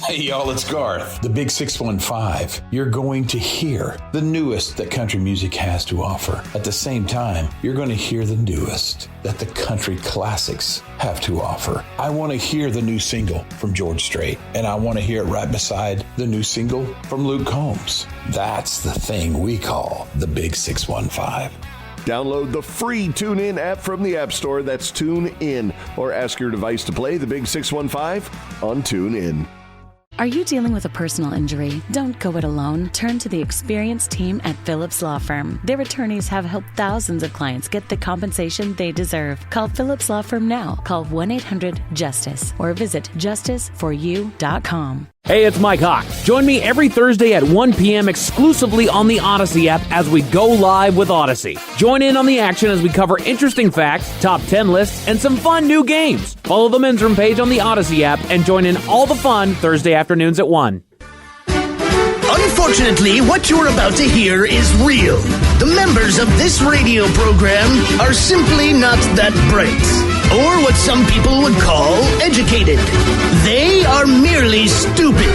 Hey y'all, it's Garth, the Big 615. You're going to hear the newest that country music has to offer. At the same time, you're going to hear the newest that the country classics have to offer. I want to hear the new single from George Strait, and I want to hear it right beside the new single from Luke Combs. That's the thing we call the Big 615. Download the free TuneIn app from the App Store. That's TuneIn. Or ask your device to play the Big 615 on TuneIn. Are you dealing with a personal injury? Don't go it alone. Turn to the experienced team at Phillips Law Firm. Their attorneys have helped thousands of clients get the compensation they deserve. Call Phillips Law Firm now. Call 1-800-JUSTICE or visit justiceforyou.com. Hey, it's Mike Hawk. Join me every Thursday at 1 p.m. exclusively on the Odyssey app as we go live with Odyssey. Join in on the action as we cover interesting facts, top 10 lists, and some fun new games. Follow the Men's Room page on the Odyssey app and join in all the fun Thursday afternoons at 1. Unfortunately, what you're about to hear is real. The members of this radio program are simply not that bright, or what some people would call educated. They are merely stupid.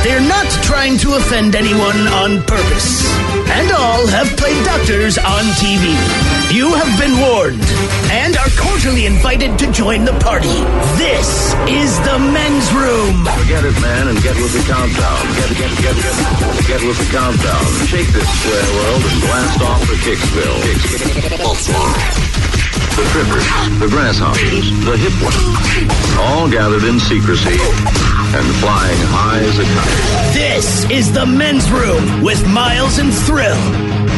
They're not trying to offend anyone on purpose. And all have played doctors on TV. You have been warned and are cordially invited to join the party. This is the Men's Room. Forget it, man, and get with the countdown. Get with the countdown. Shake this square world and blast off for Kicksville. The trippers, the grasshoppers, the hip ones, all gathered in secrecy and flying high as a kite. This is the Men's Room with Miles and Thrill.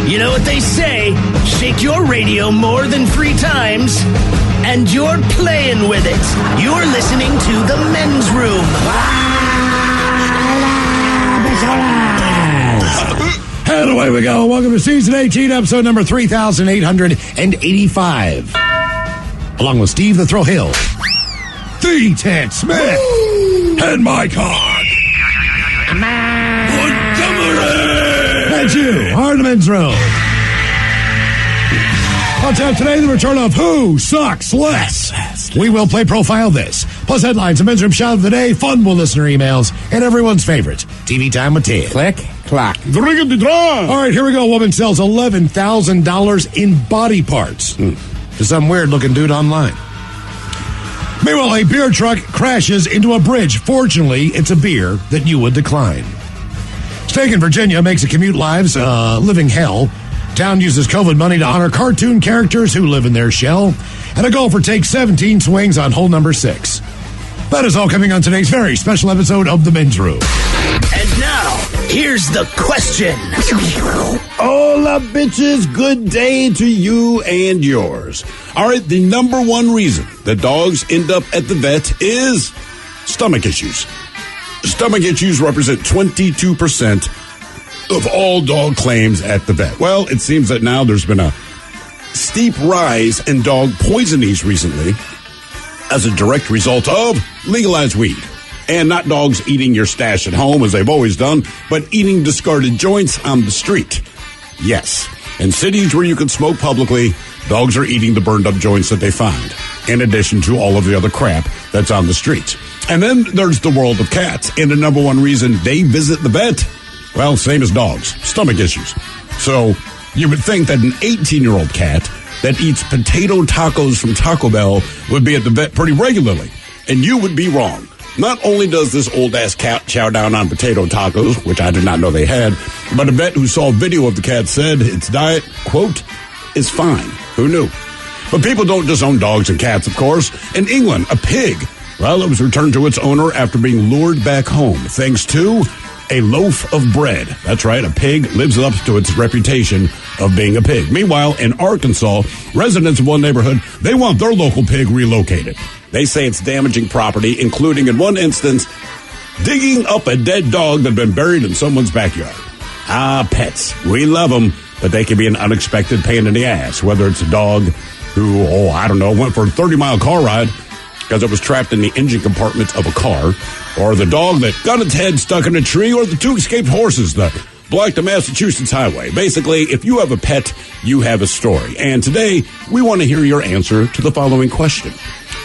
You know what they say, shake your radio more than 3 times, and you're playing with it. You're listening to the Men's Room. And away we go. Welcome to Season 18, episode number 3,885. Along with Steve the Thrill Hill, the Ted Smith, and Mike Hawk. And you are the Men's Room. On tap today, the return of Who Sucks Less. We will play Profile This, plus headlines, a Men's Room shout of the day, fun with listener emails, and everyone's favorite, TV Time with Ted. Click, clack. All right, here we go. Woman sells $11,000 in body parts to some weird-looking dude online. Meanwhile, a beer truck crashes into a bridge. Fortunately, it's a beer that you would decline. Stake in Virginia makes a commute lives living hell. Town uses COVID money to honor cartoon characters who live in their shell. And a golfer takes 17 swings on hole number 6. That is all coming on today's very special episode of The Men's Room. And now, here's the question. Hola, bitches. Good day to you and yours. All right, the number one reason that dogs end up at the vet is stomach issues. Stomach issues represent 22% of all dog claims at the vet. Well, it seems that now there's been a steep rise in dog poisonings recently as a direct result of legalized weed. And not dogs eating your stash at home as they've always done, but eating discarded joints on the street. Yes, in cities where you can smoke publicly, dogs are eating the burned up joints that they find, in addition to all of the other crap that's on the streets. And then there's the world of cats. And the number one reason they visit the vet, well, same as dogs, stomach issues. So you would think that an 18-year-old cat that eats potato tacos from Taco Bell would be at the vet pretty regularly. And you would be wrong. Not only does this old-ass cat chow down on potato tacos, which I did not know they had, but a vet who saw a video of the cat said its diet, quote, is fine. Who knew? But people don't just own dogs and cats, of course. In England, a pig, well, it was returned to its owner after being lured back home, thanks to a loaf of bread. That's right, a pig lives up to its reputation of being a pig. Meanwhile, in Arkansas, residents of one neighborhood, they want their local pig relocated. They say it's damaging property, including, in one instance, digging up a dead dog that had been buried in someone's backyard. Ah, pets. We love them, but they can be an unexpected pain in the ass, whether it's a dog who, went for a 30-mile car ride because it was trapped in the engine compartment of a car, or the dog that got its head stuck in a tree, or the 2 escaped horses that blocked the Massachusetts highway. Basically, if you have a pet, you have a story. And today, we want to hear your answer to the following question.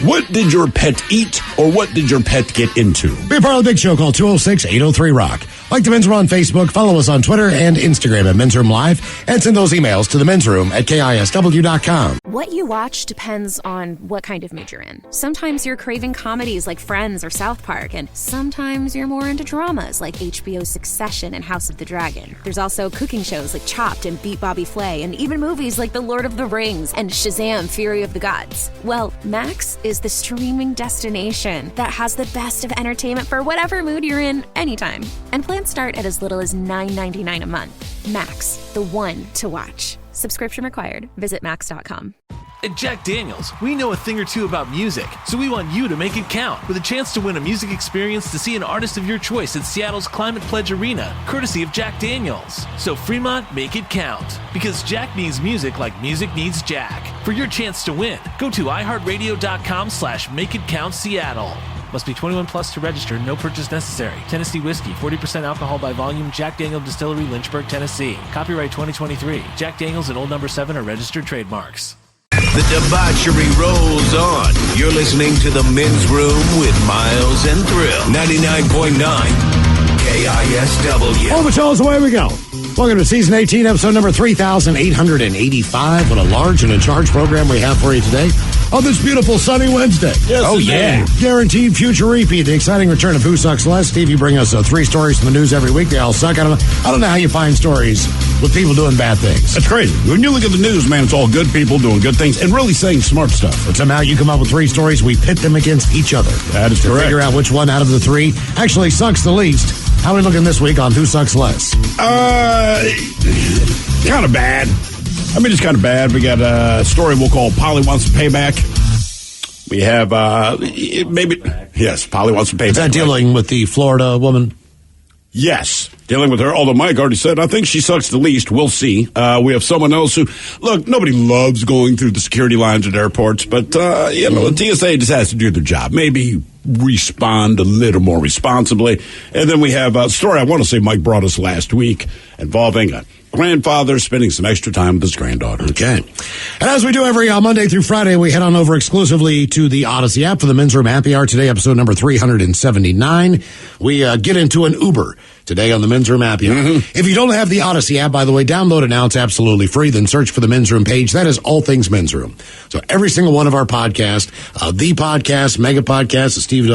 What did your pet eat or what did your pet get into? Be a part of the big show. Call 206-803-ROCK. Like the Men's Room on Facebook. Follow us on Twitter and Instagram at Men's Room Live. And send those emails to the Men's Room at KISW.com. What you watch depends on what kind of mood you're in. Sometimes you're craving comedies like Friends or South Park, and sometimes you're more into dramas like HBO's Succession and House of the Dragon. There's also cooking shows like Chopped and Beat Bobby Flay, and even movies like The Lord of the Rings and Shazam! Fury of the Gods. Well, Max is the streaming destination that has the best of entertainment for whatever mood you're in anytime. And plans start at as little as $9.99 a month. Max, the one to watch. Subscription required. Visit max.com. At Jack Daniels, we know a thing or two about music, so we want you to make it count with a chance to win a music experience to see an artist of your choice at Seattle's Climate Pledge Arena, courtesy of Jack Daniels. So Fremont, make it count, because Jack needs music like music needs Jack. For your chance to win, go to iHeartRadio.com/MakeItCountSeattle. Must be 21 plus to register. No purchase necessary. Tennessee whiskey, 40% alcohol by volume. Jack Daniel Distillery, Lynchburg, Tennessee. Copyright 2023. Jack Daniels and Old Number 7 are registered trademarks. The debauchery rolls on. You're listening to The Men's Room with Miles and Thrill. 99.9 KISW. Oh, Michelle's away we go. Welcome to Season 18, Episode number 3,885. What a large and in charge program we have for you today on this beautiful sunny Wednesday. Yes, oh, yeah. Guaranteed future repeat. The exciting return of Who Sucks Less. Steve, you bring us 3 stories from the news every week. They all suck. I don't know how you find stories with people doing bad things. That's crazy. When you look at the news, man, it's all good people doing good things and really saying smart stuff. But somehow you come up with 3 stories. We pit them against each other. That is correct. Figure out which one out of the 3 actually sucks the least. How are we looking this week on Who Sucks Less? Kind of bad. I mean, it's kind of bad. We got a story we'll call Polly Wants to Pay Back. We have, yes, Polly Wants to Pay Back. Is that dealing with the Florida woman? Yes, dealing with her. Although Mike already said, I think she sucks the least. We'll see. We have someone else who, look, nobody loves going through the security lines at airports, but, the TSA just has to do their job. Maybe respond a little more responsibly. And then we have a story I want to say Mike brought us last week involving a grandfather spending some extra time with his granddaughter. Okay. And as we do every Monday through Friday, we head on over exclusively to the Odyssey app for the Men's Room Happy Hour. Today, episode number 379. We get into an Uber today on the Men's Room Happy Hour. Mm-hmm. If you don't have the Odyssey app, by the way, download it now. It's absolutely free. Then search for the Men's Room page. That is all things Men's Room. So every single one of our podcasts, the podcast, mega podcast that Steve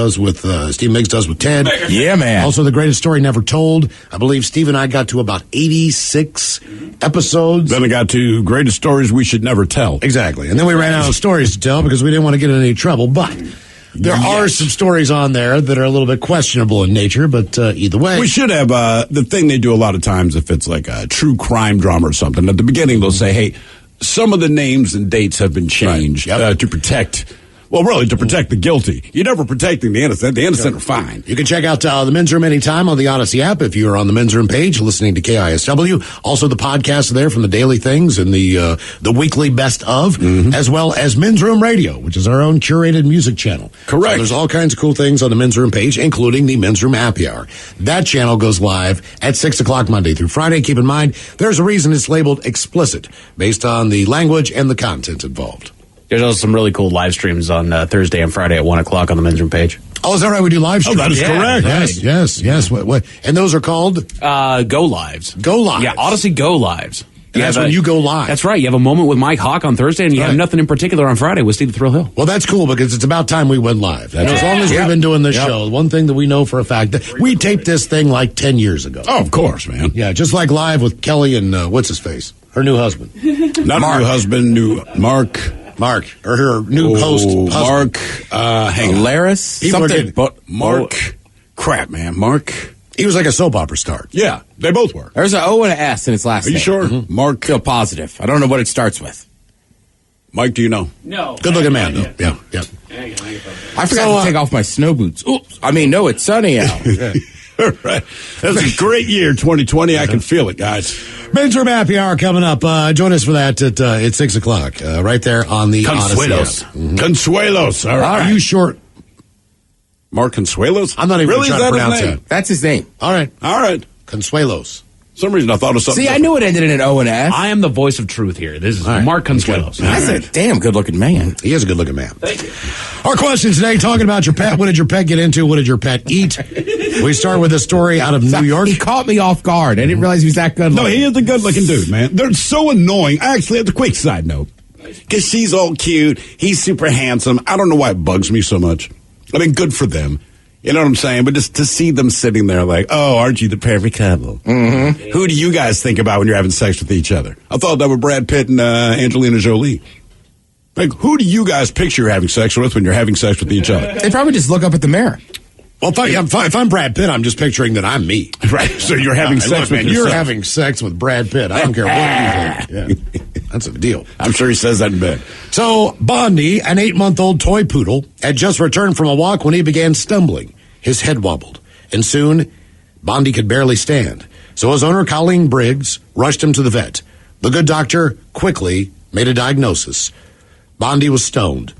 Miggs does with Ted. Yeah, man. Also, the greatest story never told. I believe Steve and I got to about 86 episodes. Then I got to greatest stories we should never tell. Exactly. And then we ran out of stories to tell because we didn't want to get in any trouble. But there are some stories on there that are a little bit questionable in nature, but either way. We should have the thing they do a lot of times if it's like a true crime drama or something. At the beginning, they'll say, hey, some of the names and dates have been changed to protect. Well, really, to protect the guilty. You're never protecting the innocent. The innocent are fine. You can check out the Men's Room anytime on the Odyssey app if you're on the Men's Room page listening to KISW. Also, the podcast there from the Daily Things and the weekly Best of, as well as Men's Room Radio, which is our own curated music channel. Correct. So there's all kinds of cool things on the Men's Room page, including the Men's Room Happy Hour. That channel goes live at 6 o'clock Monday through Friday. Keep in mind, there's a reason it's labeled explicit based on the language and the content involved. There's also some really cool live streams on Thursday and Friday at 1 o'clock on the Men's Room page. Oh, is that right? We do live streams. Oh, that is correct. Yes. What? And those are called? Go Lives. Go Lives. Yeah, Odyssey Go Lives. And that's when you go live. That's right. You have a moment with Mike Hawk on Thursday, and you have nothing in particular on Friday with Steve the Thrill Hill. Well, that's cool because it's about time we went live. That's as long as we've been doing this show. One thing that we know for a fact, that we taped this thing like 10 years ago. Oh, of course, man. Yeah, just like live with Kelly and what's his face? Her new husband. Not Mark. New husband, new Mark, or her new husband. Mark, hang on. Laris? Something, but Mark. Crap, man. Mark. He was like a soap opera star. Yeah, they both were. There's an O and an S in its last name. Are you sure? Mm-hmm. Mark. I feel positive. I don't know what it starts with. Mike, do you know? No. Good looking man, though. Yeah. I forgot to take off my snow boots. Oops. I mean, no, it's sunny out. Right. That's a great year, 2020. I can feel it, guys. Men's Room Happy Hour coming up. Join us for that at 6 o'clock, right there on the Consuelos. Consuelos. All right. Are you short? Mark Consuelos? I'm not even really trying to pronounce that. That's his name. All right. Consuelos. some reason I thought of something. See, I knew it ended in an O and F. I am the voice of truth here. This is Mark Consuelos. That's a damn good-looking man. He is a good-looking man. Thank you. Our question today, talking about your pet. What did your pet get into? What did your pet eat? We start with a story out of New York. He caught me off guard. I didn't realize he was that good-looking. No, he is a good-looking dude, man. They're so annoying. Actually, it's a quick side note. Because she's all cute. He's super handsome. I don't know why it bugs me so much. I mean, good for them. You know what I'm saying? But just to see them sitting there like, oh, aren't you the perfect couple? Mm-hmm. Who do you guys think about when you're having sex with each other? I thought that was Brad Pitt and Angelina Jolie. Like, who do you guys picture having sex with when you're having sex with each other? They probably just look up at the mirror. Well, if I'm Brad Pitt, I'm just picturing that I'm me. Right. So you're having sex with yourself. You're having sex with Brad Pitt. I don't care what you think. Yeah. That's a deal. I'm sure he says that in bed. So, Bondi, an 8-month-old toy poodle, had just returned from a walk when he began stumbling. His head wobbled, and soon, Bondi could barely stand. So his owner, Colleen Briggs, rushed him to the vet. The good doctor quickly made a diagnosis. Bondi was stoned.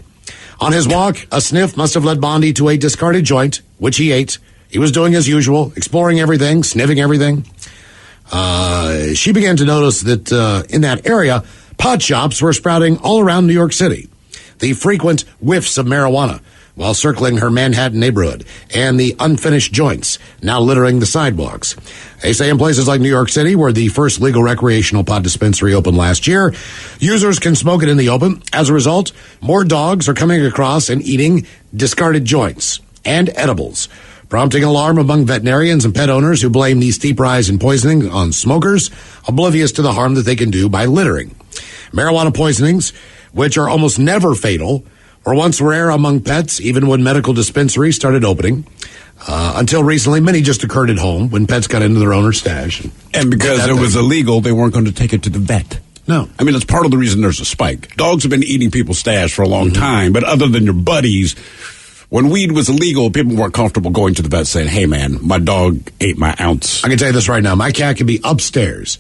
On his walk, a sniff must have led Bondi to a discarded joint, which he ate. He was doing as usual, exploring everything, sniffing everything. She began to notice that in that area, pot shops were sprouting all around New York City. The frequent whiffs of marijuana while circling her Manhattan neighborhood, and the unfinished joints now littering the sidewalks. They say in places like New York City, where the first legal recreational pot dispensary opened last year, users can smoke it in the open. As a result, more dogs are coming across and eating discarded joints and edibles, prompting alarm among veterinarians and pet owners who blame the steep rise in poisoning on smokers, oblivious to the harm that they can do by littering. Marijuana poisonings, which are almost never fatal, were once rare among pets, even when medical dispensaries started opening. Until recently, many just occurred at home when pets got into their owner's stash. And because it was illegal, they weren't going to take it to the vet. No. I mean, that's part of the reason there's a spike. Dogs have been eating people's stash for a long time, but other than your buddies, when weed was illegal, people weren't comfortable going to the vet saying, hey, man, my dog ate my ounce. I can tell you this right now. My cat could be upstairs,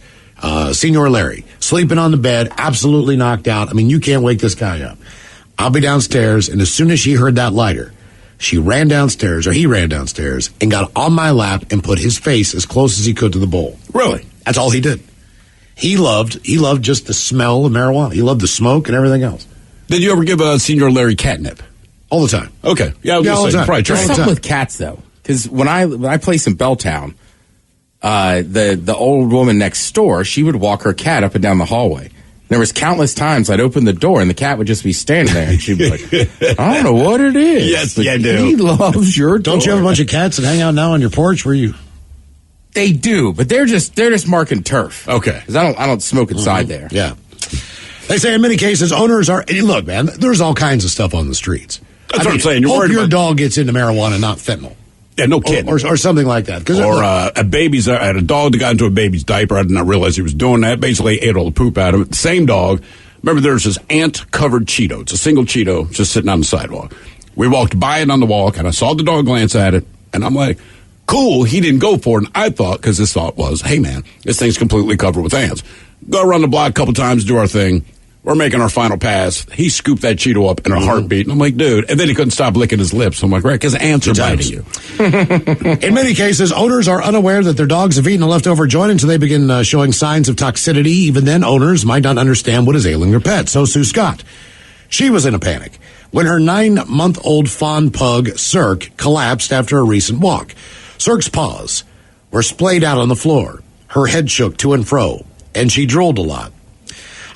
Senior Larry, sleeping on the bed, absolutely knocked out. I mean, you can't wake this guy up. I'll be downstairs, and as soon as she heard that lighter, he ran downstairs, and got on my lap and put his face as close as he could to the bowl. Really? That's all he did. He loved just the smell of marijuana. He loved the smoke and everything else. Did you ever give a Senior Larry catnip? All the time. Okay. Yeah, all the time. Probably There's something with cats, though. Because when I place in Belltown, the old woman next door, she would walk her cat up and down the hallway. There was countless times I'd open the door and the cat would just be standing there, and she'd be like, I don't know what it is. Yes, yeah, I do. He loves your door. Don't you have a bunch of cats that hang out now on your porch where you... They do, but they're just marking turf. Okay. Because I don't smoke inside there. Yeah. They say in many cases, owners are... Look, man, there's all kinds of stuff on the streets. That's what I'm saying. You're worried your about... dog gets into marijuana, not fentanyl. Yeah, no kidding. Or something like that. Or a baby's... I had a dog that got into a baby's diaper. I did not realize he was doing that. Basically ate all the poop out of it. The same dog... Remember, there's this ant-covered Cheeto. It's a single Cheeto just sitting on the sidewalk. We walked by it on the walk, and I saw the dog glance at it, and I'm like, cool, he didn't go for it. And I thought, because his thought was, hey, man, this thing's completely covered with ants. Go around the block a couple times, do our thing. We're making our final pass. He scooped that Cheeto up in a heartbeat. And I'm like, dude. And then he couldn't stop licking his lips. I'm like, right, because ants are biting you. In many cases, owners are unaware that their dogs have eaten a leftover joint until they begin showing signs of toxicity. Even then, owners might not understand what is ailing their pet. So Sue Scott, she was in a panic when her 9-month-old fawn pug, Cirque, collapsed after a recent walk. Cirque's paws were splayed out on the floor. Her head shook to and fro, and she drooled a lot.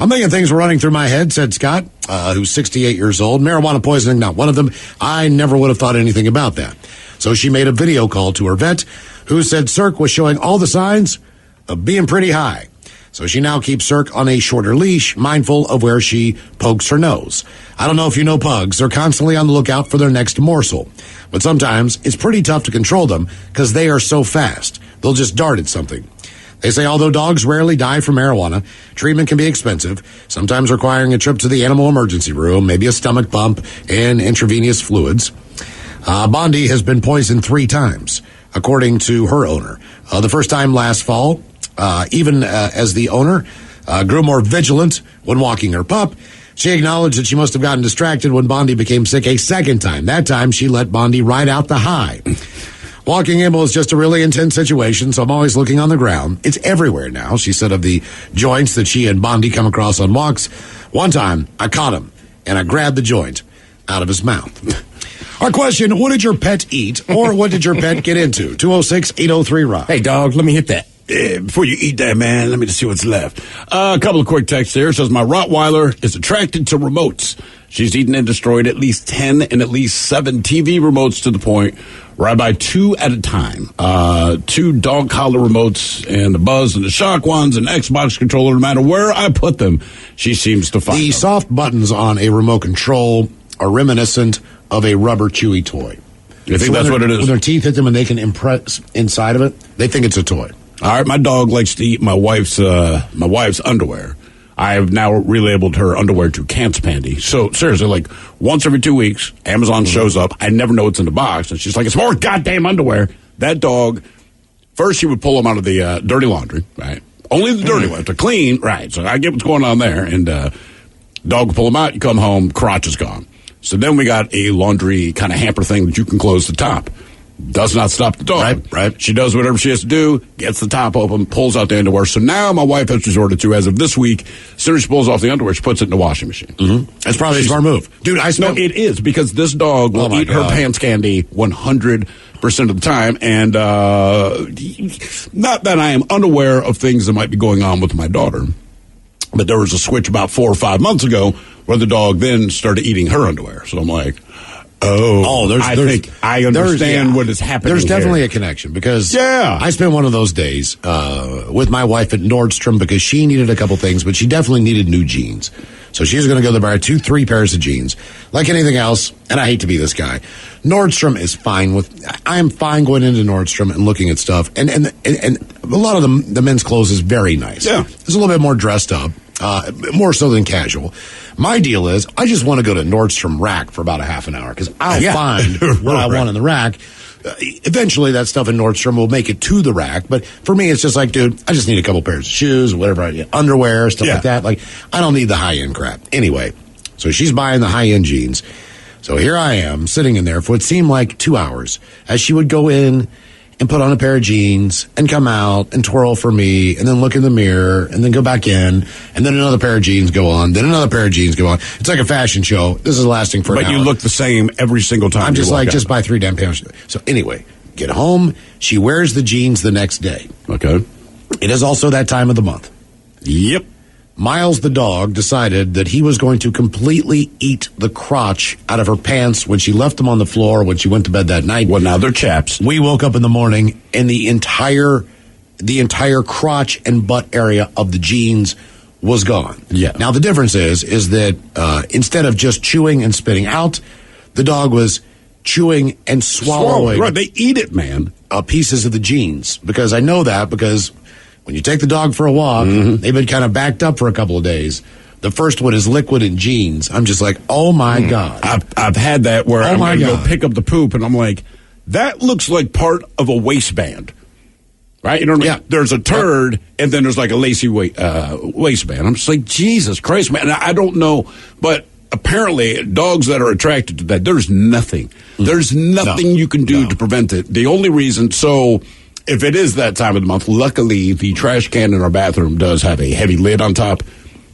I'm thinking things were running through my head, said Scott, who's 68 years old. Marijuana poisoning, not one of them. I never would have thought anything about that. So she made a video call to her vet, who said Cirque was showing all the signs of being pretty high. So she now keeps Cirque on a shorter leash, mindful of where she pokes her nose. I don't know if you know pugs. They're constantly on the lookout for their next morsel. But sometimes it's pretty tough to control them because they are so fast. They'll just dart at something. They say although dogs rarely die from marijuana, treatment can be expensive, sometimes requiring a trip to the animal emergency room, maybe a stomach bump, and intravenous fluids. Bondi has been poisoned 3 times, according to her owner. The first time last fall, even as the owner grew more vigilant when walking her pup, she acknowledged that she must have gotten distracted when Bondi became sick a second time. That time, she let Bondi ride out the high. Walking in was just a really intense situation, so I'm always looking on the ground. It's everywhere now, she said of the joints that she and Bondi come across on walks. One time, I caught him, and I grabbed the joint out of his mouth. Our question, what did your pet eat, or what did your pet get into? 206-803-ROCK. Hey, dog, let me hit that. Before you eat that, man, let me just see what's left. A couple of quick texts here. It says, my Rottweiler is attracted to remotes. She's eaten and destroyed at least 10 and at least 7 TV remotes to the point where I buy 2 at a time. 2 dog collar remotes and the Buzz and the Shock ones and Xbox controller. No matter where I put them, she seems to find the them. soft buttons on a remote control are reminiscent of a rubber chewy toy. You think that's what it is? When their teeth hit them and they can impress inside of it, they think it's a toy. All right, my dog likes to eat my wife's underwear. I have now relabeled her underwear to Cants Pandy. So, seriously, like, once every 2 weeks, Amazon shows up. I never know what's in the box. And she's like, it's more goddamn underwear. That dog, first she would pull them out of the dirty laundry, right? Only the dirty ones. To clean, right. So I get what's going on there. And dog will pull them out. You come home, crotch is gone. So then we got a laundry kind of hamper thing that you can close the top. Does not stop the dog. Right. She does whatever she has to do, gets the top open, pulls out the underwear. So now my wife has resorted to, as of this week, as soon as she pulls off the underwear, she puts it in the washing machine. Mm-hmm. That's probably a smart move. Dude, No, it is, because this dog will eat her pants candy 100% of the time. And not that I am unaware of things that might be going on with my daughter, but there was a switch about 4 or 5 months ago where the dog then started eating her underwear. So I'm like, I think I understand what is happening. There's definitely here. a connection, because I spent one of those days with my wife at Nordstrom because she needed a couple things, but she definitely needed new jeans. So she was going to go to buy 2-3 pairs of jeans. Like anything else, and I hate to be this guy, Nordstrom is fine with. I am fine going into Nordstrom and looking at stuff, and a lot of the men's clothes is very nice. Yeah, it's a little bit more dressed up. More so than casual. My deal is, I just want to go to Nordstrom Rack for about a half an hour, because I'll find what I want in the rack. Eventually, that stuff in Nordstrom will make it to the rack. But for me, it's just like, dude, I just need a couple pairs of shoes, whatever, underwear, stuff like that. Like, I don't need the high-end crap. Anyway, so she's buying the high-end jeans. So here I am, sitting in there for what seemed like 2 hours, as she would go in and put on a pair of jeans and come out and twirl for me and then look in the mirror and then go back in and then another pair of jeans go on, then another pair of jeans go on. It's like a fashion show. This is lasting for an hour. But you look the same every single time. I'm just like, just buy 3 damn pairs. So anyway, get home. She wears the jeans the next day. Okay. It is also that time of the month. Yep. Miles the dog decided that he was going to completely eat the crotch out of her pants when she left them on the floor when she went to bed that night. Well, now they're chaps. We woke up in the morning and the entire crotch and butt area of the jeans was gone. Yeah. Now the difference is that instead of just chewing and spitting out, the dog was chewing and swallowing. Right, they eat it, man. Pieces of the jeans, because I know that because when you take the dog for a walk, they've been kind of backed up for a couple of days. The first one is liquid in jeans. I'm just like, oh my God. I've had that where I'm going to go pick up the poop and I'm like, that looks like part of a waistband. Right? You know what I mean? There's a turd and then there's like a lacy waistband. I'm just like, Jesus Christ, man. I don't know, but apparently dogs that are attracted to that, there's nothing. There's nothing you can do to prevent it. The only reason, so if it is that time of the month, luckily the trash can in our bathroom does have a heavy lid on top.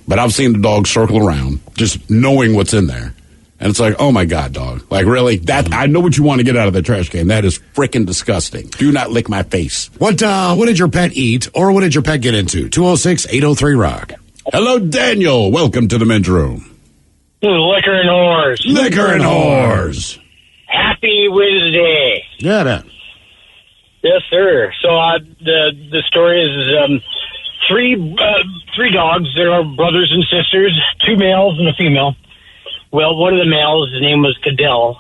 But I've seen the dog circle around just knowing what's in there. And it's like, oh my God, dog. Like, really? That I know what you want to get out of the trash can. That is freaking disgusting. Do not lick my face. What did your pet eat, or what did your pet get into? 206-803-ROCK. Hello, Daniel. Welcome to the men's room. Liquor and whores. Liquor and whores. Happy Wednesday. Yeah, man. Yes, sir. So the story is three dogs. They are brothers and sisters, 2 males and a female. Well, one of the males, his name was Cadell.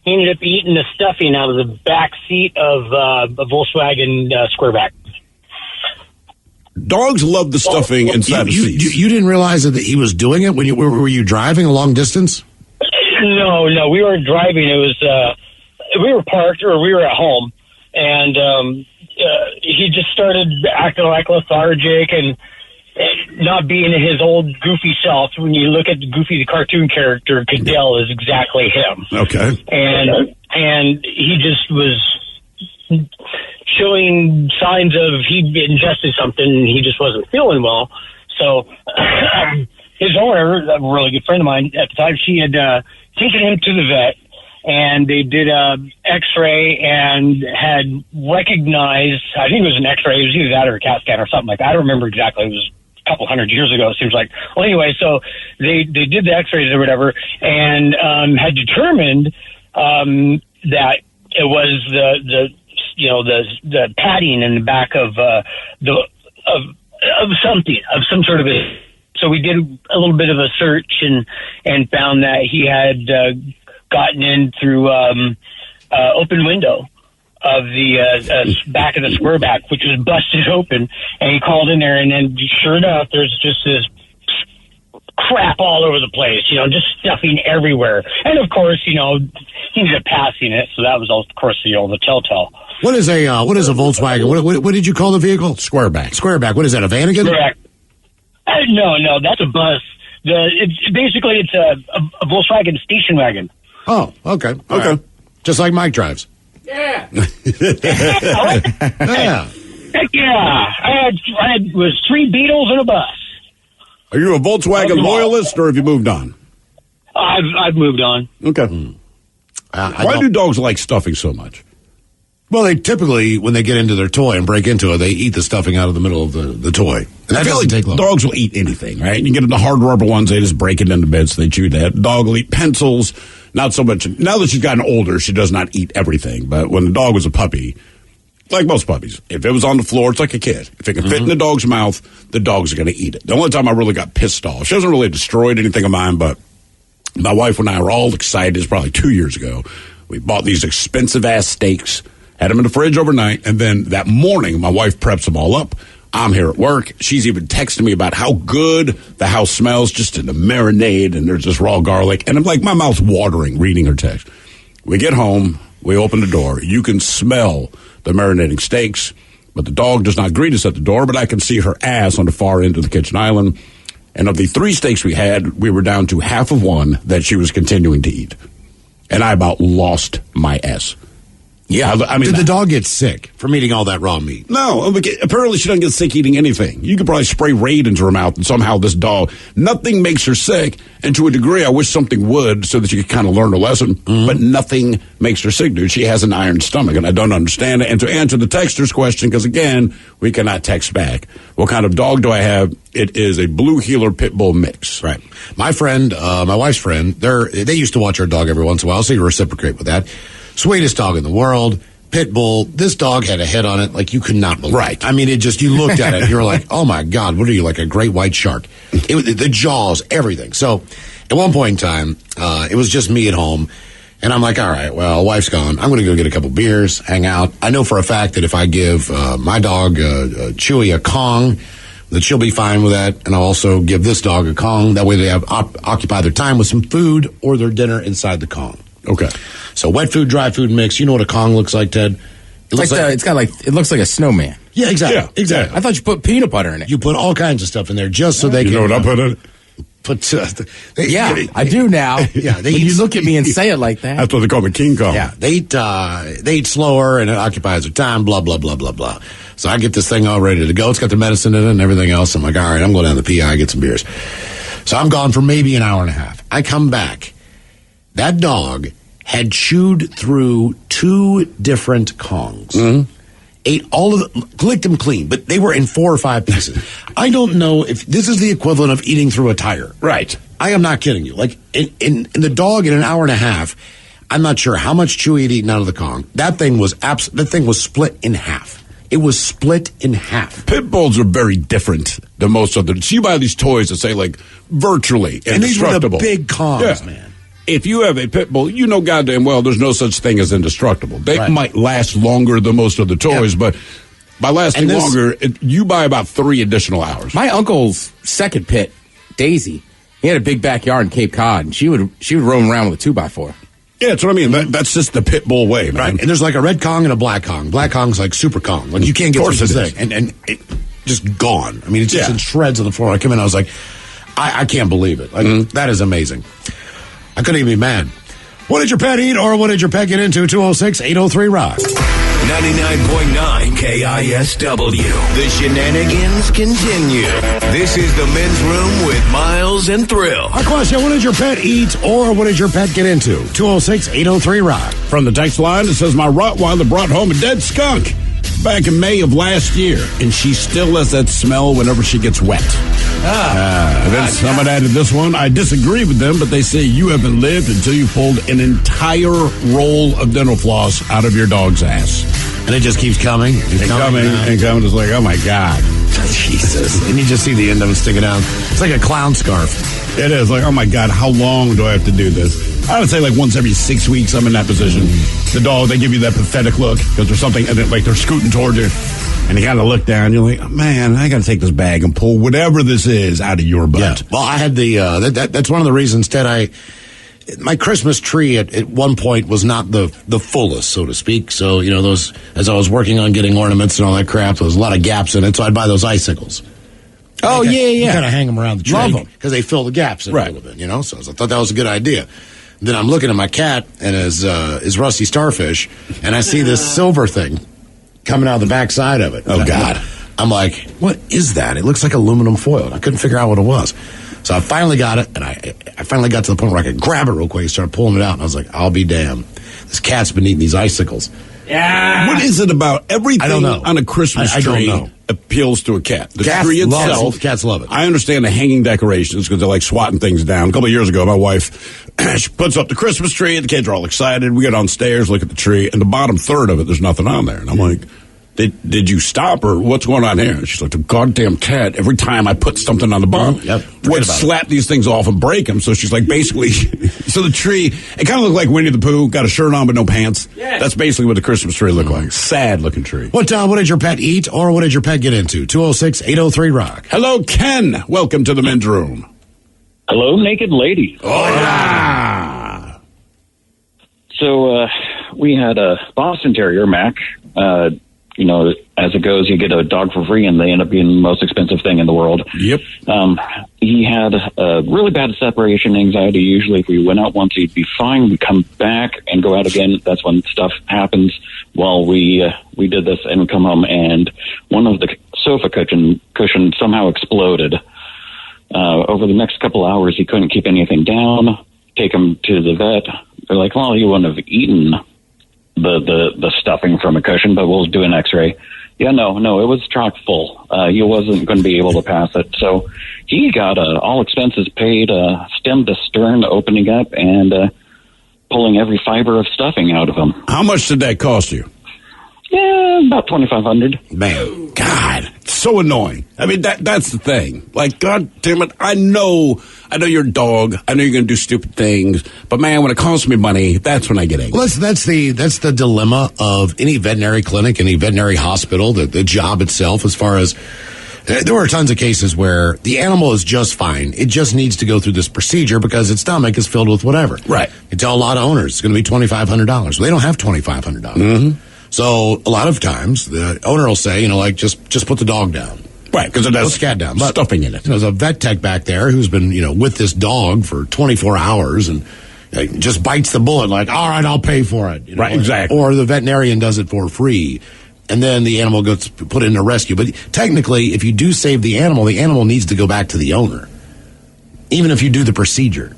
He ended up eating the stuffing out of the back seat of a Volkswagen Squareback. Dogs love the stuffing inside the seats. You didn't realize that he was doing it when were you driving a long distance? No, we weren't driving. It was we were parked or we were at home, and he just started acting like lethargic and not being his old goofy self. When you look at Goofy the cartoon character, Cadell is exactly him. Okay. And he just was showing signs of he'd ingested something and he just wasn't feeling well. So his owner, a really good friend of mine at the time, she had taken him to the vet, and they did a X-ray and had recognized, I think it was an X-ray, it was either that or a CAT scan or something like that. I don't remember exactly. It was a couple hundred years ago, it seems like. Well, anyway, so they did the X-rays or whatever, and had determined that it was the padding in the back of some sort of a. So we did a little bit of a search and found that he had gotten in through open window of the back of the square back, which was busted open. And he called in there, and then sure enough, there's just this crap all over the place, just stuffing everywhere. And of course, he ended up passing it, so that was, of course, the telltale. What is a Volkswagen? What did you call the vehicle? Squareback. Squareback. What is that? A Vanagon? Correct. No, that's a bus. It's a Volkswagen station wagon. Oh, okay. Right. Just like Mike drives. Yeah. Yeah. Heck yeah. I had was 3 Beetles and a bus. Are you a Volkswagen loyalist, or have you moved on? I've moved on. Okay. Why do dogs like stuffing so much? Well, they typically, when they get into their toy and break into it, they eat the stuffing out of the middle of the toy. And I feel like dogs will eat anything, right? You get them the hard rubber ones, they just break it into bits, they chew that. Dog will eat pencils, not so much. Now that she's gotten older, she does not eat everything. But when the dog was a puppy, like most puppies, if it was on the floor, it's like a kid. If it can fit in the dog's mouth, the dog's going to eat it. The only time I really got pissed off, she hasn't really destroyed anything of mine, but my wife and I were all excited. It's probably 2 years ago. We bought these expensive-ass steaks, had them in the fridge overnight, and then that morning, my wife preps them all up. I'm here at work. She's even texting me about how good the house smells, just in the marinade, and there's this raw garlic. And I'm like, my mouth's watering reading her text. We get home. We open the door. You can smell the marinating steaks, but the dog does not greet us at the door, but I can see her ass on the far end of the kitchen island. And of the 3 steaks we had, we were down to half of one that she was continuing to eat. And I about lost my ass. Yeah, I mean, did the dog get sick from eating all that raw meat? No, apparently she doesn't get sick eating anything. You could probably spray Raid into her mouth, and somehow this dog, nothing makes her sick. And to a degree, I wish something would, so that you could kind of learn a lesson. But nothing makes her sick, dude. She has an iron stomach, and I don't understand it. And to answer the texter's question, because again, we cannot text back. What kind of dog do I have? It is a blue heeler pit bull mix. Right. My friend, my wife's friend, they used to watch our dog every once in a while, so you reciprocate with that. Sweetest dog in the world, pit bull. This dog had a head on it like you could not believe. Right. I mean, you looked at it and you were like, oh my God, what are you, like a great white shark? The jaws, everything. So at one point in time, it was just me at home. And I'm like, all right, well, wife's gone. I'm going to go get a couple beers, hang out. I know for a fact that if I give my dog, Chewy, a Kong, that she'll be fine with that. And I'll also give this dog a Kong. That way they have occupy their time with some food or their dinner inside the Kong. Okay. So wet food, dry food mix. You know what a Kong looks like, Ted? It looks like a snowman. Yeah, exactly. Yeah, exactly. I thought you put peanut butter in it. You put all kinds of stuff in there just so they can. You know what I put in it? Yeah, I do now. Yeah, when you look at me and say it like that. That's what they call me, King Kong. Yeah, they eat slower and it occupies their time. Blah blah blah blah blah. So I get this thing all ready to go. It's got the medicine in it and everything else. I'm like, all right, I'm going down to the PI, get some beers. So I'm gone for maybe an hour and a half. I come back. That dog had chewed through 2 different Kongs. Ate all of them, licked them clean, but they were in 4 or 5 pieces. I don't know if this is the equivalent of eating through a tire. Right. I am not kidding you. Like, in the dog in an hour and a half, I'm not sure how much Chewy had eaten out of the Kong. That thing was split in half. It was split in half. Pit bulls are very different than most other. So you buy these toys that say, like, virtually indestructible. And these were the big Kongs, man. If you have a pit bull, you know goddamn well there's no such thing as indestructible. They might last longer than most of the toys, but by lasting longer, you buy about 3 additional hours. My uncle's second pit, Daisy, he had a big backyard in Cape Cod, and she would roam around with a 2x4. Yeah, that's what I mean. That's just the pit bull way, man. Right. And there's like a red Kong and a black Kong. Black Kong's like super Kong. Like you can't get through this thing. And it just gone. I mean, it's just in shreds on the floor. I come in, I was like, I can't believe it. Like, that is amazing. I couldn't even be mad. What did your pet eat or what did your pet get into? 206-803-ROCK. 99.9 KISW. The shenanigans continue. This is the Men's Room with Miles and Thrill. Our question, what did your pet eat or what did your pet get into? 206-803-ROCK. From the text line, it says, my Rottweiler brought home a dead skunk back in May of last year, and she still has that smell whenever she gets wet. Then someone added this one. I disagree with them, but they say you haven't lived until you pulled an entire roll of dental floss out of your dog's ass. And it just keeps coming and coming. It's like, oh my God. Jesus. And you just see the end of it sticking out. It's like a clown scarf. It is like, oh my God, how long do I have to do this? I would say like once every 6 weeks I'm in that position. The dog, they give you that pathetic look because there's something, and like they're scooting towards you. And you got to look down. You're like, oh, man, I got to take this bag and pull whatever this is out of your butt. Yeah. Well, I had the, that's one of the reasons, Ted, my Christmas tree at one point was not the fullest, so to speak. So, you know, those, as I was working on getting ornaments and all that crap, there was a lot of gaps in it. So I'd buy those icicles. Oh, yeah. You kind of hang them around the tree. Love them. Because they fill the gaps in a little bit, you know? So I thought that was a good idea. Then I'm looking at my cat and his rusty starfish, and I see this silver thing coming out the backside of it. Oh, God. I'm like, what is that? It looks like aluminum foil. I couldn't figure out what it was. So I finally got it, and I finally got to the point where I could grab it real quick and start pulling it out. And I was like, I'll be damned. This cat's been eating these icicles. Yeah. What is it about everything on a Christmas tree appeals to a cat? The tree itself. Cats love it. I understand the hanging decorations because they like swatting things down. A couple of years ago, my wife, she puts up the Christmas tree, and the kids are all excited. We get downstairs, look at the tree, and the bottom third of it, there's nothing on there. And I'm like, did you stop, or what's going on here? And she's like, the goddamn cat, every time I put something on the bottom, would slap these things off and break them. So she's like, basically, so the tree, it kind of looked like Winnie the Pooh, got a shirt on but no pants. Yeah. That's basically what the Christmas tree looked like. Sad looking tree. What did your pet eat, or what did your pet get into? 206-803-ROCK. Hello, Ken. Welcome to the Men's Room. Hello, naked lady. Oh, yeah. So we had a Boston Terrier, Mac. You know, as it goes, you get a dog for free, and they end up being the most expensive thing in the world. Yep. He had a really bad separation anxiety. Usually, if we went out once, he'd be fine. We'd come back and go out again. That's when stuff happens. While we did this, and we come home, and one of the sofa cushion somehow exploded. Over the next couple hours, he couldn't keep anything down. Take him to the vet. They're like, well, he wouldn't have eaten the stuffing from a cushion, but we'll do an x-ray. Yeah, no, it was chock full. He wasn't going to be able to pass it. So he got all expenses paid, stem to stern, opening up and pulling every fiber of stuffing out of him. How much did that cost you? Yeah, about $2,500. Man, God, so annoying. I mean, that's the thing. Like, God damn it, I know you're a dog. I know you're going to do stupid things. But, man, when it costs me money, that's when I get angry. Well, that's the dilemma of any veterinary clinic, any veterinary hospital, the job itself, as far as there are tons of cases where the animal is just fine. It just needs to go through this procedure because its stomach is filled with whatever. Right. You tell a lot of owners it's going to be $2,500. Well, they don't have $2,500. Mm-hmm. So a lot of times the owner will say, you know, like just put the dog down. Right, because it has put the cat down. Stuffing in it. There's a vet tech back there who's been, you know, with this dog for 24 hours and just bites the bullet like, all right, I'll pay for it. You know? Right, exactly. Or the veterinarian does it for free. And then the animal gets put into rescue. But technically, if you do save the animal needs to go back to the owner, even if you do the procedure.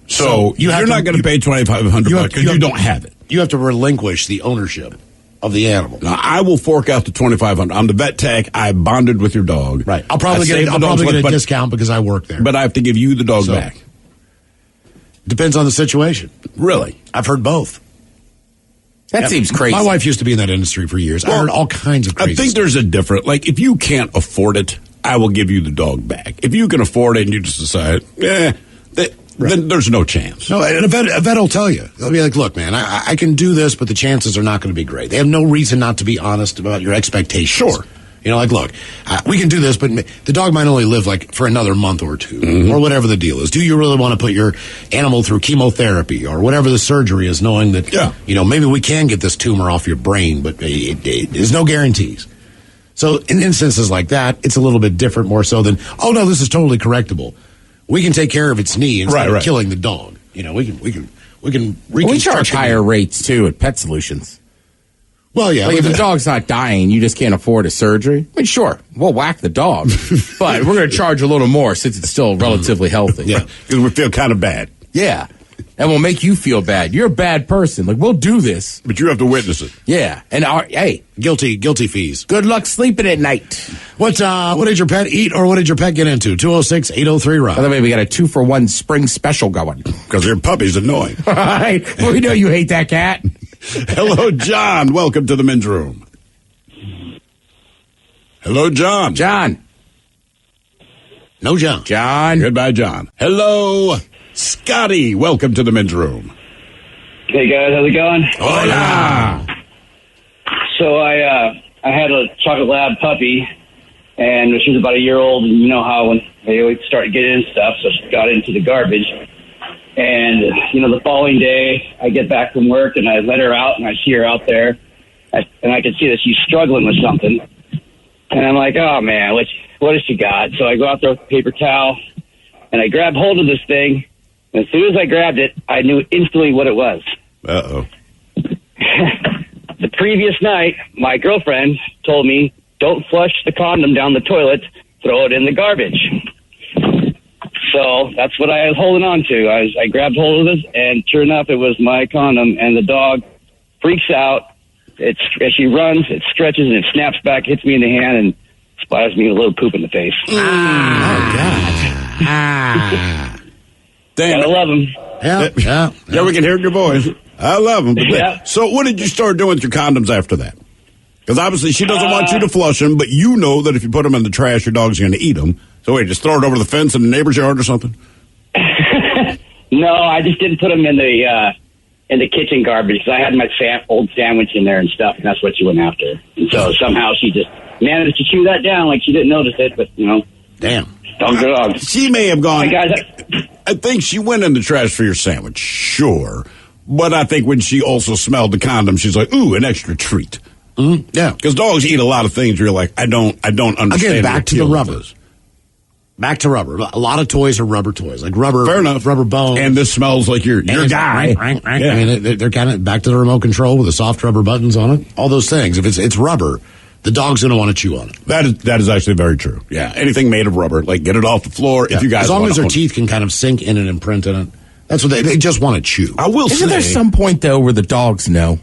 So you're not going to pay $2,500 because you don't have it. You have to relinquish the ownership of the animal. Now, I will fork out the $2,500. I'm the vet tech. I bonded with your dog. Right. I'll probably get a discount because I work there. But I have to give you the dog back. Depends on the situation. Really? I've heard both. That seems crazy. My wife used to be in that industry for years. I heard all kinds of crazy I think there's a different, like, if you can't afford it, I will give you the dog back. If you can afford it and you just decide, then there's no chance. No, and a vet will tell you. They'll be like, look, man, I can do this, but the chances are not going to be great. They have no reason not to be honest about your expectations. Sure. You know, like, look, we can do this, but the dog might only live, like, for another month or two, or whatever the deal is. Do you really want to put your animal through chemotherapy or whatever the surgery is, knowing that, you know, maybe we can get this tumor off your brain, but there's no guarantees. So in instances like that, it's a little bit different, more so than, oh, no, this is totally correctable. We can take care of its knee instead of killing the dog. You know, we can We charge higher rates too at Pet Solutions. Well, yeah. Like if the dog's not dying, you just can't afford a surgery. I mean, sure, we'll whack the dog, but we're going to charge a little more since it's still relatively healthy. Yeah, because we feel kind of bad. Yeah. And we'll make you feel bad. You're a bad person. Like, we'll do this. But you have to witness it. Yeah. And, hey. Guilty fees. Good luck sleeping at night. What did your pet eat or what did your pet get into? 206-803-ROB. By the way, we got a 2-for-1 spring special going. Because your puppy's annoying. All right. Well, we know you hate that cat. Hello, John. Welcome to the men's room. Hello, John. John. No, John. John. Goodbye, John. Hello, Scotty. Welcome to the men's room. Hey, guys. How's it going? Hola. So I had a chocolate lab puppy, and she was about a year old, and you know how when they always start getting in stuff, so she got into the garbage. And, the following day, I get back from work, and I let her out, and I see her out there, and I can see that she's struggling with something. And I'm like, oh, man, what has she got? So I go out there with a paper towel, and I grab hold of this thing, and as soon as I grabbed it, I knew instantly what it was. Uh-oh. The previous night, my girlfriend told me, don't flush the condom down the toilet, throw it in the garbage. So that's what I was holding on to. I grabbed hold of it, and sure enough, it was my condom, and the dog freaks out. As she runs, it stretches, and it snaps back, hits me in the hand, and splatters me a little poop in the face. Oh, God. Damn. I love him. Yeah, we can hear your voice. I love them. Yeah. So what did you start doing with your condoms after that? Because obviously she doesn't want you to flush them, but you know that if you put them in the trash, your dog's going to eat them. So wait, just throw it over the fence in the neighbor's yard or something? No, I just didn't put them in the kitchen garbage. I had my old sandwich in there and stuff, and that's what she went after. And so somehow she just managed to chew that down like she didn't notice it, but, Damn. Dog. She may have gone. Hey, guys, I think she went in the trash for your sandwich, sure. But I think when she also smelled the condom, she's like, ooh, an extra treat. Mm-hmm. Yeah. Because dogs eat a lot of things where you're like, I don't understand. Again, back to the rubber. Back to rubber. A lot of toys are rubber toys, like rubber. Fair enough. Rubber bones. And this smells like your guy. Yeah. I mean, they're kind of back to the remote control with the soft rubber buttons on it. All those things. If it's rubber, the dog's going to want to chew on it. That is actually very true. Yeah. Anything made of rubber, like get it off the floor. Yeah. If you guys as long as their teeth can kind of sink in it and print in it, that's what they just want to chew. I will say. Isn't there some point though where the dogs know?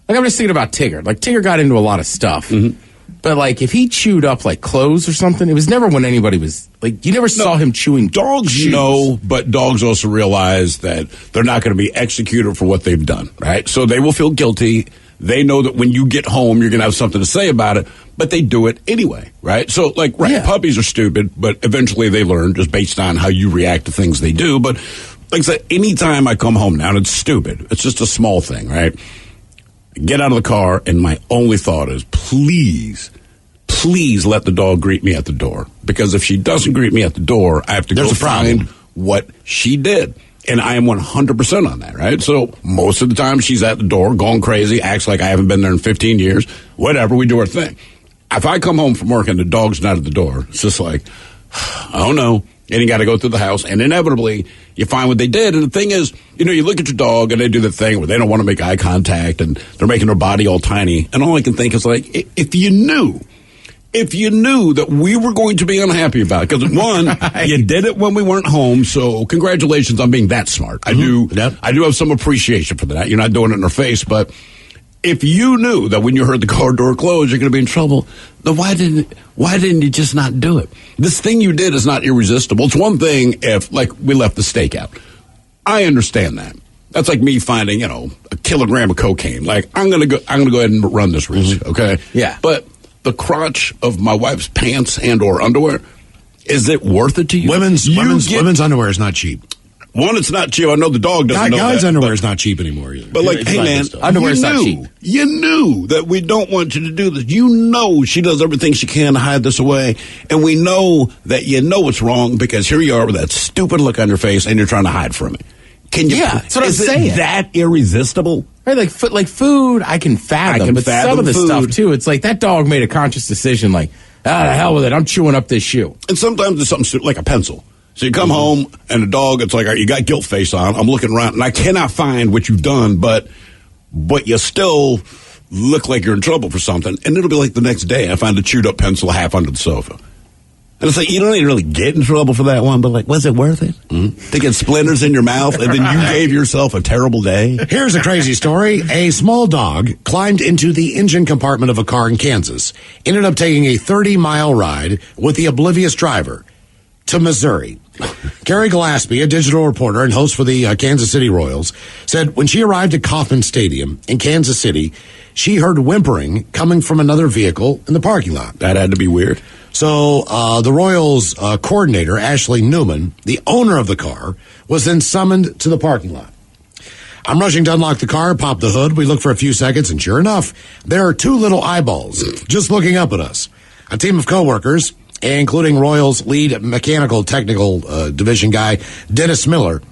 Like I'm just thinking about Tigger. Like Tigger got into a lot of stuff. Mm-hmm. But, like, if he chewed up, like, clothes or something, it was never when anybody was, like, you never saw him chewing dogs shoes. Know, but dogs also realize that they're not going to be executed for what they've done, right? So they will feel guilty. They know that when you get home, you're going to have something to say about it, but they do it anyway, right? So, like, puppies are stupid, but eventually they learn just based on how you react to things they do. But, like I said, anytime I come home now, and it's stupid, it's just a small thing, right? Get out of the car, and my only thought is, please let the dog greet me at the door. Because if she doesn't greet me at the door, I have to go find what she did. And I am 100% on that, right? So most of the time she's at the door, going crazy, acts like I haven't been there in 15 years. Whatever, we do our thing. If I come home from work and the dog's not at the door, it's just like, oh no. And you got to go through the house, and inevitably you find what they did. And the thing is, you look at your dog, and they do the thing where they don't want to make eye contact, and they're making their body all tiny. And all I can think is, like, if you knew that we were going to be unhappy about it, because one, you did it when we weren't home, so congratulations on being that smart. Mm-hmm. I do have some appreciation for that. You're not doing it in her face, but if you knew that when you heard the car door close, you're going to be in trouble, then why didn't you just not do it? This thing you did is not irresistible. It's one thing if, like, we left the steak out. I understand that. That's like me finding, a kilogram of cocaine. Like, I'm going to go ahead and run this risk, okay? Yeah. But the crotch of my wife's pants and or underwear, is it worth it to you? Women's underwear is not cheap. One, it's not cheap. I know the dog doesn't know that. Guys' underwear is not cheap anymore either. But, like, hey, man, underwear is not cheap. You knew that we don't want you to do this. You know she does everything she can to hide this away. And we know that you know it's wrong because here you are with that stupid look on your face and you're trying to hide from it. That's what I'm saying. Is it that irresistible? Right, like food, I can fathom. But some of the stuff, too, it's like that dog made a conscious decision, like, the hell with it, I'm chewing up this shoe. And sometimes it's something stupid, like a pencil. So you come home, and the dog, it's like, all right, you got guilt face on. I'm looking around, and I cannot find what you've done, but you still look like you're in trouble for something, and it'll be like the next day I find a chewed up pencil half under the sofa. And it's like, you don't even really get in trouble for that one, but like, was it worth it? To get splinters in your mouth, and then you gave yourself a terrible day? Here's a crazy story. A small dog climbed into the engine compartment of a car in Kansas, ended up taking a 30-mile ride with the oblivious driver to Missouri. Carrie Gillespie, a digital reporter and host for the Kansas City Royals, said when she arrived at Kauffman Stadium in Kansas City, she heard whimpering coming from another vehicle in the parking lot. That had to be weird. So the Royals coordinator, Ashley Newman, the owner of the car, was then summoned to the parking lot. I'm rushing to unlock the car, pop the hood. We look for a few seconds, and sure enough, there are two little eyeballs just looking up at us. A team of coworkers, including Royals lead mechanical technical division guy, Dennis Miller,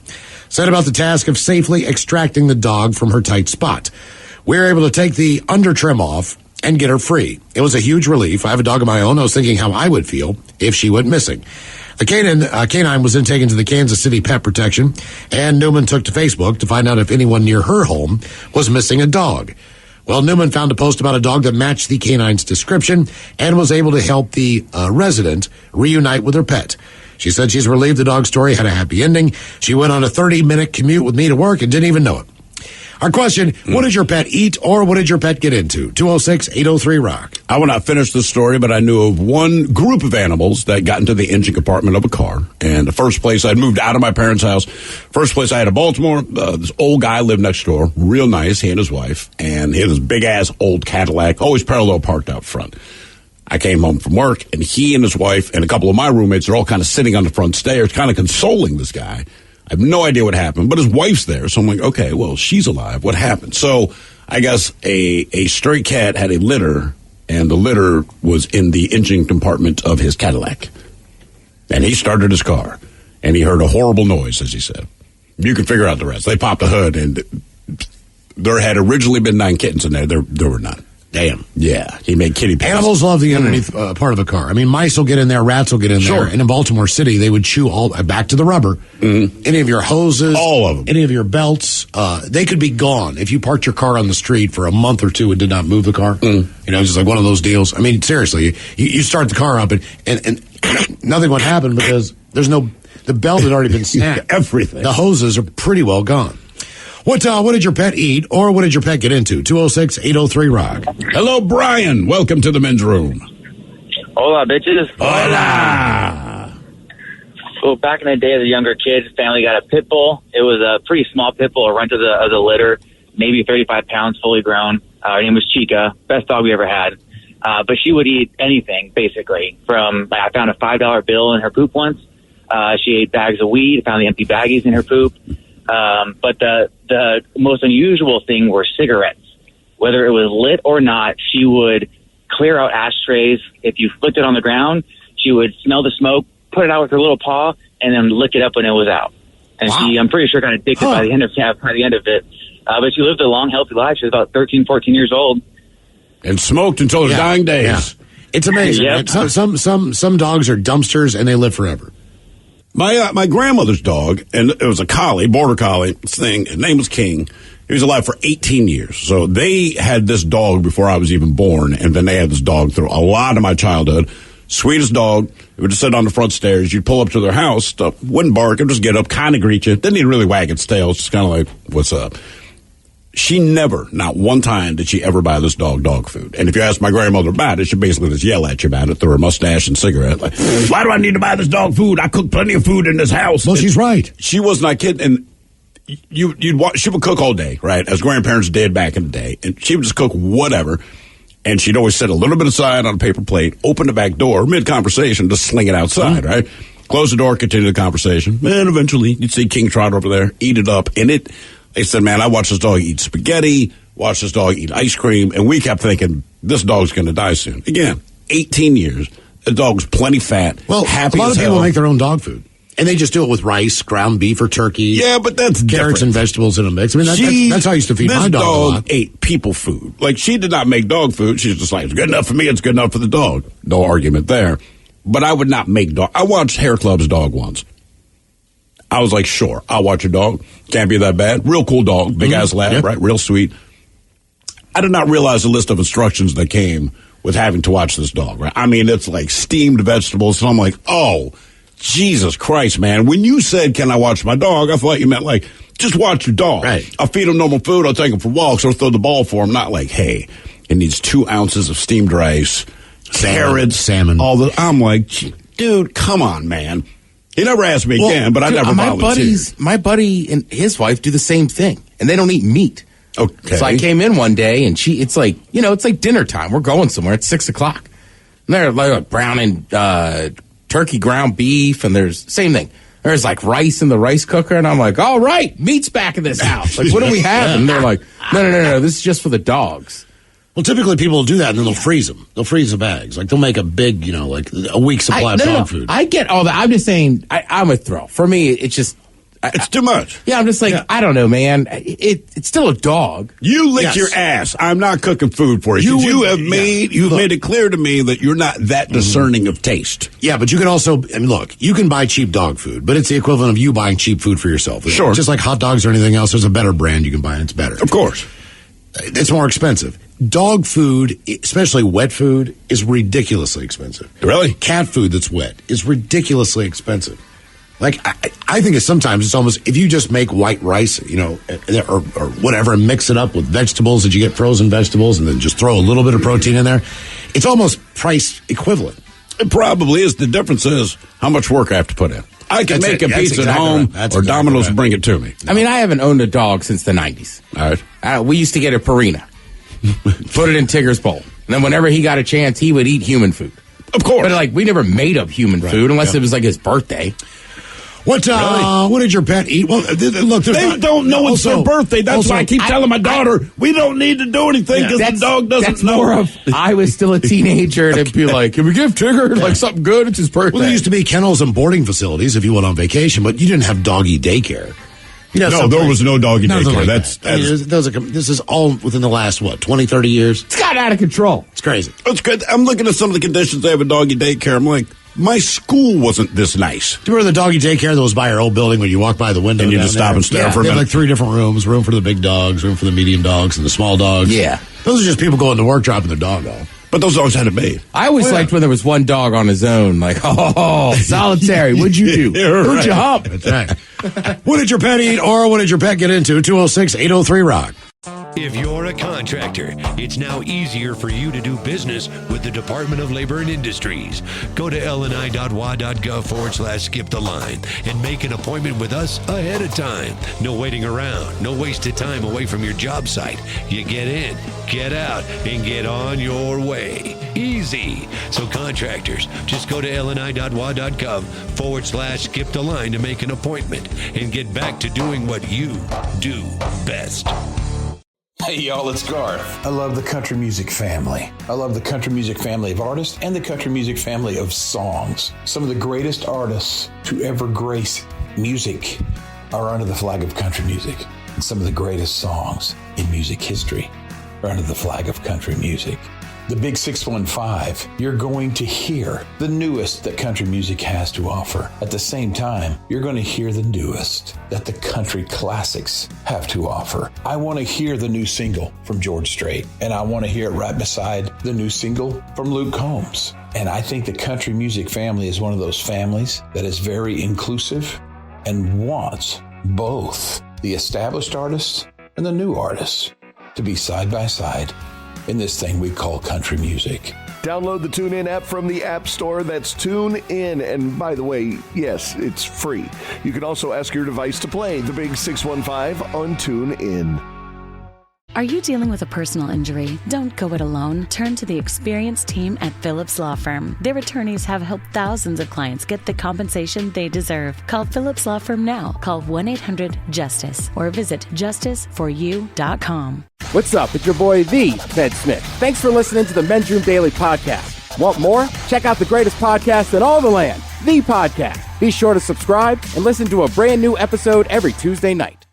set about the task of safely extracting the dog from her tight spot. We were able to take the under trim off and get her free. It was a huge relief. I have a dog of my own. I was thinking how I would feel if she went missing. The canine was then taken to the Kansas City Pet Protection, and Newman took to Facebook to find out if anyone near her home was missing a dog. Well, Newman found a post about a dog that matched the canine's description and was able to help the resident reunite with her pet. She said she's relieved the dog's story had a happy ending. She went on a 30-minute commute with me to work and didn't even know it. Our question, what did your pet eat or what did your pet get into? 206-803-ROCK. I will not finish this story, but I knew of one group of animals that got into the engine compartment of a car. And the first place I'd moved out of my parents' house, first place I had in Baltimore, this old guy lived next door, real nice, he and his wife, and he had this big-ass old Cadillac, always parallel parked out front. I came home from work, and he and his wife and a couple of my roommates are all kind of sitting on the front stairs, kind of consoling this guy. I have no idea what happened, but his wife's there. So I'm like, okay, well, she's alive. What happened? So I guess a stray cat had a litter, and the litter was in the engine compartment of his Cadillac. And he started his car, and he heard a horrible noise, as he said. You can figure out the rest. They popped the hood, and there had originally been 9 kittens in there. There were none. Damn. Yeah, he made kitty pies. Animals love the underneath part of a car. I mean, mice will get in there, rats will get in there. And in Baltimore City, they would chew all back to the rubber. Any of your hoses, all of them, any of your belts, they could be gone if you parked your car on the street for a month or two and did not move the car. You know, it's just like one of those deals. I mean, seriously, you start the car up and nothing would happen because the belt had already been snapped. Everything. The hoses are pretty well gone. What did your pet eat, or what did your pet get into? 206-803-ROCK. Hello, Brian. Welcome to the men's room. Hola, bitches. Hola. So back in the day as a younger kid, family got a pit bull. It was a pretty small pit bull, a runt of the litter, maybe 35 pounds, fully grown. Her name was Chica, best dog we ever had. But she would eat anything, basically. I found a $5 bill in her poop once. She ate bags of weed, found the empty baggies in her poop. But the most unusual thing were cigarettes. Whether it was lit or not, she would clear out ashtrays. If you flicked it on the ground, she would smell the smoke, put it out with her little paw, and then lick it up when it was out. And I'm pretty sure, got addicted by the end of it. But she lived a long, healthy life. She was about 13, 14 years old. And smoked until her dying days. Yeah. It's amazing. Yep. Some dogs are dumpsters and they live forever. My grandmother's dog, and it was a collie, border collie thing. His name was King. He was alive for 18 years. So they had this dog before I was even born, and then they had this dog through a lot of my childhood. Sweetest dog. It would just sit on the front stairs. You'd pull up to their house, stuff wouldn't bark, it'd just get up, kind of greet you. Didn't even really wag its tail. It's just kind of like, what's up? She never, not one time, did she ever buy this dog food. And if you ask my grandmother about it, she basically just yell at you about it through her mustache and cigarette. Like, why do I need to buy this dog food? I cook plenty of food in this house. Well, she's right. She was not kidding. And you'd watch, she would cook all day, right? As grandparents did back in the day. And she would just cook whatever. And she'd always set a little bit aside on a paper plate, open the back door, mid-conversation, just sling it outside, right? Close the door, continue the conversation. And eventually, you'd see King trot over there, eat it up. And they said, man, I watched this dog eat spaghetti, watched this dog eat ice cream, and we kept thinking, this dog's going to die soon. Again, 18 years. The dog was plenty fat, happy a lot as of people hell. make their own dog food. And they just do it with rice, ground beef, or turkey. Yeah, but that's carrots different. and vegetables in a mix. I mean, that's how I used to feed my dog a lot. Ate people food. Like, she did not make dog food. She's just like, it's good enough for me, it's good enough for the dog. No argument there. But I would not make dog. I watched Hair Club's dog once. I was like, sure, I'll watch your dog. Can't be that bad. Real cool dog. Big ass lab, right? Real sweet. I did not realize the list of instructions that came with having to watch this dog, right? I mean, it's like steamed vegetables. And I'm like, oh, Jesus Christ, man. When you said, can I watch my dog? I thought you meant like, just watch your dog. Right. I'll feed him normal food. I'll take him for walks or throw the ball for him. Not like, hey, it needs 2 ounces of steamed rice, carrots, salmon. I'm like, dude, come on, man. He never asked me again, but I never volunteered. My buddy and his wife do the same thing, and they don't eat meat. Okay. So I came in one day, and it's like dinner time. We're going somewhere. It's 6:00. And they're like brown and turkey ground beef, and there's same thing. There's like rice in the rice cooker, and I'm like, all right, meat's back in this house. Like, what do we have? And they're like, no, this is just for the dogs. Well, typically people will do that, and then they'll freeze them. They'll freeze the bags. Like, they'll make a big, like a week's supply of dog food. I get all that. I'm just saying, I'm a throw. For me, it's just... It's too much. Yeah, I'm just like, I don't know, man. It's still a dog. You lick your ass. I'm not cooking food for you. You've made it clear to me that you're not that discerning of taste. Yeah, but you can also, look, you can buy cheap dog food, but it's the equivalent of you buying cheap food for yourself. Sure. Just like hot dogs or anything else, there's a better brand you can buy, and it's better. Of course. It's more expensive. Dog food, especially wet food, is ridiculously expensive. Really? Cat food that's wet is ridiculously expensive. Like, I think sometimes it's almost, if you just make white rice, or whatever, and mix it up with vegetables that you get, frozen vegetables, and then just throw a little bit of protein in there, it's almost price equivalent. It probably is. The difference is how much work I have to put in. I can make a pizza at home, or Domino's will bring it to me. I mean, I haven't owned a dog since the 90s. All right. We used to get a Purina, put it in Tigger's bowl. And then whenever he got a chance, he would eat human food. Of course. But, we never made up human food unless it was, his birthday. What did your pet eat? Well, look, they don't know it's their birthday. That's why I keep telling my daughter, we don't need to do anything because the dog doesn't know. I was still a teenager to be like, can we give Tigger something good? It's his birthday. Well, there used to be kennels and boarding facilities if you went on vacation, but you didn't have doggy daycare. No, there was no doggy daycare. Like this is all within the last, 20, 30 years? It's got out of control. It's crazy. It's good. I'm looking at some of the conditions they have in doggy daycare. I'm like, my school wasn't this nice. Do you remember the doggy daycare that was by our old building when you walk by the window? And you just stop and stare for a minute? They had 3 different rooms. Room for the big dogs, room for the medium dogs, and the small dogs. Yeah. Those are just people going to work dropping their dog off. But those dogs had it made. I always liked when there was one dog on his own. Like, solitary. What'd you do? Who'd you hump? That's right. What did your pet eat, or what did your pet get into? 206-803-ROCK. If you're a contractor, it's now easier for you to do business with the Department of Labor and Industries. Go to lni.wa.gov/skip the line and make an appointment with us ahead of time. No waiting around, no wasted time away from your job site. You get in, get out, and get on your way. Easy. So contractors, just go to lni.wa.gov/skip the line to make an appointment and get back to doing what you do best. Hey y'all, it's Garth. I love the country music family. I love the country music family of artists and the country music family of songs. Some of the greatest artists to ever grace music are under the flag of country music. And some of the greatest songs in music history are under the flag of country music. The Big 615, you're going to hear the newest that country music has to offer. At the same time, you're going to hear the newest that the country classics have to offer. I want to hear the new single from George Strait, and I want to hear it right beside the new single from Luke Combs. And I think the country music family is one of those families that is very inclusive and wants both the established artists and the new artists to be side by side in this thing we call country music. Download the TuneIn app from the App Store. That's TuneIn. And by the way, yes, it's free. You can also ask your device to play the Big 615 on TuneIn. Are you dealing with a personal injury? Don't go it alone. Turn to the experienced team at Phillips Law Firm. Their attorneys have helped thousands of clients get the compensation they deserve. Call Phillips Law Firm now. Call 1-800-JUSTICE or visit justiceforyou.com. What's up? It's your boy, the Ted Smith. Thanks for listening to the Men's Room Daily Podcast. Want more? Check out the greatest podcast in all the land, The Podcast. Be sure to subscribe and listen to a brand new episode every Tuesday night.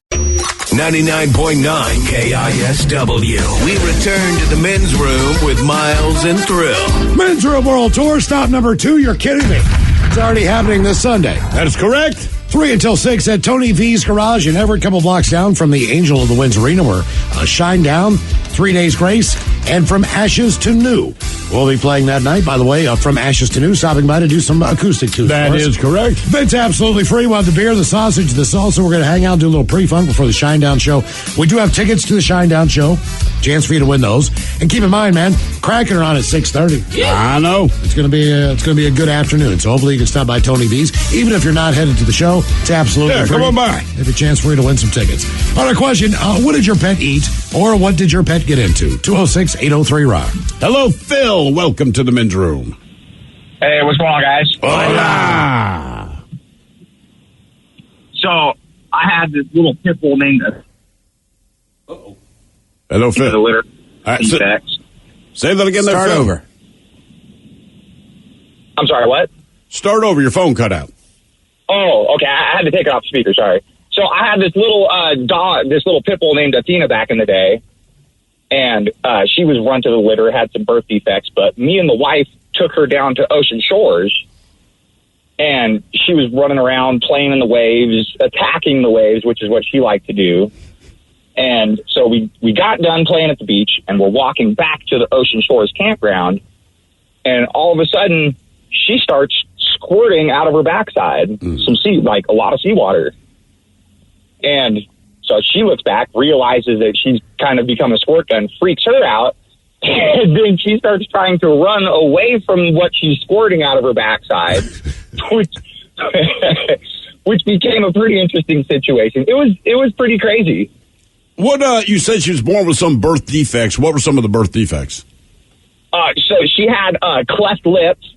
99.9 KISW. We return to the men's room with Miles and Thrill. Men's Room World Tour, stop number 2. You're kidding me. It's already happening this Sunday. That is correct. 3 until 6 at Tony V's Garage in Everett, a couple blocks down from the Angel of the Winds Arena, where Shine Down, 3 Days Grace, and From Ashes to New. We'll be playing that night, by the way, From Ashes to New, stopping by to do some acoustic tunes. That is correct. It's absolutely free. We'll have the beer, the sausage, the salsa. We're going to hang out and do a little pre-funk before the Shine Down show. We do have tickets to the Shine Down show. Chance for you to win those. And keep in mind, man, Kraken are on at 6:30. Yeah. I know. It's going to be a good afternoon. So hopefully you can stop by Tony V's. Even if you're not headed to the show, it's absolutely free. Come on by. Have a chance for you to win some tickets. All right, question. What did your pet eat, or what did your pet get into? 206-803-ROCK. Hello, Phil. Welcome to the men's room. Hey, what's going on, guys? Hola. So, I had this little pit bull named... Hello, Phil. The litter. All right, say that again. Start there, Phil. over. I'm sorry, what? Start over. Your phone cut out. Oh, okay. I had to take it off speaker, sorry. So I had this little dog, this little pit bull named Athena back in the day, and she was run to the litter, had some birth defects, but me and the wife took her down to Ocean Shores, and she was running around, playing in the waves, attacking the waves, which is what she liked to do. And so we got done playing at the beach, and we're walking back to the Ocean Shores campground, and all of a sudden, she starts squirting out of her backside a lot of seawater. And so she looks back, realizes that she's kind of become a squirt gun, freaks her out, and then she starts trying to run away from what she's squirting out of her backside, which became a pretty interesting situation. It was pretty crazy. What you said she was born with some birth defects. What were some of the birth defects? So she had cleft lips,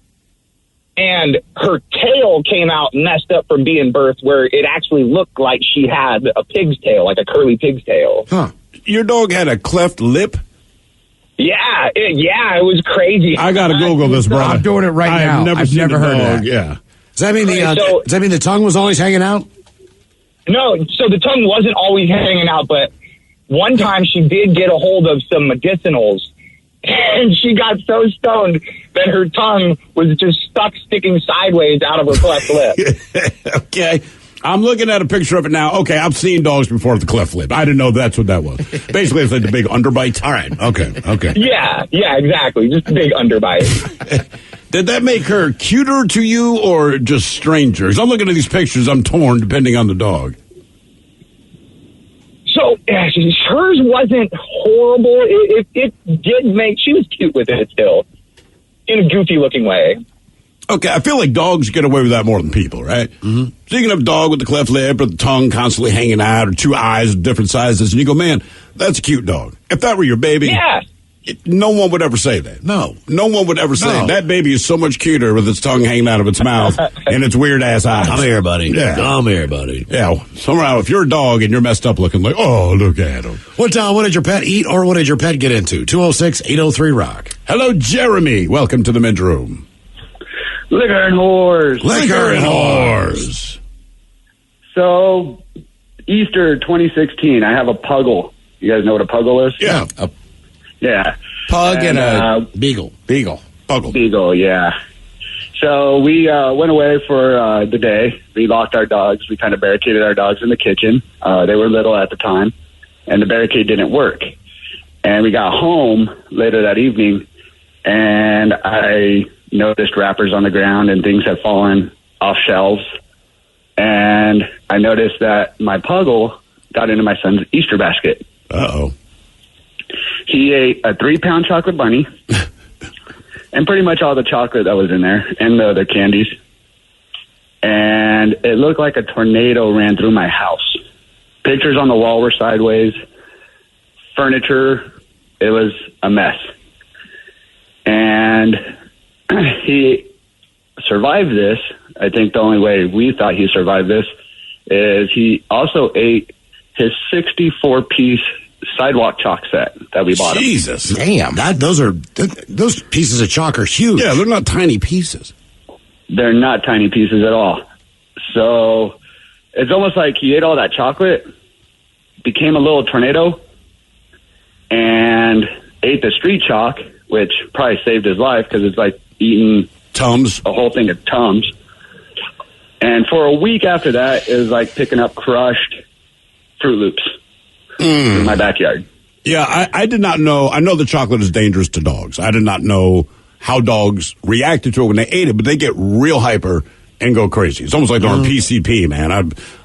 and her tail came out messed up from being birthed, where it actually looked like she had a pig's tail, like a curly pig's tail. Huh. Your dog had a cleft lip? Yeah, it was crazy. I got to Google this, brother. I'm doing it right now. I've never heard of that. Yeah. Does that mean the tongue was always hanging out? No, so the tongue wasn't always hanging out, but one time she did get a hold of some medicinals, and she got so stoned that her tongue was just stuck sticking sideways out of her cleft lip. Okay. I'm looking at a picture of it now. Okay, I've seen dogs before with the cleft lip. I didn't know that's what that was. Basically, it's like the big underbite. All right. Okay. Yeah, exactly. Just a big underbite. Did that make her cuter to you or just stranger? Because I'm looking at these pictures, I'm torn depending on the dog. So hers wasn't horrible. It did make, she was cute with it still, in a goofy looking way. Okay, I feel like dogs get away with that more than people, right? Mm-hmm. So you can have a dog with the cleft lip or the tongue constantly hanging out or two eyes of different sizes, and you go, man, that's a cute dog. If that were your baby, no one would ever say that. No one would ever say that baby is so much cuter with its tongue hanging out of its mouth and its weird-ass eyes. Come here, buddy. Yeah. Come here, buddy. Yeah, somehow if you're a dog and you're messed up looking like, oh, look at him. What did your pet eat or what did your pet get into? 206-803-ROCK. Hello, Jeremy. Welcome to the men's room. Liquor and whores. Liquor and whores. So, Easter 2016, I have a puggle. You guys know what a puggle is? Yeah. Yeah. Pug and a beagle. Puggle. Beagle, yeah. So we went away for the day. We locked our dogs. We kind of barricaded our dogs in the kitchen. They were little at the time, and the barricade didn't work. And we got home later that evening, and I noticed wrappers on the ground and things had fallen off shelves. And I noticed that my puggle got into my son's Easter basket. Uh-oh. He ate a 3-pound chocolate bunny and pretty much all the chocolate that was in there and the other candies. And it looked like a tornado ran through my house. Pictures on the wall were sideways. Furniture, it was a mess. And he survived this. I think the only way we thought he survived this is he also ate his 64-piece sidewalk chalk set that we bought him. Jesus. Damn. Those pieces of chalk are huge. Yeah, they're not tiny pieces. They're not tiny pieces at all. So it's almost like he ate all that chocolate, became a little tornado, and ate the street chalk, which probably saved his life because it's like eating Tums, a whole thing of Tums. And for a week after that, it was like picking up crushed Fruit Loops in my backyard. Yeah, I did not know. I know the chocolate is dangerous to dogs. I did not know how dogs reacted to it when they ate it, but they get real hyper and go crazy. It's almost like they're on PCP, man. I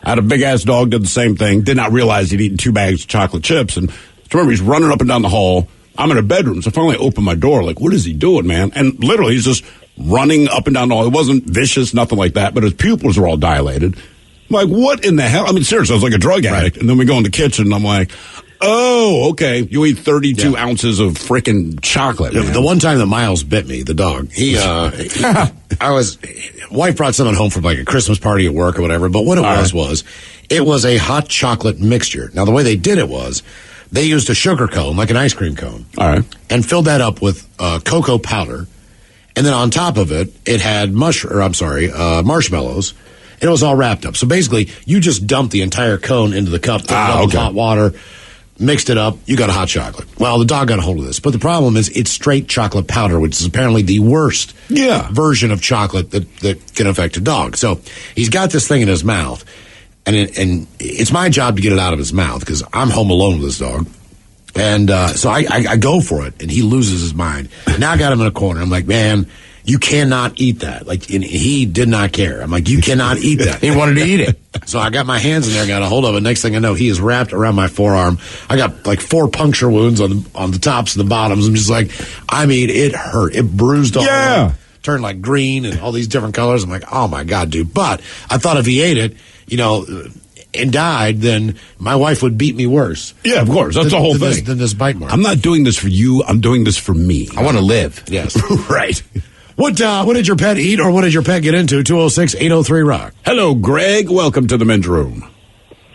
had a big-ass dog, did the same thing, did not realize he'd eaten 2 bags of chocolate chips. And remember, he's running up and down the hall. I'm in a bedroom, so finally I open my door, like, what is he doing, man? And literally, he's just running up and down the hall. It wasn't vicious, nothing like that, but his pupils were all dilated. I'm like, what in the hell? I mean, seriously, I was like a drug addict. And then we go in the kitchen, and I'm like, oh, okay. You eat 32 ounces of freaking chocolate. The one time that Miles bit me, the dog, wife brought something home from like a Christmas party at work or whatever, but what it was a hot chocolate mixture. Now, the way they did it was, they used a sugar cone, like an ice cream cone, and filled that up with cocoa powder. And then on top of it, it had marshmallows, and it was all wrapped up. So basically, you just dumped the entire cone into the cup, filled it up with hot water, mixed it up, you got a hot chocolate. Well, the dog got a hold of this. But the problem is it's straight chocolate powder, which is apparently the worst version of chocolate that can affect a dog. So he's got this thing in his mouth, and it's my job to get it out of his mouth because I'm home alone with this dog. And so I go for it, and he loses his mind. Now I got him in a corner. I'm like, man, you cannot eat that. Like, and he did not care. I'm like, you cannot eat that. He wanted to eat it. So I got my hands in there, got a hold of it. Next thing I know, he is wrapped around my forearm. I got like 4 puncture wounds on the tops and the bottoms. I'm just like, I mean, it hurt. It bruised all over. Turned like green and all these different colors. I'm like, oh my God, dude. But I thought if he ate it, and died, then my wife would beat me worse. Yeah, of course. That's the whole thing. Than this bite mark. I'm not doing this for you. I'm doing this for me. I want to live. Yes. Right. What did your pet eat, or what did your pet get into? 206-803-ROCK. Hello, Greg. Welcome to the men's room.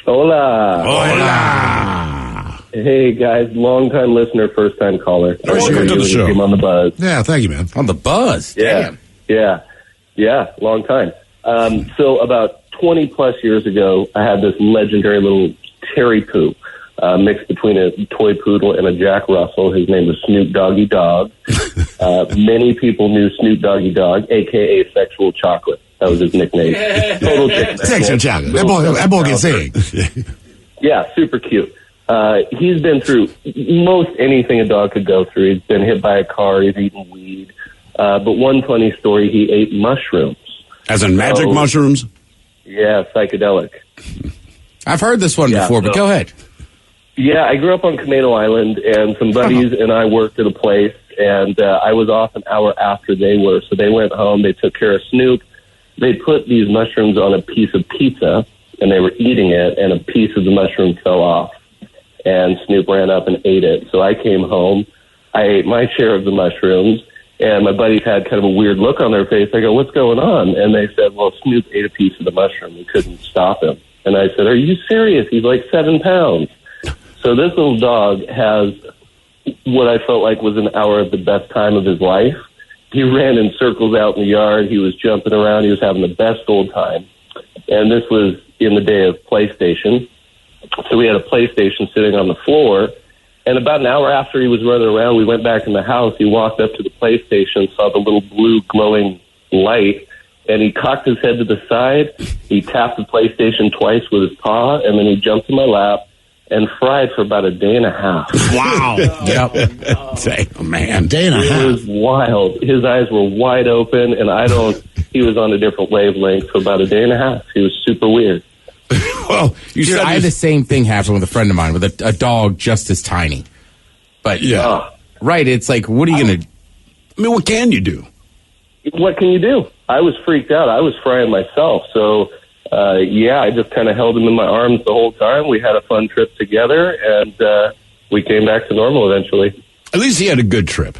Hola. Hola. Hey, guys. Long-time listener, first-time caller. Welcome to the show. Came on the buzz. Yeah, thank you, man. On the buzz? Yeah. Damn. Yeah, long time. So about 20-plus years ago, I had this legendary little Terry Poo, mixed between a toy poodle and a Jack Russell. His name was Snoop Doggy Dog. Many people knew Snoop Doggy Dog, a.k.a. Sexual Chocolate. That was his nickname. Total chicken. Sexual Chocolate. That boy can sing. Yeah, super cute. He's been through most anything a dog could go through. He's been hit by a car. He's eaten weed. But one funny story, he ate mushrooms. As in magic mushrooms? Yeah, psychedelic. I've heard this one before, but go ahead. Yeah, I grew up on Camino Island, and some buddies and I worked at a place, and I was off an hour after they were. So they went home, they took care of Snoop. They put these mushrooms on a piece of pizza, and they were eating it, and a piece of the mushroom fell off. And Snoop ran up and ate it. So I came home, I ate my share of the mushrooms, and my buddies had kind of a weird look on their face. I go, what's going on? And they said, well, Snoop ate a piece of the mushroom. We couldn't stop him. And I said, are you serious? He's like 7 pounds. So this little dog has what I felt like was an hour of the best time of his life. He ran in circles out in the yard. He was jumping around. He was having the best old time. And this was in the day of PlayStation. So we had a PlayStation sitting on the floor. And about an hour after he was running around, we went back in the house. He walked up to the PlayStation, saw the little blue glowing light, and he cocked his head to the side. He tapped the PlayStation twice with his paw, and then he jumped in my lap and fried for about a day and a half. Wow. Yep. Man, day and a half. It was wild. His eyes were wide open, and he was on a different wavelength for about a day and a half. He was super weird. Well, I had the same thing happen with a friend of mine with a dog just as tiny. But right, it's like, what are you going to? I mean, what can you do? What can you do? I was freaked out. I was frying myself. So, I just kind of held him in my arms the whole time. We had a fun trip together, and we came back to normal eventually. At least he had a good trip.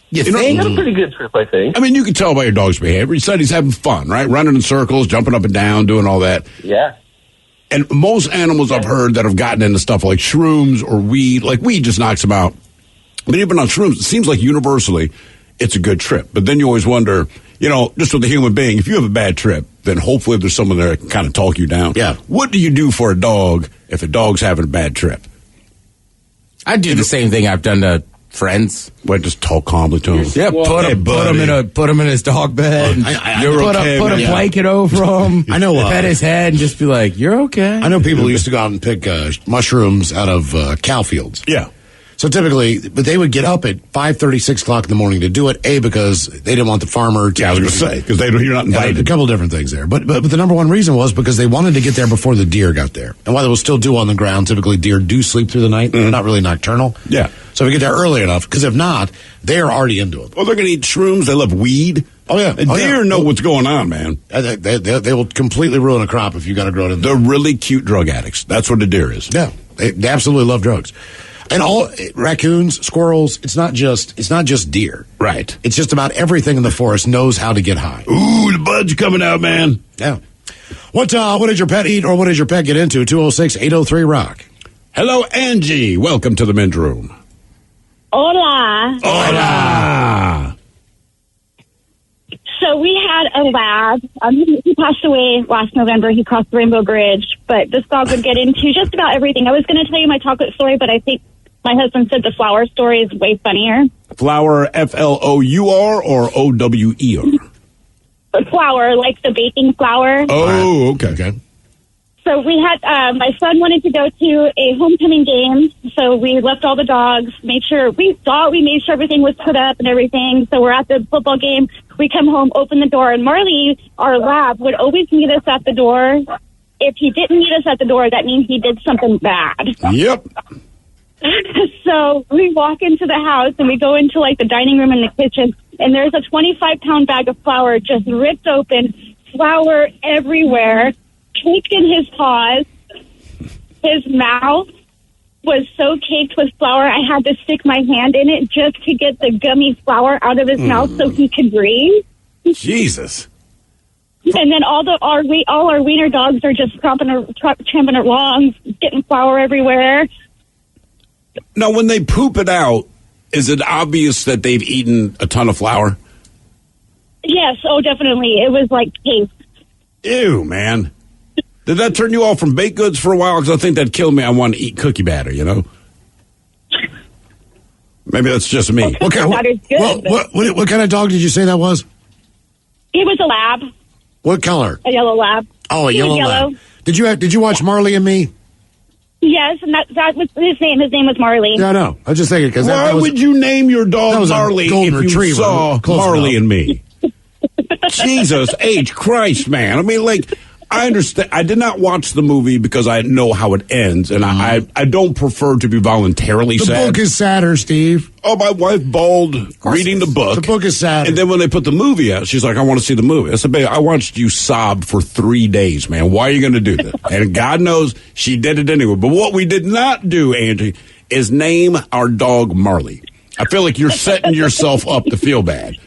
You think? He had a pretty good trip, I think. I mean, you can tell by your dog's behavior. He said he's having fun, right? Running in circles, jumping up and down, doing all that. Yeah. And most animals I've heard that have gotten into stuff like shrooms or weed, like weed just knocks them out. But even on shrooms, it seems like universally it's a good trip. But then you always wonder, just with a human being, if you have a bad trip, then hopefully there's someone there that can kind of talk you down. Yeah. What do you do for a dog if a dog's having a bad trip? I do the same thing I've done to friends. What, just talk calmly to him? Yeah, put him in his dog bed. Put a blanket over him. I know. Pet his head and just be like, "You're okay." I know people used to go out and pick mushrooms out of cow fields. Yeah. So typically, but they would get up at 5:30, 6 o'clock in the morning to do it. Because they didn't want the farmer to. Yeah, I was going to say, because you're not invited. A couple different things there. But the number one reason was because they wanted to get there before the deer got there. And while it was still dew on the ground, typically deer do sleep through the night. They're not really nocturnal. Yeah. So we get there early enough, because if not, they're already into it. Well, they're going to eat shrooms. They love weed. Oh, yeah. And deer know what's going on, man. They will completely ruin a crop if you got to grow it in there. They're really cute drug addicts. That's what a deer is. Yeah. They absolutely love drugs. And all raccoons, squirrels, it's not just deer. Right. It's just about everything in the forest knows how to get high. Ooh, the bud's coming out, man. Yeah. What did your pet eat, or what did your pet get into? 206-803-ROCK. Hello, Angie. Welcome to the men's room. Hola. Hola. So we had a lab. He passed away last November. He crossed the Rainbow Bridge. But this dog would get into just about everything. I was going to tell you my chocolate story, but I think my husband said the flower story is way funnier. Flour, Flour or OWER? Flour, like the baking flour. Oh, okay. So we had, my son wanted to go to a homecoming game. So we left all the dogs, we made sure everything was put up and everything. So we're at the football game. We come home, open the door, and Marley, our lab, would always meet us at the door. If he didn't meet us at the door, that means he did something bad. Yep. So we walk into the house and we go into like the dining room and the kitchen, and there's a 25-pound bag of flour just ripped open, flour everywhere, caked in his paws. His mouth was so caked with flour, I had to stick my hand in it just to get the gummy flour out of his mouth so he could breathe. Jesus. And then all our wiener dogs are just tramping along, getting flour everywhere. Now, when they poop it out, is it obvious that they've eaten a ton of flour? Yes, definitely. It was like paste. Ew, man. Did that turn you off from baked goods for a while? Because I think that killed me. I want to eat cookie batter, you know? Maybe that's just me. What kind of dog did you say that was? He was a lab. What color? A yellow lab. Oh, a yellow lab. Did you watch Marley and Me? Yes, and that was his name. His name was Marley. Yeah, I know. I was just thinking because why would you name your dog Marley if you saw Marley and Me? Jesus H. Christ, man. I mean, like, I understand. I did not watch the movie because I know how it ends, and I don't prefer to be voluntarily sad. The book is sadder, Steve. Oh, my wife bawled reading the book. The book is sad. And then when they put the movie out, she's like, I want to see the movie. I said, babe, I watched you sob for 3 days, man. Why are you going to do that? And God knows she did it anyway. But what we did not do, Angie, is name our dog Marley. I feel like you're setting yourself up to feel bad.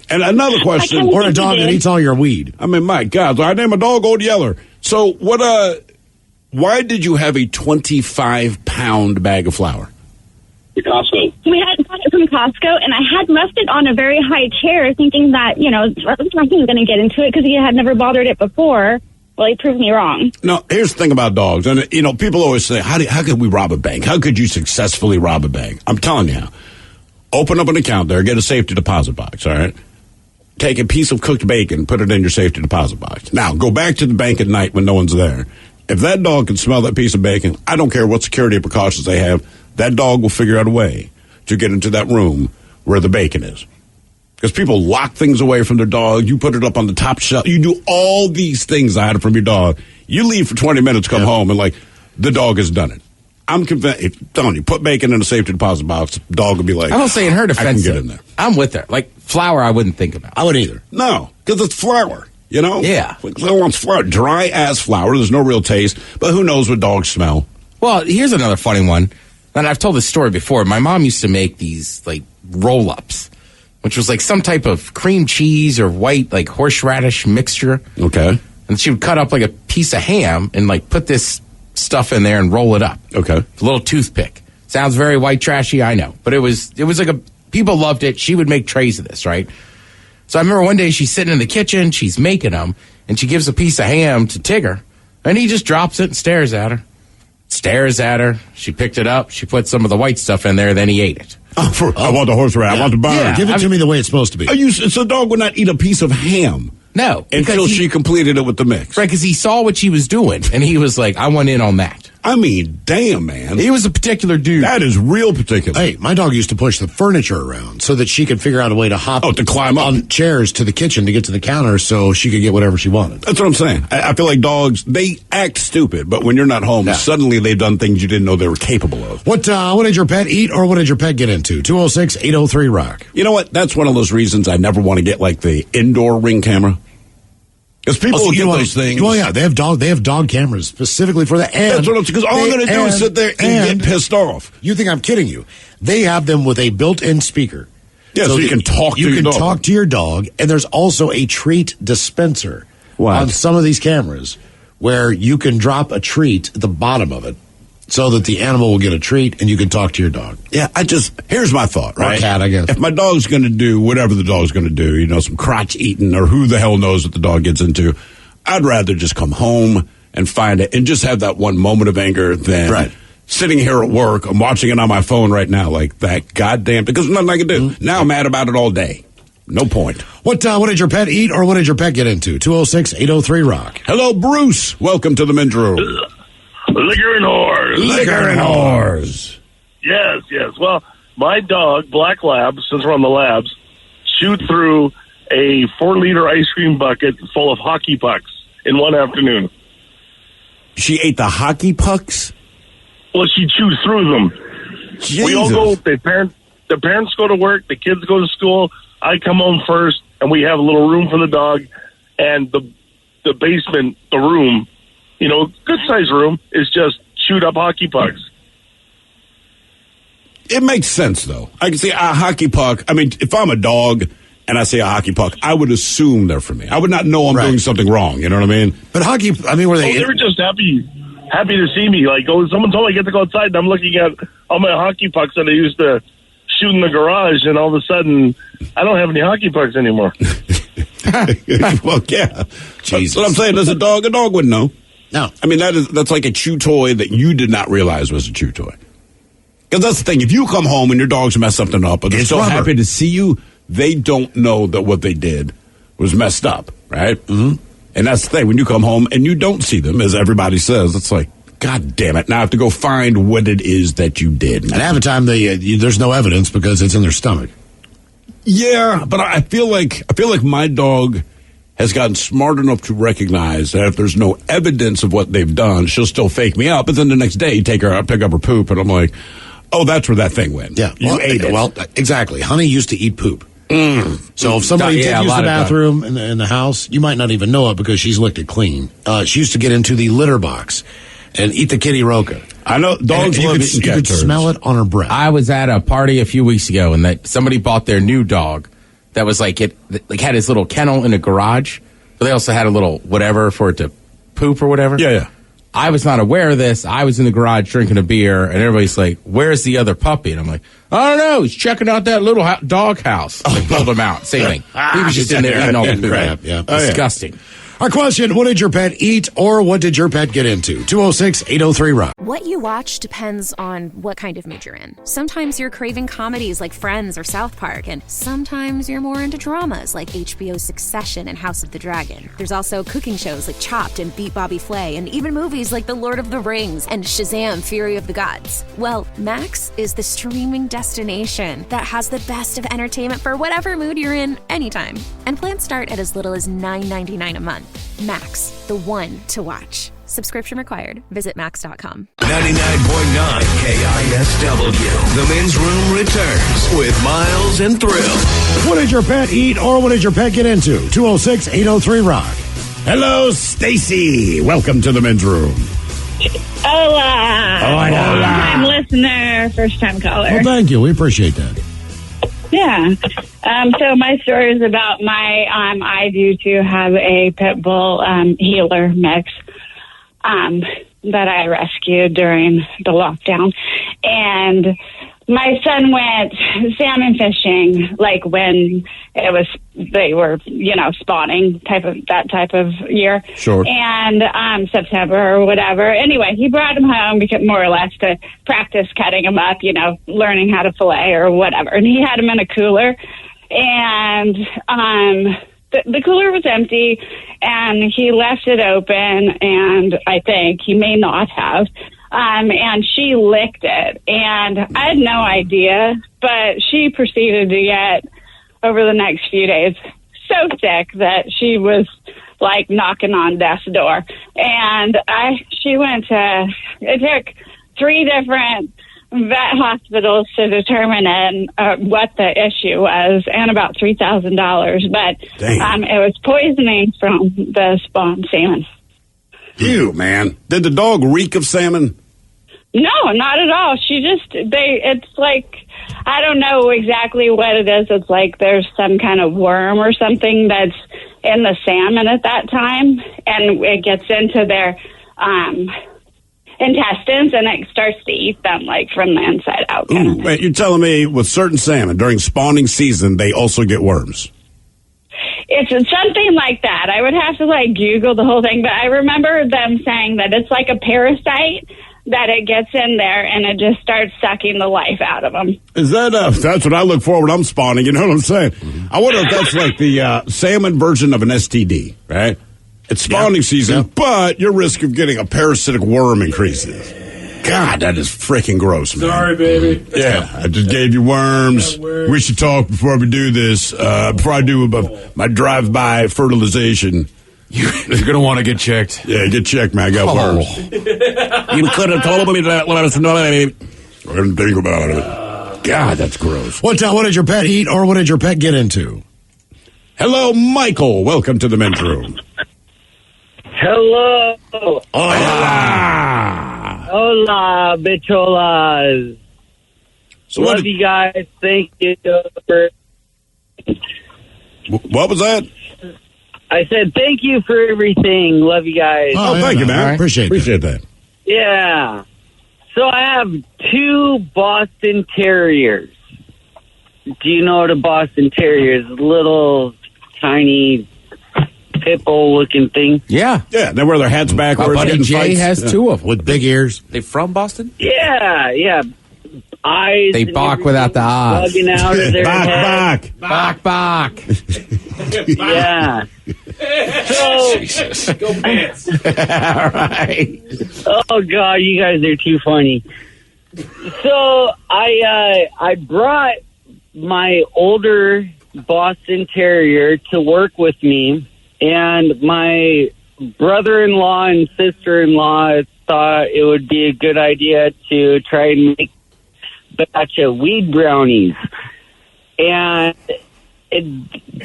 And another question. Or a dog that eats all your weed. I mean, my God. I name a dog Old Yeller. So why did you have a 25-pound bag of flour? Costco. We had bought it from Costco, and I had left it on a very high chair, thinking that, he was going to get into it because he had never bothered it before. Well, he proved me wrong. No, here's the thing about dogs. And, people always say, how could we rob a bank? How could you successfully rob a bank? I'm telling you how. Open up an account there, get a safety deposit box, all right? Take a piece of cooked bacon, put it in your safety deposit box. Now, go back to the bank at night when no one's there. If that dog can smell that piece of bacon, I don't care what security precautions they have, that dog will figure out a way to get into that room where the bacon is. Because people lock things away from their dog. You put it up on the top shelf. You do all these things I had from your dog. You leave for 20 minutes, come home, and the dog has done it. I'm convinced. Telling you, put bacon in a safety deposit box. Dog will be like, I don't say in her defense. I can get in there. I'm with her. Like flour, I wouldn't think about. I wouldn't either. No, because it's flour. You know? Yeah. No one's flour. Dry as flour. There's no real taste. But who knows what dogs smell? Well, here's another funny one. And I've told this story before. My mom used to make these roll-ups, which was some type of cream cheese or white horseradish mixture. Okay. And she would cut up a piece of ham and put this stuff in there and roll it up. Okay. A little toothpick. Sounds very white trashy, I know. But it was people loved it. She would make trays of this, right? So I remember one day she's sitting in the kitchen, she's making them, and she gives a piece of ham to Tigger, and he just drops it and stares at her. She picked it up, she put some of the white stuff in there, then he ate it. I want the horse I want the barn. Yeah, give it to me the way it's supposed to be. So a dog would not eat a piece of ham. No. Until she completed it with the mix. Right, because he saw what she was doing, and he was like, I want in on that. I mean, damn, man. He was a particular dude. That is real particular. Hey, my dog used to push the furniture around so that she could figure out a way to hop to climb up on chairs to the kitchen to get to the counter so she could get whatever she wanted. That's what I'm saying. I feel like dogs, they act stupid, but when you're not home, suddenly they've done things you didn't know they were capable of. What did your pet eat or what did your pet get into? 206-803-ROCK. You know what? That's one of those reasons I never want to get like the indoor Ring camera. Because people will get those things. Well, yeah, they have dog cameras specifically for that. That's what I'm saying. Because all I'm going to do is sit there and get pissed off. You think I'm kidding you? They have them with a built-in speaker. Yeah, so you can talk to your dog. You can talk to your dog, and there's also a treat dispenser on some of these cameras where you can drop a treat at the bottom of it so that the animal will get a treat and you can talk to your dog. Yeah, here's my thought, right? Or cat, I guess. If my dog's going to do whatever the dog's going to do, some crotch eating or who the hell knows what the dog gets into, I'd rather just come home and find it and just have that one moment of anger than sitting here at work. I'm watching it on my phone right now like that goddamn, because nothing I can do. Now I'm mad about it all day. No point. What did your pet eat or what did your pet get into? 206-803-ROCK. Hello, Bruce. Welcome to the men's room. Liquor and whores. Liquor and whores. Yes. Well, my dog, Black Lab, since we're on the labs, chewed through a 4-liter ice cream bucket full of hockey pucks in one afternoon. She ate the hockey pucks? Well, she chewed through them. Jesus. We all go, the parents go to work, the kids go to school, I come home first, and we have a little room for the dog, and the basement, the room, good size room, is just chewed up hockey pucks. It makes sense, though. I can see a hockey puck. I mean, if I'm a dog and I see a hockey puck, I would assume they're for me. I would not know I'm doing something wrong. You know what I mean? But hockey, were they? They were just happy to see me. Like, someone told me I get to go outside, and I'm looking at all my hockey pucks that I used to shoot in the garage, and all of a sudden, I don't have any hockey pucks anymore. Well, yeah. Jesus. That's what I'm saying. As a dog wouldn't know. No. I mean, that's like a chew toy that you did not realize was a chew toy. Because that's the thing. If you come home and your dog's messed something up, but they're so happy to see you, they don't know that what they did was messed up, right? Mm-hmm. And that's the thing. When you come home and you don't see them, as everybody says, it's like, God damn it. Now I have to go find what it is that you did. And half the time, there's no evidence because it's in their stomach. Yeah, but I feel like my dog has gotten smart enough to recognize that if there's no evidence of what they've done, she'll still fake me out. But then the next day, take her out, pick up her poop, and I'm like, oh, that's where that thing went. Yeah, you ate it. Well, exactly. Honey used to eat poop. So if somebody did use the bathroom in the house, you might not even know it because she's licked it clean. She used to get into the litter box and eat the kitty roca. I know dogs love eating cat turds. You could smell it on her breath. I was at a party a few weeks ago, and that somebody bought their new dog that was had his little kennel in a garage, but they also had a little whatever for it to poop or whatever. Yeah. I was not aware of this. I was in the garage drinking a beer, and everybody's like, "Where's the other puppy?" And I'm like, "I don't know. He's checking out that little dog house." They pulled him out. Same thing. He was just in there eating all the crap. Yeah. Disgusting. Our question, what did your pet eat or what did your pet get into? 206-803-ROCK. What you watch depends on what kind of mood you're in. Sometimes you're craving comedies like Friends or South Park, and sometimes you're more into dramas like HBO's Succession and House of the Dragon. There's also cooking shows like Chopped and Beat Bobby Flay, and even movies like The Lord of the Rings and Shazam! Fury of the Gods. Well, Max is the streaming destination that has the best of entertainment for whatever mood you're in anytime. And plans start at as little as $9.99 a month. Max, the one to watch. Subscription required. Visit max.com. 99.9 KISW. The men's room returns with Miles and Thrill. What did your pet eat or what did your pet get into? 206-803-ROCK. Hello, Stacy. Welcome to the men's room. Hola. Hola. Long-time listener, first-time caller. Well, thank you. We appreciate that. Yeah. So my story is about I do too have a pit bull healer mix that I rescued during the lockdown. And my son went salmon fishing, like when they were, spawning that type of year. Sure. And September or whatever. Anyway, he brought him home because more or less to practice cutting him up, learning how to fillet or whatever. And he had him in a cooler, and the cooler was empty, and he left it open, and I think he may not have. And she licked it, and I had no idea, but she proceeded to get, over the next few days, so sick that she was like knocking on death's door. And it took 3 different vet hospitals to determine what the issue was, and about $3,000. But it was poisoning from the spawned salmon. Ew, man. Did the dog reek of salmon? No, not at all. It's like, I don't know exactly what it is. It's like there's some kind of worm or something that's in the salmon at that time, and it gets into their intestines, and it starts to eat them, like, from the inside out. Wait, you're telling me with certain salmon, during spawning season, they also get worms? It's something like that. I would have to, Google the whole thing, but I remember them saying that it's like a parasite, that it gets in there and it just starts sucking the life out of them. Is that, that's what I look for when I'm spawning, you know what I'm saying? I wonder if that's like the salmon version of an STD, right? It's spawning season, but your risk of getting a parasitic worm increases. God, that is freaking gross, man. Sorry, baby. Yeah, I just gave you worms. We should talk before we do this, before I do my drive-by fertilization. You're going to want to get checked. Yeah, get checked, man. I got worms. You could have told me that. Let us know. I didn't think about it. God, that's gross. What did your pet eat, or what did your pet get into? Hello, Michael. Welcome to the men's room. Hello. Hola. Hola, bicholas. So love you guys. Thank you for... What was that? I said thank you for everything. Love you guys. Oh, thank you, man. Right. Appreciate that. Yeah. So I have 2 Boston Terriers. Do you know what a Boston Terrier is? Little, tiny, pit bull looking thing. Yeah. Yeah, they wear their hats backwards. My buddy Jay has 2 of them. With big ears. They from Boston? Yeah. Eyes. They bark without the eyes. Bugging out of their head. Bark. Yeah. So, Jesus. Go pants. All right. Oh God, you guys are too funny. So I brought my older Boston Terrier to work with me, and my brother-in-law and sister-in-law thought it would be a good idea to try and make a batch of weed brownies. And it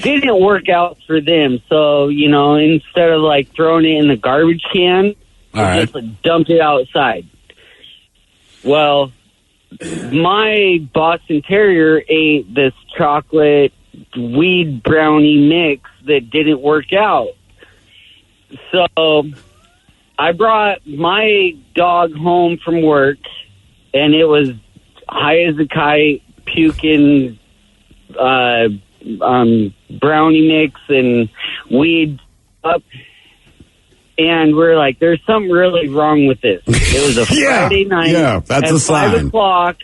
didn't work out for them. So, instead of throwing it in the garbage can, I just dumped it outside. Well, my Boston Terrier ate this chocolate weed brownie mix that didn't work out. So I brought my dog home from work, and it was high as a kite, puking brownie mix and weed up. And we're like, there's something really wrong with this. It was a Friday night. Yeah, that's at a sign. 5 o'clock.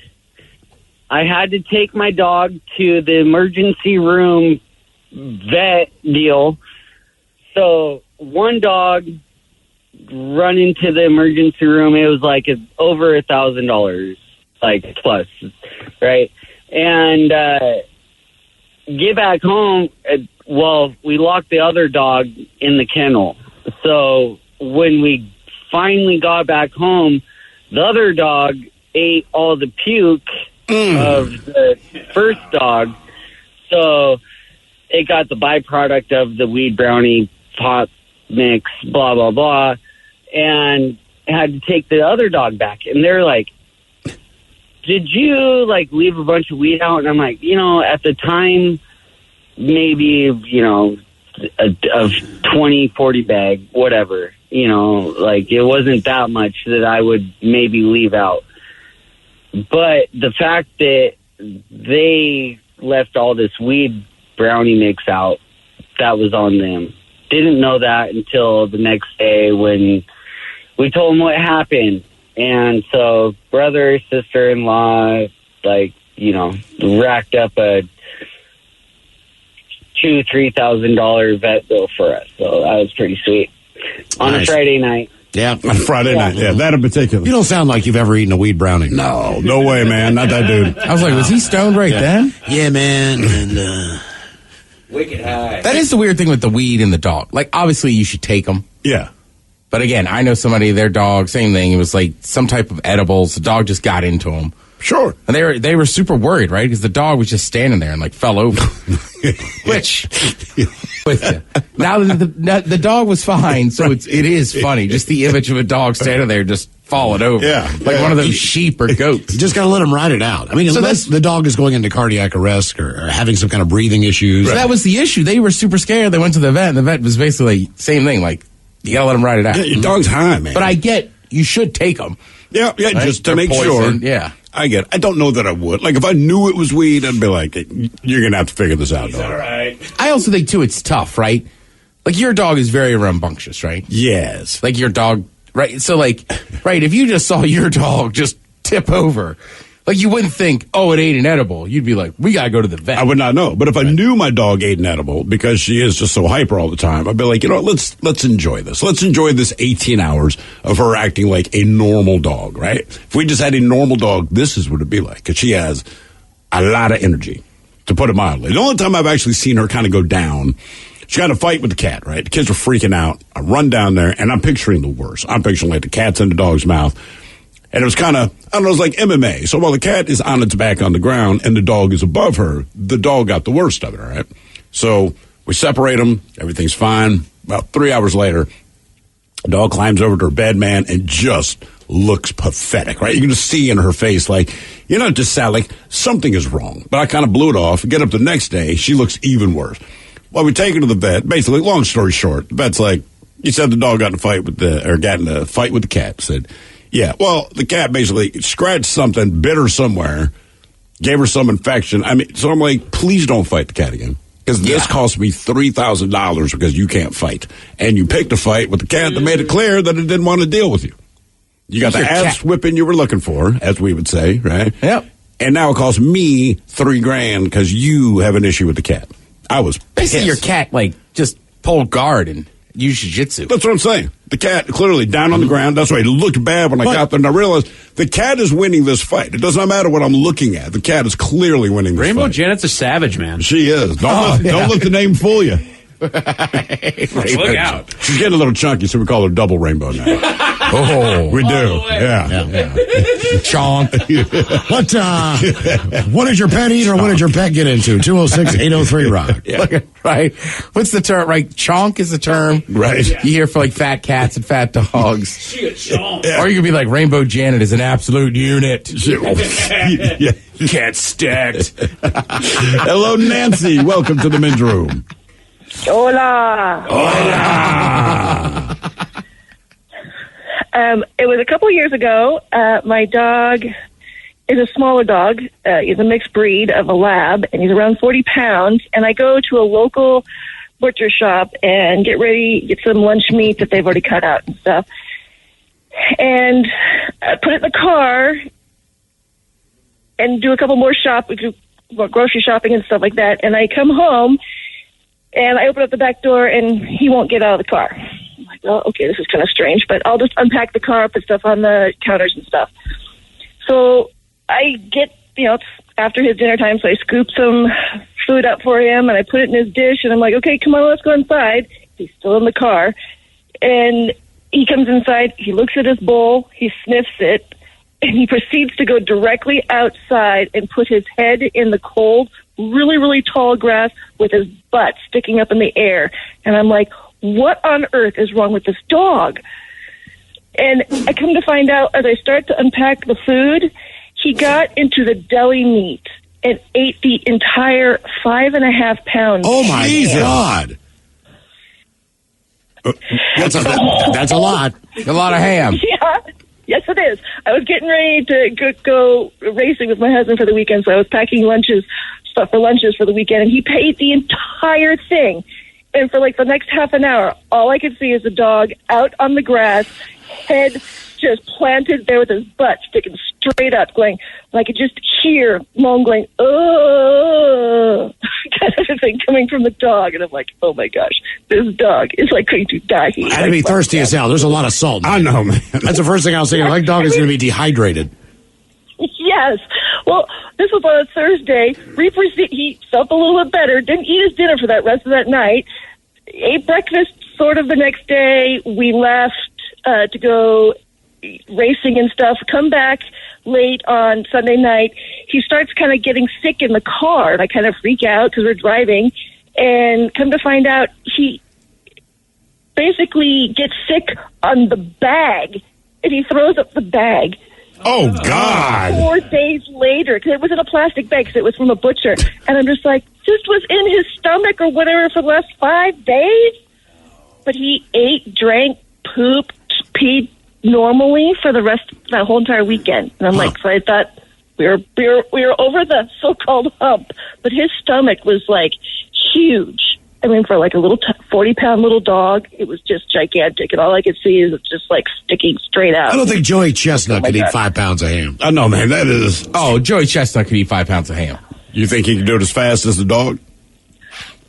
I had to take my dog to the emergency room vet deal. So one dog run into the emergency room. It was over $1,000, plus, right? And get back home. We locked the other dog in the kennel. So when we finally got back home, the other dog ate all the puke of the first dog. So it got the byproduct of the weed brownie pot mix, blah, blah, blah, and had to take the other dog back. And they're like, did you leave a bunch of weed out? And I'm like, at the time, maybe, a 20, 40 bag, whatever, it wasn't that much that I would maybe leave out. But the fact that they left all this weed brownie mix out, that was on them. Didn't know that until the next day when we told them what happened. And so brother, sister-in-law, racked up a $2,000-$3,000 vet bill for us. So that was pretty sweet. On a Friday night. Yeah, on a Friday night. Yeah, that in particular. You don't sound like you've ever eaten a weed brownie. No way, man. Not that dude. I was like, was he stoned then? Yeah, man. And wicked high. That is the weird thing with the weed and the dog. Like, obviously, you should take them. Yeah. But again, I know somebody, their dog, same thing. It was like some type of edibles. The dog just got into them. Sure. And they were super worried, right? Because the dog was just standing there and fell over. Which, with you. Now the dog was fine, so it is funny. Just the image of a dog standing there just falling over. Yeah. Like one of those sheep or goats. You just got to let him ride it out. I mean, So unless the dog is going into cardiac arrest or having some kind of breathing issues. So that was the issue. They were super scared. They went to the vet, and the vet was basically same thing. Like, you got to let him ride it out. Yeah, your dog's high, man. But I get you should take them. Yeah, right? just to They're make poisoned. sure. Yeah. I get it. I don't know that I would. Like, if I knew it was weed, I'd be like, you're going to have to figure this out, dog. All right. I also think, too, it's tough, right? Like, your dog is very rambunctious, right? Yes. Like, your dog, right? So, right, if you just saw your dog just tip over, like, you wouldn't think, oh, it ate an edible. You'd be like, we got to go to the vet. I would not know. But if I knew my dog ate an edible, because she is just so hyper all the time, I'd be like, let's enjoy this. Let's enjoy this 18 hours of her acting like a normal dog, right? If we just had a normal dog, this is what it'd be like. Because she has a lot of energy, to put it mildly. The only time I've actually seen her kind of go down, she got in a fight with the cat, right? The kids are freaking out. I run down there, and I'm picturing the worst. I'm picturing like the cat's in the dog's mouth. And it was kind of, I don't know, it was like MMA. So while the cat is on its back on the ground and the dog is above her, the dog got the worst of it, all right? So we separate them. Everything's fine. About 3 hours later, the dog climbs over to her bed, man, and just looks pathetic, right? You can just see in her face, like, just sad, like something is wrong. But I kind of blew it off. Get up the next day, she looks even worse. Well, we take her to the vet. Basically, long story short, the vet's like, you said the dog got in a fight with the cat. Said, yeah, well, the cat basically scratched something, bit her somewhere, gave her some infection. So I'm like, please don't fight the cat again. Because this cost me $3,000 because you can't fight. And you picked a fight with the cat that made it clear that it didn't want to deal with you. You got the ass whipping you were looking for, as we would say, right? Yep. And now it costs me $3,000 because you have an issue with the cat. I was pissed. Basically, your cat, just pulled guard and used jiu-jitsu. That's what I'm saying. The cat clearly down on the ground. That's why it looked bad when I got there, and I realized the cat is winning this fight. It doesn't matter what I'm looking at. The cat is clearly winning this Rainbow fight. Janet's a savage, man. She is. Don't let the name fool you. Look out. She's getting a little chunky, so we call her Double Rainbow now. Oh, we do. Yeah. Chonk. What did your pet eat or what did your pet get into? 206-803-ROCK. Yeah. Right. What's the term? Right. Chonk is the term. Right. You hear for fat cats and fat dogs. She a chonk. Or you could be like Rainbow Janet is an absolute unit. Yeah. Cat stacked. Hello, Nancy. Welcome to the men's room. Hola. Hola. It was a couple years ago. My dog is a smaller dog. He's a mixed breed of a lab, and he's around 40 pounds. And I go to a local butcher shop and get some lunch meat that they've already cut out and stuff. And I put it in the car and do a couple more grocery shopping and stuff like that. And I come home, and I open up the back door, and he won't get out of the car. I'm like, oh, okay, this is kind of strange, but I'll just unpack the car, put stuff on the counters and stuff. So I get, it's after his dinner time, so I scoop some food up for him, and I put it in his dish, and I'm like, okay, come on, let's go inside. He's still in the car. And he comes inside, he looks at his bowl, he sniffs it, and he proceeds to go directly outside and put his head in the cold, really, really tall grass with his butt sticking up in the air. And I'm like, what on earth is wrong with this dog? And I come to find out as I start to unpack the food, he got into the deli meat and ate the entire 5.5 pounds. Oh, my God. That's a lot. A lot of ham. Yeah. Yes, it is. I was getting ready to go racing with my husband for the weekend, so I was packing stuff for lunches for the weekend, and he paid the entire thing. And for like the next half an hour, all I could see is a dog out on the grass, head just planted there with his butt sticking straight up, going, and I could just hear Mom going, oh, kind of a thing coming from the dog. And I'm like, oh my gosh, this dog is like going to die. I'd be thirsty as hell. There's a lot of salt. I know, man. That's the first thing I was thinking. Like, dog is going to be dehydrated. Yes. Well, this was on a Thursday. He felt a little bit better. Didn't eat his dinner for that rest of that night. Ate breakfast sort of the next day. We left to go racing and stuff. Come back late on Sunday night. He starts kind of getting sick in the car, and I kind of freak out because we're driving. And come to find out, he basically gets sick on the bag, and he throws up the bag. Oh, God. 4 days later, because it was in a plastic bag, because it was from a butcher. And I'm just like, this was in his stomach or whatever for the last 5 days. But he ate, drank, pooped, peed normally for the rest of that whole entire weekend. And I'm like, so I thought we were over the so-called hump. But his stomach was like huge. I mean, for like a little 40-pound little dog, it was just gigantic, and all I could see is it's just like sticking straight out. I don't think Joey Chestnut could eat 5 pounds of ham. I know, man. That is. Oh, Joey Chestnut could eat 5 pounds of ham. You think he can do it as fast as the dog?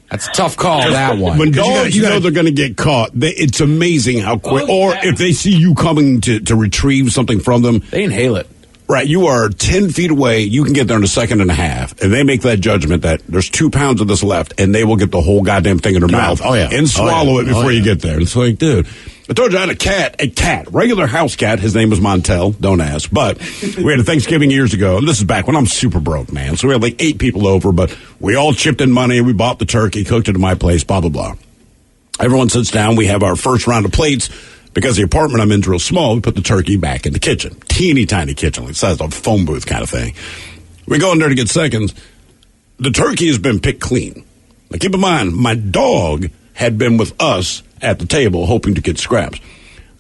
That's a tough call, that one. When dogs, you know they're going to get caught. It's amazing how quick. Or if they see you coming to retrieve something from them, they inhale it. Right, you are 10 feet away. You can get there in a second and a half, and they make that judgment that there's 2 pounds of this left, and they will get the whole goddamn thing in their mouth. Oh, yeah. And swallow it before you get there. It's like, dude, I told you I had a cat, regular house cat. His name was Montel. Don't ask. But we had a Thanksgiving years ago, and this is back when I'm super broke, man. So we had like 8 people over, but we all chipped in money. We bought the turkey, cooked it at my place, blah, blah, blah. Everyone sits down. We have our first round of plates. Because the apartment I'm in is real small, we put the turkey back in the kitchen. Teeny tiny kitchen, like the size of a phone booth kind of thing. We go in there to get seconds. The turkey has been picked clean. Now keep in mind, my dog had been with us at the table hoping to get scraps.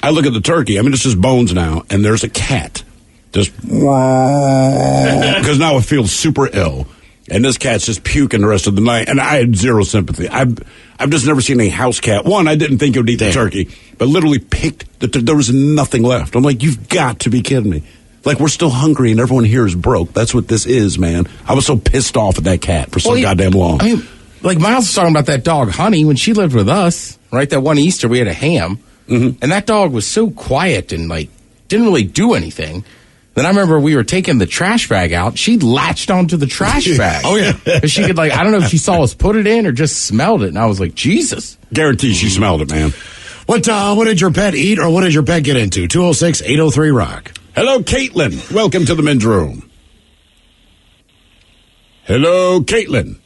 I look at the turkey, I mean, it's just bones now, and there's a cat. Just because now it feels super ill. And this cat's just puking the rest of the night. And I had zero sympathy. I've just never seen a house cat. One, I didn't think it would eat the turkey, but literally picked there was nothing left. I'm like, you've got to be kidding me. Like, we're still hungry and everyone here is broke. That's what this is, man. I was so pissed off at that cat for so goddamn long. I mean, like Miles was talking about that dog, Honey, when she lived with us, right? That one Easter, we had a ham. Mm-hmm. And that dog was so quiet and, like, didn't really do anything. Then I remember we were taking the trash bag out. She latched onto the trash bag. Oh, yeah. Because she could, like, I don't know if she saw us put it in or just smelled it. And I was like, Jesus. Guarantee she smelled it, man. What did your pet eat, or what did your pet get into? 206-803-ROCK. Hello, Caitlin. Welcome to the men's room. Hello, Caitlin.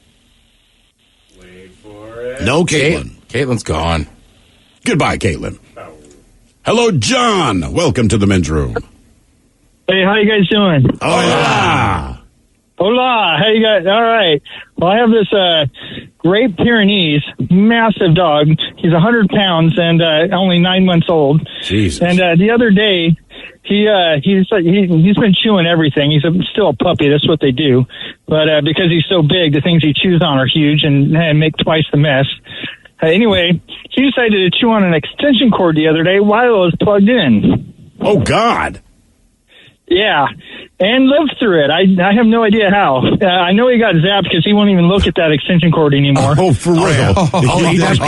Wait for it. No, Caitlin. Caitlin's gone. Goodbye, Caitlin. Hello, John. Welcome to the men's room. Hey, how you guys doing? Hola. Hola. How you guys? All right. Well, I have this Great Pyrenees, massive dog. He's 100 pounds and only 9 months old. Jesus. And the other day, he's been chewing everything. He's still a puppy. That's what they do. But because he's so big, the things he chews on are huge and make twice the mess. Anyway, he decided to chew on an extension cord the other day while it was plugged in. Oh, God. Yeah, and lived through it. I have no idea how. I know he got zapped because he won't even look at that extension cord anymore. Oh, for real?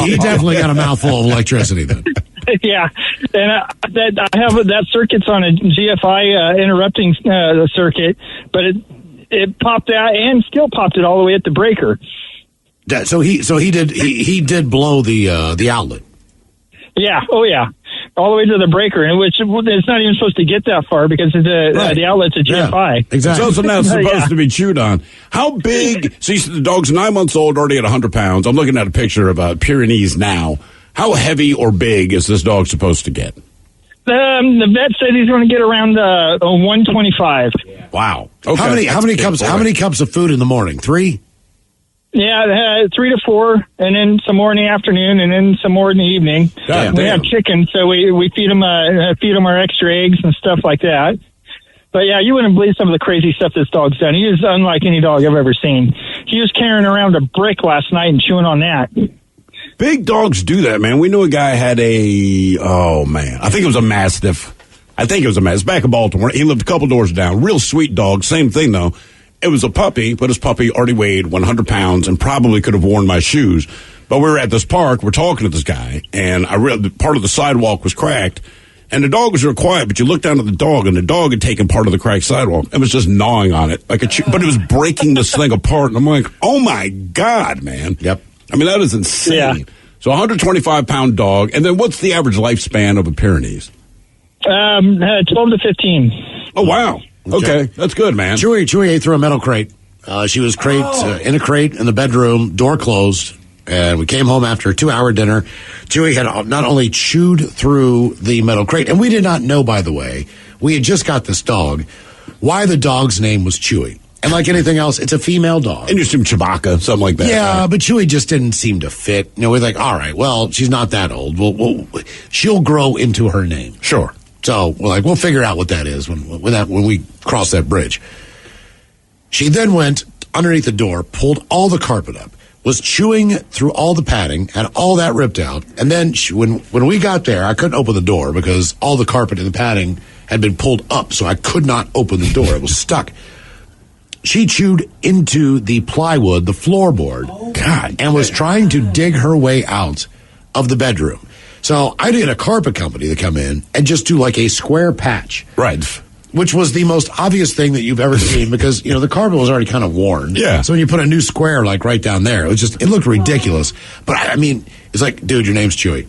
He definitely got a mouthful of electricity then. Yeah, and I have that circuit's on a GFI interrupting circuit, but it popped out and still popped it all the way at the breaker. So he did blow the outlet. Yeah. Oh, yeah. All the way to the breaker, and which it's not even supposed to get that far because the outlet's a GFI. Yeah, exactly. So now it's supposed to be chewed on. How big? So you said the dog's 9 months old, already at 100 pounds. I'm looking at a picture of Pyrenees now. How heavy or big is this dog supposed to get? The vet said he's going to get around 125. Wow. Okay. How many cups of food in the morning? 3? Yeah, 3 to 4, and then some more in the afternoon, and then some more in the evening. We have chickens, so we feed them our extra eggs and stuff like that. But yeah, you wouldn't believe some of the crazy stuff this dog's done. He is unlike any dog I've ever seen. He was carrying around a brick last night and chewing on that. Big dogs do that, man. We knew a guy had I think it was a Mastiff. It's back in Baltimore. He lived a couple doors down. Real sweet dog. Same thing, though. It was a puppy, but his puppy already weighed 100 pounds and probably could have worn my shoes. But we were at this park. We're talking to this guy, and I realized part of the sidewalk was cracked. And the dog was real quiet, but you look down at the dog, and the dog had taken part of the cracked sidewalk and was just gnawing on it. But it was breaking this thing apart. And I'm like, oh, my God, man. Yep. I mean, that is insane. Yeah. So 125-pound dog. And then what's the average lifespan of a Pyrenees? 12 to 15. Oh, wow. Okay. That's good, man. Chewy ate through a metal crate. She was in a crate in the bedroom, door closed. And we came home after a 2-hour dinner. Chewy had not only chewed through the metal crate, and we did not know, by the way, we had just got this dog, why the dog's name was Chewy. And like anything else, it's a female dog. And you assume Chewbacca, something like that. Yeah, right? But Chewy just didn't seem to fit. We're like, all right, well, she's not that old. She'll grow into her name. Sure. So we're like, we'll figure out what that is when we cross that bridge. She then went underneath the door, pulled all the carpet up, was chewing through all the padding, had all that ripped out. And then when we got there, I couldn't open the door because all the carpet and the padding had been pulled up, so I could not open the door. It was stuck. She chewed into the plywood, the floorboard, and was trying to dig her way out of the bedroom. So I did a carpet company to come in and just do like a square patch. Right. Which was the most obvious thing that you've ever seen because, the carpet was already kind of worn. Yeah. So when you put a new square like right down there, it looked ridiculous. But I mean, it's like, dude, your name's Chewy.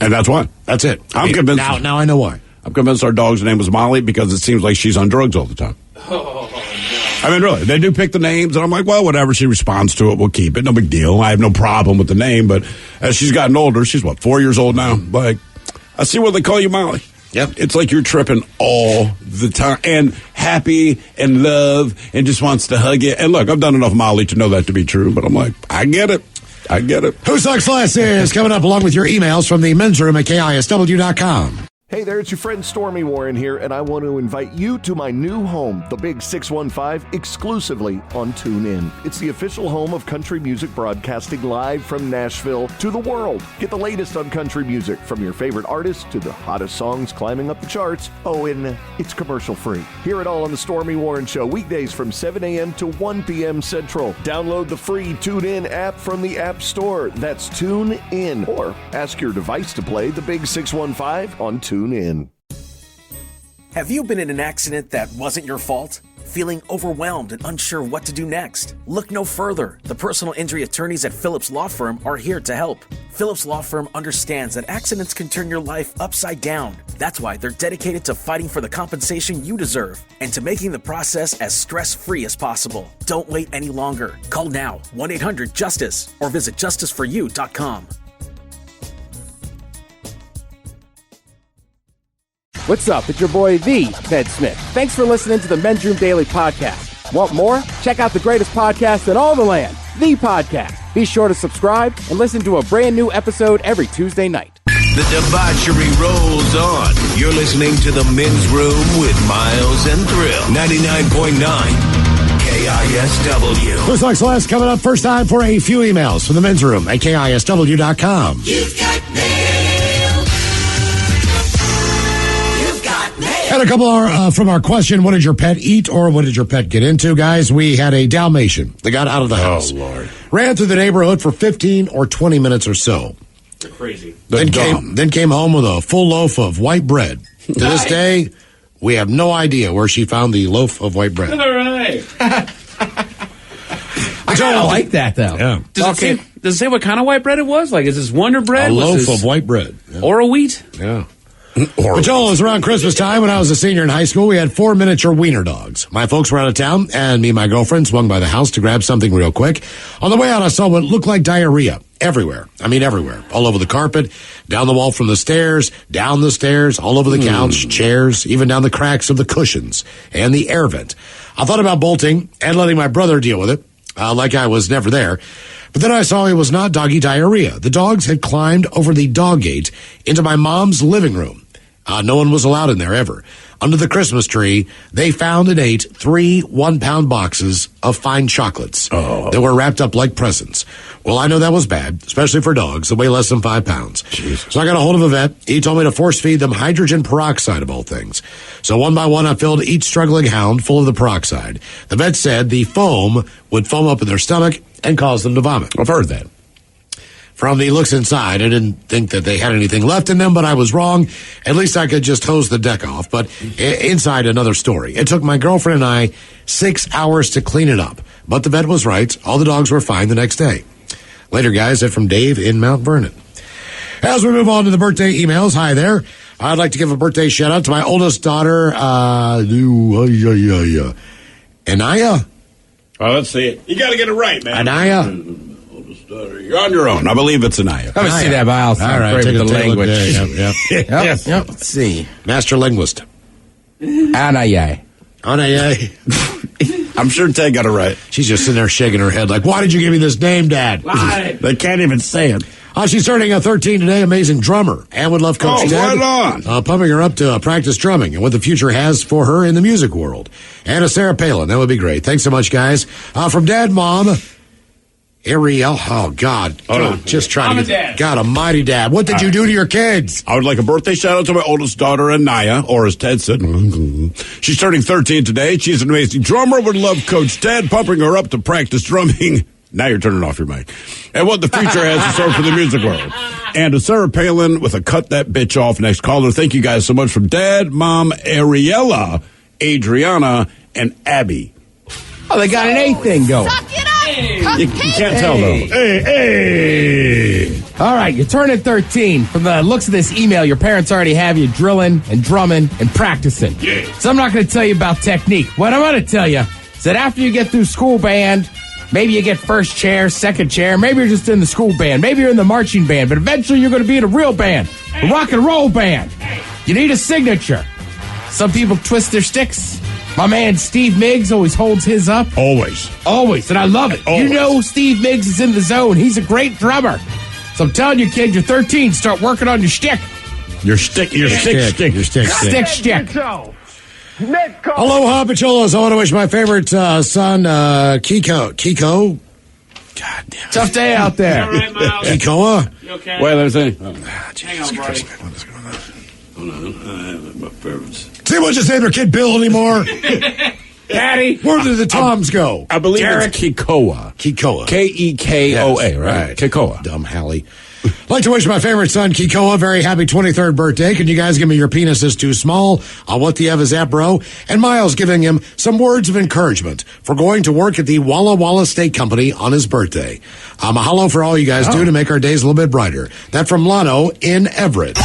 And that's why. That's it. I'm convinced. Now I know why. I'm convinced our dog's name was Molly because it seems like she's on drugs all the time. I mean, really, they do pick the names, and I'm like, well, whatever she responds to it, we'll keep it. No big deal. I have no problem with the name, but as she's gotten older, she's 4 years old now. Like, I see why they call you Molly. Yep. It's like you're tripping all the time and happy and love and just wants to hug you. And look, I've done enough Molly to know that to be true, but I'm like, I get it. Who Sucks Less is coming up along with your emails from the men's room at KISW.com. Hey there, it's your friend Stormy Warren here, and I want to invite you to my new home, the Big 615, exclusively on TuneIn. It's the official home of country music broadcasting live from Nashville to the world. Get the latest on country music, from your favorite artists to the hottest songs climbing up the charts. Oh, and it's commercial-free. Hear it all on the Stormy Warren Show, weekdays from 7 a.m. to 1 p.m. Central. Download the free TuneIn app from the App Store. That's TuneIn. Or ask your device to play the Big 615 on TuneIn. Have you been in an accident that wasn't your fault? Feeling overwhelmed and unsure what to do next? Look no further. The personal injury attorneys at Phillips Law Firm are here to help. Phillips Law Firm understands that accidents can turn your life upside down. That's why they're dedicated to fighting for the compensation you deserve and to making the process as stress-free as possible. Don't wait any longer. Call now, 1-800-JUSTICE, or visit justiceforyou.com. What's up? It's your boy, the Ted Smith. Thanks for listening to the Men's Room Daily Podcast. Want more? Check out the greatest podcast in all the land, The Podcast. Be sure to subscribe and listen to a brand new episode every Tuesday night. The debauchery rolls on. You're listening to the Men's Room with Miles and Thrill. 99.9 KISW. Who Sucks Less coming up first time for a few emails from the men's room at KISW.com. You've got mail. And a couple from our question, what did your pet eat or what did your pet get into? Guys, we had a Dalmatian that got out of the house. Oh, Lord. Ran through the neighborhood for 15 or 20 minutes or so. Crazy. Then came home with a full loaf of white bread. To this day, we have no idea where she found the loaf of white bread. All right. I kind of like that, though. Yeah. Does it say what kind of white bread it was? Like, is this Wonder Bread? A loaf of white bread. Yeah. Or a wheat? Yeah. But Joel, it was around Christmas time when I was a senior in high school. We had 4 miniature wiener dogs. My folks were out of town, and me and my girlfriend swung by the house to grab something real quick. On the way out, I saw what looked like diarrhea everywhere. I mean, everywhere. All over the carpet, down the wall from the stairs, down the stairs, all over the couch, chairs, even down the cracks of the cushions and the air vent. I thought about bolting and letting my brother deal with it. like I was never there. But then I saw it was not doggy diarrhea. The dogs had climbed over the dog gate into my mom's living room. No one was allowed in there ever. Under the Christmas tree, they found and ate 3 one-pound boxes of fine chocolates that were wrapped up like presents. Well, I know that was bad, especially for dogs that weigh less than 5 pounds. Jesus. So I got a hold of a vet. He told me to force feed them hydrogen peroxide of all things. So one by one, I filled each struggling hound full of the peroxide. The vet said the foam would foam up in their stomach and cause them to vomit. I've heard that. From the looks inside, I didn't think that they had anything left in them, but I was wrong. At least I could just hose the deck off. But inside, another story. It took my girlfriend and I 6 hours to clean it up. But the vet was right. All the dogs were fine the next day. Later, guys, that from Dave in Mount Vernon. As we move on to the birthday emails, hi there. I'd like to give a birthday shout-out to my oldest daughter, Anaya. Oh, let's see it. You got to get it right, man. Anaya. You're on your own. I believe it's Anaya. Let me see that, Miles. All right, take the a language. Yep. Yep. Let's see. Master linguist. Anaya. I'm sure Ted got it right. She's just sitting there shaking her head like, why did you give me this name, Dad? They can't even say it. She's turning 13 today, amazing drummer, and would love Coach Ted. Right on. Pumping her up to practice drumming and what the future has for her in the music world. And a Sarah Palin, that would be great. Thanks so much, guys. From Dad, Mom, Ariel, oh, God. Just trying to get, God almighty, Dad. What did you do to your kids? I would like a birthday shout out to my oldest daughter, Anaya, or as Ted said, she's turning 13 today. She's an amazing drummer, would love Coach Ted, pumping her up to practice drumming. Now you're turning off your mic. And what the future has in store for the music world. And to Sarah Palin with a cut that bitch off next caller. Thank you guys so much from Dad, Mom, Ariella, Adriana, and Abby. Oh, they got an A thing going. You can't tell, though. Hey. All right, you're turning 13. From the looks of this email, your parents already have you drilling and drumming and practicing. Yeah. So I'm not going to tell you about technique. What I'm going to tell you is that after you get through school band, maybe you get first chair, second chair, maybe you're just in the school band, maybe you're in the marching band, but eventually you're going to be in a real band, a rock and roll band. You need a signature. Some people twist their sticks. My man Steve Miggs always holds his up. Always. And I love it. Always. You know Steve Miggs is in the zone. He's a great drummer. So I'm telling you, kid, you're 13. Start working on your stick. Your stick. Stick. Aloha, Pacholas. I want to wish my favorite son, Kiko. God damn it. Tough day out there. All right, Miles. Kikoa. You okay? Wait, let me see. Hang on, buddy. What is going on? Hold on. I have my favorites. See what you say their kid Bill anymore? Daddy. Where did the Toms go? I believe Derek. it's Kikoa. Kikoa. Kekoa, Yes, right? Kikoa. Dumb Hallie. I'd like to wish my favorite son, Kikoa, a very happy 23rd birthday. Can you guys give me your penis is too small? What the F is that, bro? And Miles giving him some words of encouragement for going to work at the Walla Walla Steak Company on his birthday. Mahalo for all you guys do to make our days a little bit brighter. That from Lano in Everett.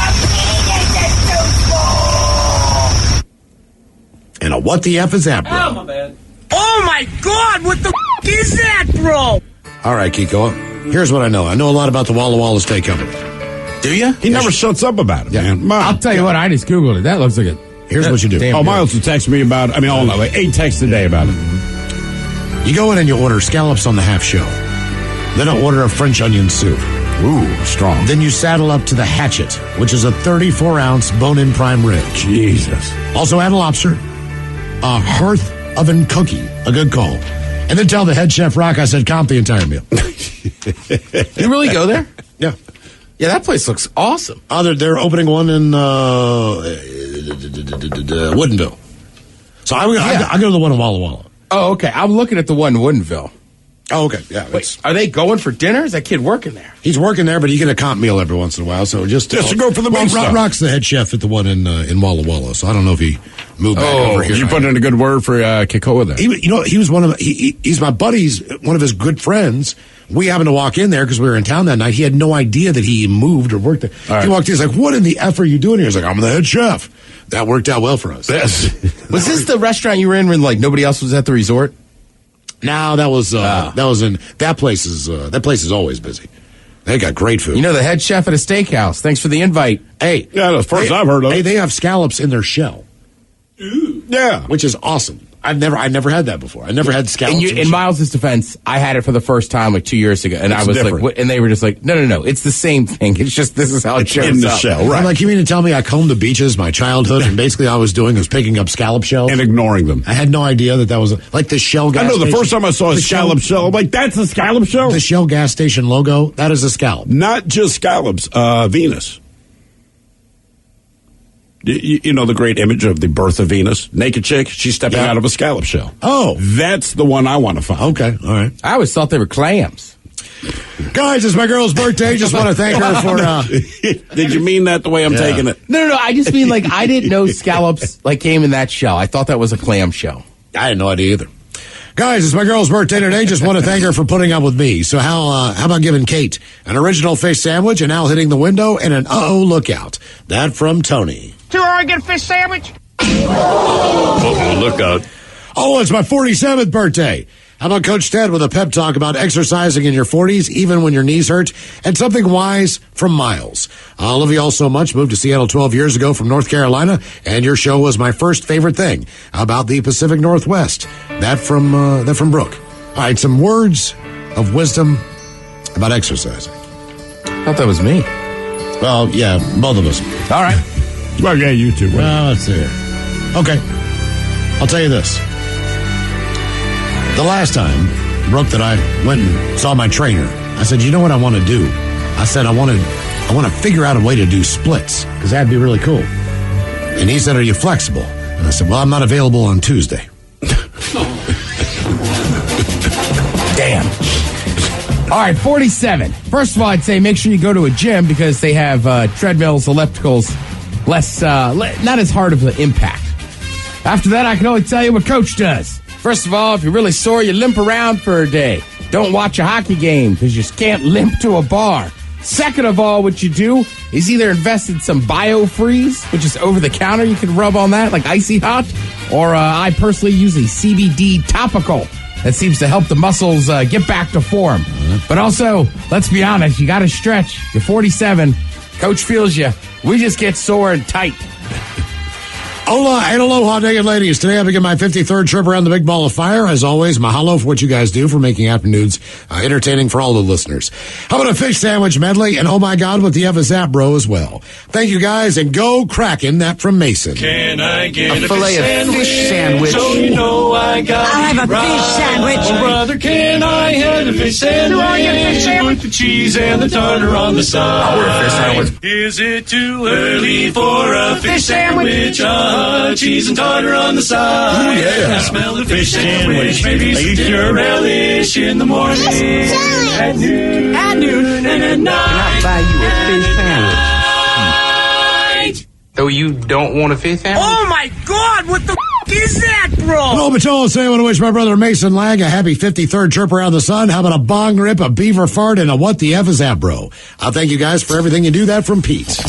And a what the F is that, bro? Oh, my bad. Oh my God, what the is that, bro? All right, Kikoa. Here's what I know. I know a lot about the Walla Walla Steak Company. Do you? He never shuts up about it, man. I'll tell you what, I just Googled it. That looks like it. Here's what you do. Oh, Miles will text me about it. I mean, all night, like 8 texts a day about it. You go in and you order scallops on the half shell. Then I order a French onion soup. Ooh, strong. Then you saddle up to the hatchet, which is a 34-ounce bone-in prime rib. Jesus. Also add a lobster, a hearth oven cookie, a good call. And then tell the head chef Rock I said comp the entire meal. You really go there? Yeah. Yeah, that place looks awesome. They're opening one in Woodinville. So I go to the one in Walla Walla. Oh, okay. I'm looking at the one in Woodinville. Oh, okay. Yeah. Wait, are they going for dinner? Is that kid working there? He's working there, but you get a comp meal every once in a while. So just to go for the big stuff. Rock's the head chef at the one in Walla Walla. So I don't know if he moved back over here. Did you put in a good word for Kikoa there? He was one of he's my buddy's, one of his good friends. We happened to walk in there because we were in town that night. He had no idea that he moved or worked there. Right. He walked in. He's like, "What in the F are you doing here?" He's like, "I'm the head chef." That worked out well for us. Yes. Was this the restaurant you were in when like nobody else was at the resort? No, that was that place is always busy. They got great food. You know, the head chef at a steakhouse. Thanks for the invite. Hey, yeah, that's the first I've heard of. Hey, they have scallops in their shell. Yeah, which is awesome. I never had that before. I never had scallops. In Miles' defense, I had it for the first time like 2 years ago, and I was different. like, what? And they were just like, no, it's the same thing. It's just this is how it shows in the up. shell, right? I'm like, you mean to tell me I combed the beaches my childhood, and basically all I was doing was picking up scallop shells and ignoring them? I had no idea that was like the Shell gas I know the station. first time I saw a scallop shell, I'm like, that's a scallop shell? The Shell gas station logo, that is a scallop. Not just scallops, Venus. You know the great image of the birth of Venus? Naked chick, she's stepping out of a scallop shell. Oh. That's the one I want to find. Okay, all right. I always thought they were clams. Guys, it's my girl's birthday. Just want to thank her for... Did you mean that the way I'm taking it? No. I just mean, like, I didn't know scallops, like, came in that shell. I thought that was a clam shell. I had no idea either. Guys, it's my girl's birthday today. Just want to thank her for putting up with me. So how about giving Kate an original fish sandwich, an owl hitting the window, and an uh-oh lookout? That from Tony. $2 I get a fish sandwich? Uh-oh, look out. Oh, it's my 47th birthday. How about Coach Ted with a pep talk about exercising in your 40s, even when your knees hurt, and something wise from Miles. I love you all so much. Moved to Seattle 12 years ago from North Carolina, and your show was my first favorite thing about the Pacific Northwest. That from Brooke. All right, some words of wisdom about exercising. I thought that was me. Well, yeah, both of us. All right. Well, yeah, you too. Well, let's see here. Okay, I'll tell you this. The last time, Brooke, that I went and saw my trainer, I said, you know what I want to do? I said, I want to figure out a way to do splits, because that'd be really cool. And he said, are you flexible? And I said, well, I'm not available on Tuesday. Damn. All right, 47. First of all, I'd say make sure you go to a gym because they have treadmills, ellipticals, less, not as hard of an impact. After that, I can only tell you what Coach does. First of all, if you're really sore, you limp around for a day. Don't watch a hockey game because you just can't limp to a bar. Second of all, what you do is either invest in some BioFreeze, which is over the counter. You can rub on that like icy hot. Or I personally use a CBD topical that seems to help the muscles get back to form. But also, let's be honest, you got to stretch. You're 47. Coach feels you. We just get sore and tight. Hola and aloha, naked ladies. Today I begin my 53rd trip around the big ball of fire. As always, mahalo for what you guys do for making afternoons entertaining for all the listeners. How about a fish sandwich medley? And oh my God, with the F is that, bro, as well. Thank you guys, and go Kraken. That from Mason. Can I get a filet of fish sandwich? So you know I got I'll have a fish sandwich. Oh, brother, can I have a fish sandwich? Do I get a fish sandwich? With the cheese and the tartar on the side. I'll order a fish sandwich. Is it too early for a fish sandwich? Cheese and tartar on the side. Ooh, yeah. I smell the fish sandwich. Maybe some your relish in the morning, at noon, and at night. Can I buy you a fish sandwich? So you don't want a fish sandwich? Oh my God! What the is that, bro? No, but y'all say I want to wish my brother Mason Lang a happy 53rd trip around the sun. How about a bong rip, a beaver fart, and a what the F is that, bro? I'll thank you guys for everything you do. That from Pete.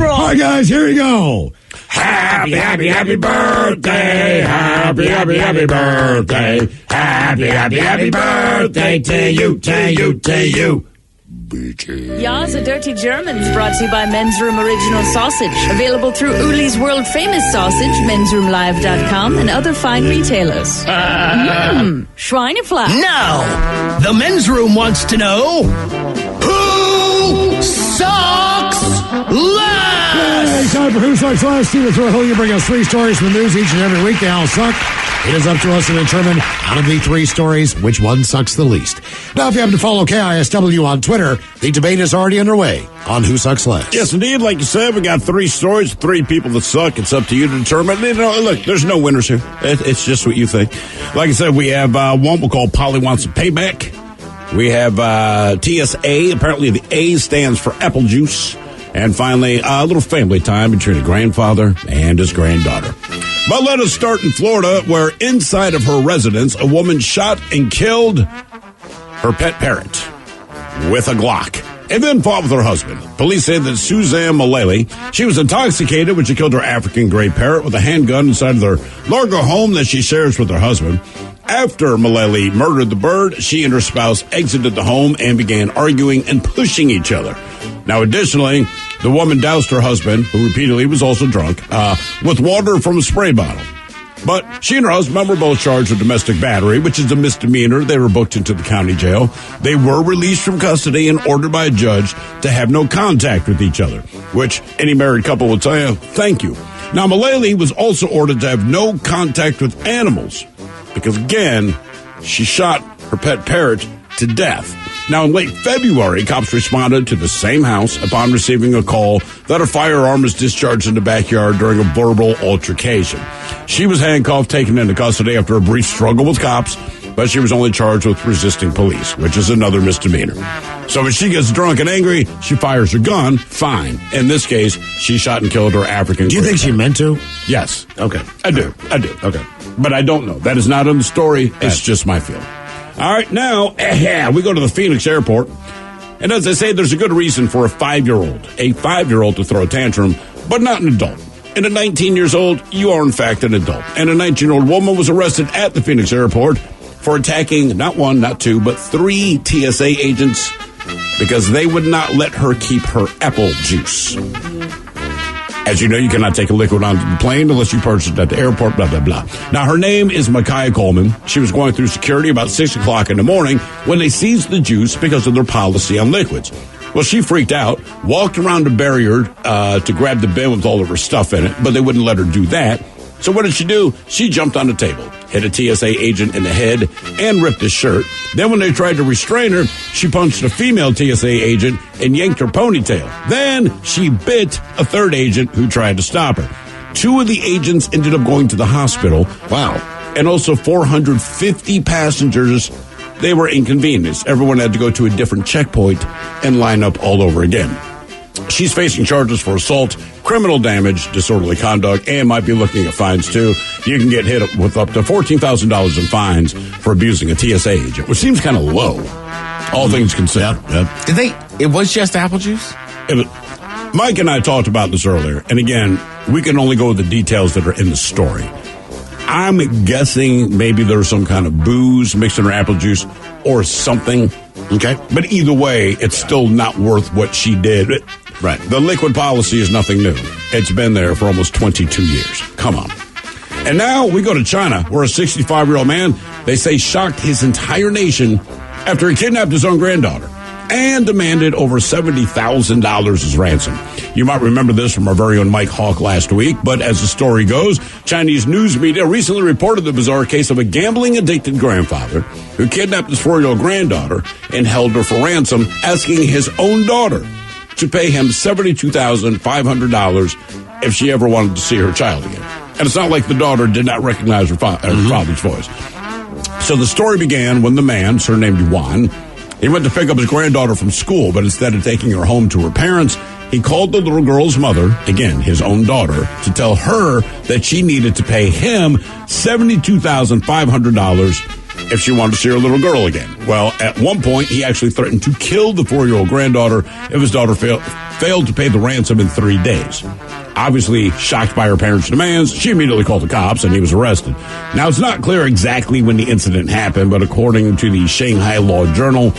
All right, guys, here we go. Happy, happy, happy birthday. Happy, happy, happy birthday. Happy, happy, happy birthday to you, to you, to you. Ya's a Dirty Germans, brought to you by Men's Room Original Sausage. Available through Uli's World Famous Sausage, mensroomlive.com, and other fine retailers. Schweinefleisch. Now, the men's room wants to know who sucks last? Time for Who Sucks Last. Steven Thrill, you bring us 3 stories from the news each and every week. They all suck. It is up to us to determine out of the 3 stories which one sucks the least. Now, if you happen to follow KISW on Twitter, the debate is already underway on Who Sucks Last. Yes, indeed. Like you said, we got 3 stories, 3 people that suck. It's up to you to determine. You know, look, there's no winners here. It's just what you think. Like I said, we have one we'll call Polly Wants a Payback. We have TSA. Apparently, the A stands for apple juice. And finally, a little family time between a grandfather and his granddaughter. But let us start in Florida, where inside of her residence, a woman shot and killed her pet parrot with a Glock. and then fought with her husband. Police say that Suzanne Mullally, she was intoxicated when she killed her African gray parrot with a handgun inside of their Largo home that she shares with her husband. After Mullally murdered the bird, she and her spouse exited the home and began arguing and pushing each other. Now, additionally, the woman doused her husband, who repeatedly was also drunk, with water from a spray bottle. But she and her husband were both charged with domestic battery, which is a misdemeanor. They were booked into the county jail. They were released from custody and ordered by a judge to have no contact with each other, which any married couple will tell you, thank you. Now, Mullally was also ordered to have no contact with animals because, again, she shot her pet parrot to death. Now, in late February, cops responded to the same house upon receiving a call that a firearm was discharged in the backyard during a verbal altercation. She was handcuffed, taken into custody after a brief struggle with cops, but she was only charged with resisting police, which is another misdemeanor. So when she gets drunk and angry, she fires her gun, fine. In this case, she shot and killed her African. Do you think she meant to? Yes. Okay. I do. Okay. But I don't know. That is not in the story. It's just my feeling. All right, now we go to the Phoenix airport. And as I say, there's a good reason for a 5-year-old to throw a tantrum, but not an adult. And at 19 years old, you are in fact an adult. And a 19-year-old woman was arrested at the Phoenix airport for attacking not one, not two, but 3 TSA agents because they would not let her keep her apple juice. As you know, you cannot take a liquid onto the plane unless you purchase it at the airport, blah, blah, blah. Now, her name is Micaiah Coleman. She was going through security about 6 o'clock in the morning when they seized the juice because of their policy on liquids. Well, she freaked out, walked around the barrier to grab the bin with all of her stuff in it, but they wouldn't let her do that. So what did she do? She jumped on the table, hit a TSA agent in the head, and ripped his shirt. Then when they tried to restrain her, she punched a female TSA agent and yanked her ponytail. Then she bit a third agent who tried to stop her. 2 of the agents ended up going to the hospital. Wow. And also 450 passengers, they were inconvenienced. Everyone had to go to a different checkpoint and line up all over again. She's facing charges for assault, criminal damage, disorderly conduct, and might be looking at fines, too. You can get hit with up to $14,000 in fines for abusing a TSA agent, which seems kind of low, all things considered. Yep. It was just apple juice? Mike and I talked about this earlier, and again, we can only go with the details that are in the story. I'm guessing maybe there's some kind of booze mixed in her apple juice or something. Okay. But either way, it's still not worth what she did. Right. The liquid policy is nothing new. It's been there for almost 22 years. Come on. And now we go to China, where a 65-year-old man, they say, shocked his entire nation after he kidnapped his own granddaughter and demanded over $70,000 as ransom. You might remember this from our very own Mike Hawk last week, but as the story goes, Chinese news media recently reported the bizarre case of a gambling-addicted grandfather who kidnapped his 4-year-old granddaughter and held her for ransom, asking his own daughter to pay him $72,500 if she ever wanted to see her child again. And it's not like the daughter did not recognize her father's voice. So the story began when the man, surnamed Yuan, he went to pick up his granddaughter from school, but instead of taking her home to her parents, he called the little girl's mother, again, his own daughter, to tell her that she needed to pay him $72,500 if she wanted to see her little girl again. Well, at one point, he actually threatened to kill the 4-year-old granddaughter if his daughter failed to pay the ransom in 3 days. Obviously, shocked by her parents' demands, she immediately called the cops and he was arrested. Now, it's not clear exactly when the incident happened, but according to the Shanghai Law Journal,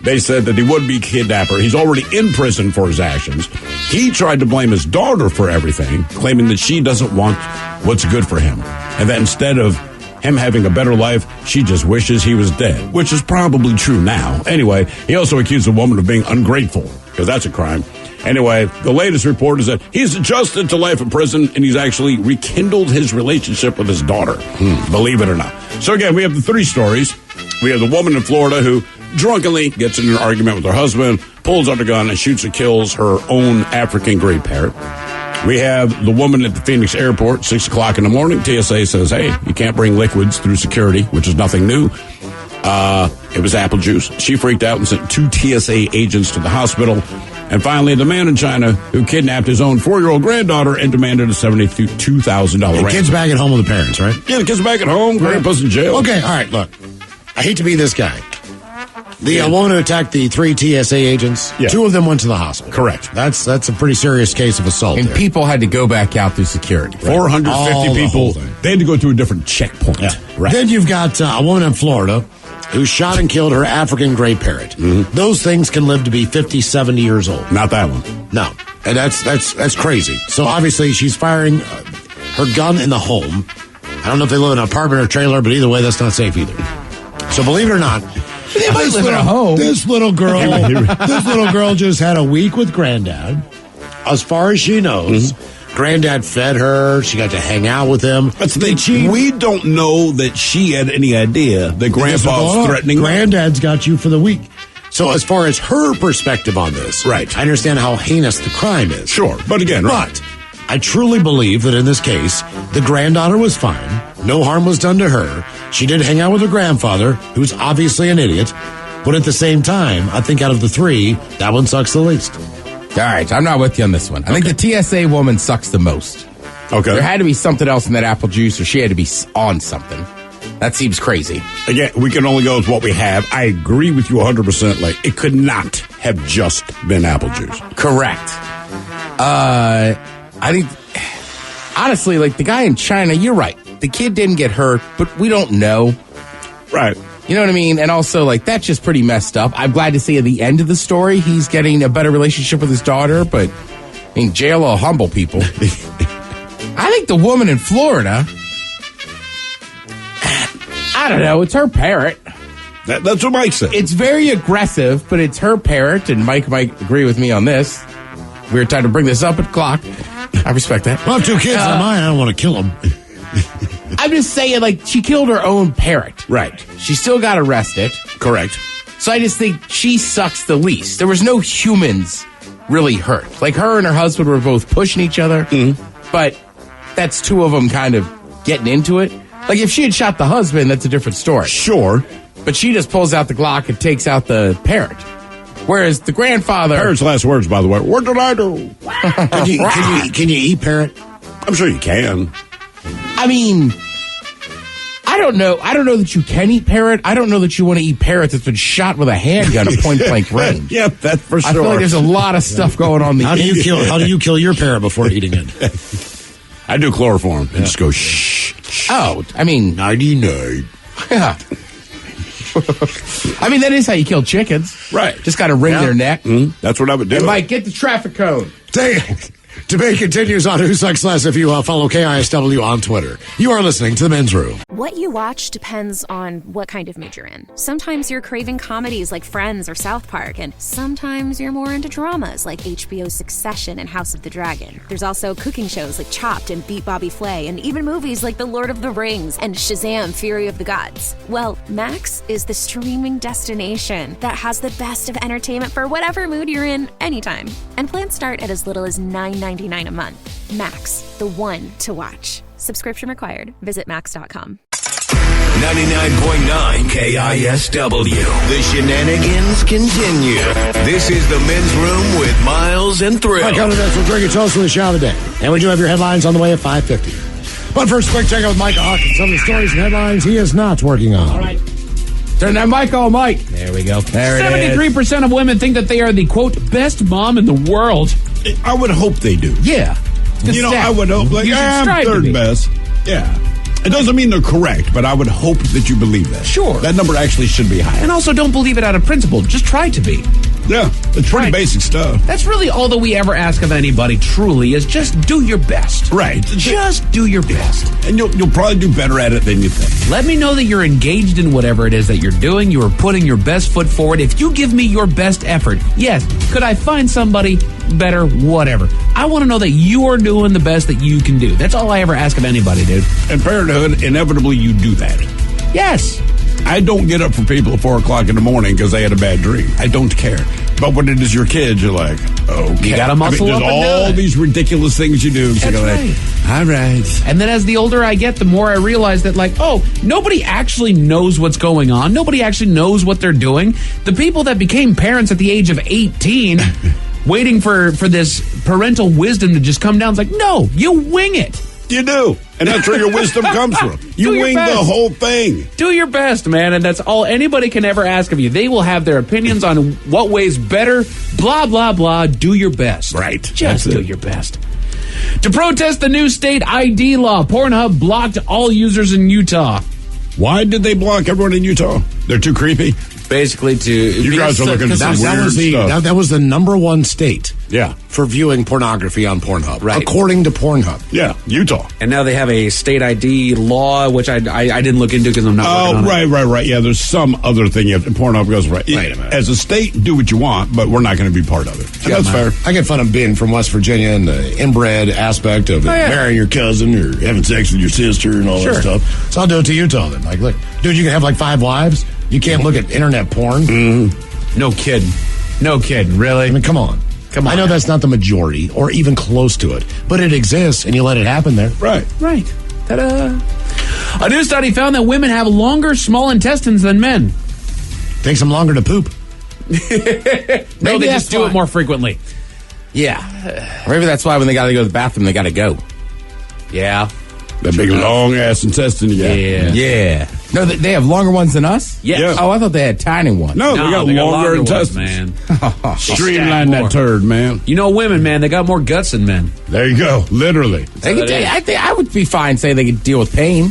they said that the would-be kidnapper, he's already in prison for his actions. He tried to blame his daughter for everything, claiming that she doesn't want what's good for him, and that instead of him having a better life, she just wishes he was dead, which is probably true now. Anyway, he also accused the woman of being ungrateful, because that's a crime. Anyway, the latest report is that he's adjusted to life in prison, and he's actually rekindled his relationship with his daughter, believe it or not. So again, we have the 3 stories. We have the woman in Florida who drunkenly gets in an argument with her husband, pulls out a gun, and shoots and kills her own African gray parrot. We have the woman at the Phoenix airport, 6 o'clock in the morning. TSA says, hey, you can't bring liquids through security, which is nothing new. It was apple juice. She freaked out and sent 2 TSA agents to the hospital. And finally, the man in China who kidnapped his own 4-year-old granddaughter and demanded a $72,000 ransom. The kid's back at home with the parents, right? Yeah, the kid's back at home. Grandpa's in jail. Okay, all right, look. I hate to be this guy. The woman who attacked the 3 TSA agents, 2 of them went to the hospital. Correct. That's a pretty serious case of assault. And there. people had to go back out through security. 450 people. They had to go to a different checkpoint. Yeah. Right. Then you've got a woman in Florida who shot and killed her African gray parrot. Mm-hmm. Those things can live to be 50, 70 years old. Not that one. No. And that's crazy. So obviously she's firing her gun in the home. I don't know if they live in an apartment or trailer, but either way, that's not safe either. So believe it or not, they might live in a home. This little girl just had a week with Granddad. As far as she knows, Granddad fed her. She got to hang out with him. That's the thing. We don't know that she had any idea that Grandpa's threatening her. Granddad's got you for the week. So as far as her perspective on this, right, I understand how heinous the crime is. Sure, but again, but I truly believe that in this case, the granddaughter was fine. No harm was done to her. She did hang out with her grandfather, who's obviously an idiot. But at the same time, I think out of the 3, that one sucks the least. All right, I'm not with you on this one. I think the TSA woman sucks the most. Okay. There had to be something else in that apple juice, or she had to be on something. That seems crazy. Again, we can only go with what we have. I agree with you 100%. Like, it could not have just been apple juice. Correct. I think, honestly, like the guy in China, you're right. The kid didn't get hurt, but we don't know. Right. You know what I mean? And also, like, that's just pretty messed up. I'm glad to see at the end of the story, he's getting a better relationship with his daughter, but, I mean, jail will humble people. I think the woman in Florida, I don't know, it's her parrot. That's what Mike said. It's very aggressive, but it's her parrot, and Mike might agree with me on this. Weird time to bring this up at clock. I respect that. Well, I have 2 kids of mine. I don't want to kill them. I'm just saying, like, she killed her own parrot. Right. She still got arrested. Correct. So I just think she sucks the least. There was no humans really hurt. Like, her and her husband were both pushing each other, but that's 2 of them kind of getting into it. Like, if she had shot the husband, that's a different story. Sure. But she just pulls out the Glock and takes out the parrot. Whereas the grandfather... Parrot's last words, by the way. What did I do? Can you eat parrot? I'm sure you can. I mean, I don't know. I don't know that you can eat parrot. I don't know that you want to eat parrot that's been shot with a handgun at point-blank range. Yeah, that's for sure. I feel like there's a lot of stuff going on. How do you kill your parrot before eating it? I do chloroform and just go shh. Oh, I mean... 99. Yeah. I mean, that is how you kill chickens. Right. Just got to wring their neck. That's what I would do. And Mike, get the traffic cone. Debate continues on Who Sucks Less if you follow KISW on Twitter. You are listening to The Men's Room. What you watch depends on what kind of mood you're in. Sometimes you're craving comedies like Friends or South Park, and sometimes you're more into dramas like HBO's Succession and House of the Dragon. There's also cooking shows like Chopped and Beat Bobby Flay, and even movies like The Lord of the Rings and Shazam! Fury of the Gods. Well, Max is the streaming destination that has the best of entertainment for whatever mood you're in anytime. And plans start at as little as $9.99 a month. Max, the one to watch. Subscription required. Visit max.com. 99.9 KISW. The shenanigans continue. This is the Men's Room with Miles and Thrill. All right, coming up, we'll drink your toast for the show of the day. And we do have your headlines on the way at 5:50. But first, quick check out with Michael Hawkins. Some of the stories and headlines he is not working on. All right. Turn that mic on, Mike. There we go. There it 73% of women think that they are the, quote, best mom in the world. I would hope they do. Yeah. You know, I would hope. Like, I'm third best. Yeah. It doesn't mean they're correct, but I would hope that you believe that. Sure. That number actually should be high. And also, don't believe it out of principle. Just try to be. Yeah, it's pretty basic stuff. That's really all that we ever ask of anybody, truly, is just do your best. Right. Just do your best. And you'll probably do better at it than you think. Let me know that you're engaged in whatever it is that you're doing. You are putting your best foot forward. If you give me your best effort, yes, could I find somebody better? Whatever. I want to know that you are doing the best that you can do. That's all I ever ask of anybody, dude. And parenthood, inevitably, you do that. Yes. I don't get up for people at 4 o'clock in the morning because they had a bad dream. I don't care. But when it is your kids, you're like, okay. You got to muscle up and there's do all it. these ridiculous things you do. So That's right. Like, all right. And then as the older I get, the more I realize that, like, oh, nobody actually knows what's going on. Nobody actually knows what they're doing. The people that became parents at the age of 18, waiting for this parental wisdom to just come down, it's like, no, you wing it. You do. And that's where your wisdom comes from. You Do your wing the best. whole thing. Do your best, man, and that's all anybody can ever ask of you. They will have their opinions on what way's better, blah, blah, blah. Do your best. Right. Just That's do it. your best. To protest the new state ID law, Pornhub blocked all users in Utah. Why did they block everyone in Utah? They're too creepy. Basically, You guys are looking at some weird stuff. That was the number one state Yeah. for viewing pornography on Pornhub, Right. according to Pornhub. Yeah, Utah. And now they have a state ID law, which I didn't look into because I'm not working on it. Right. Yeah, there's some other thing. Pornhub goes, right. Wait a minute. As a state, do what you want, but we're not going to be part of it. And that's fair. I get fun of being from West Virginia and the inbred aspect of marrying your cousin or having sex with your sister and all that stuff. So I'll do it to Utah then. Like, look, dude, you can have like 5 wives. You can't look at internet porn. No kidding. Really? I mean, come on. I know that's not the majority or even close to it, but it exists and you let it happen there. Right. Ta-da. A new study found that women have longer small intestines than men. Takes them longer to poop. No, they just do it more frequently. Yeah. Maybe that's why when they got to go to the bathroom, they got to go. Yeah. That big long ass intestine you got. Yeah. No, they have longer ones than us? Yes. Yeah. Oh, I thought they had tiny ones. No, they got longer intestines. man. Streamline that turd, man. You know, women, man, they got more guts than men. There you go. Literally. They could, I think I would be fine saying they could deal with pain.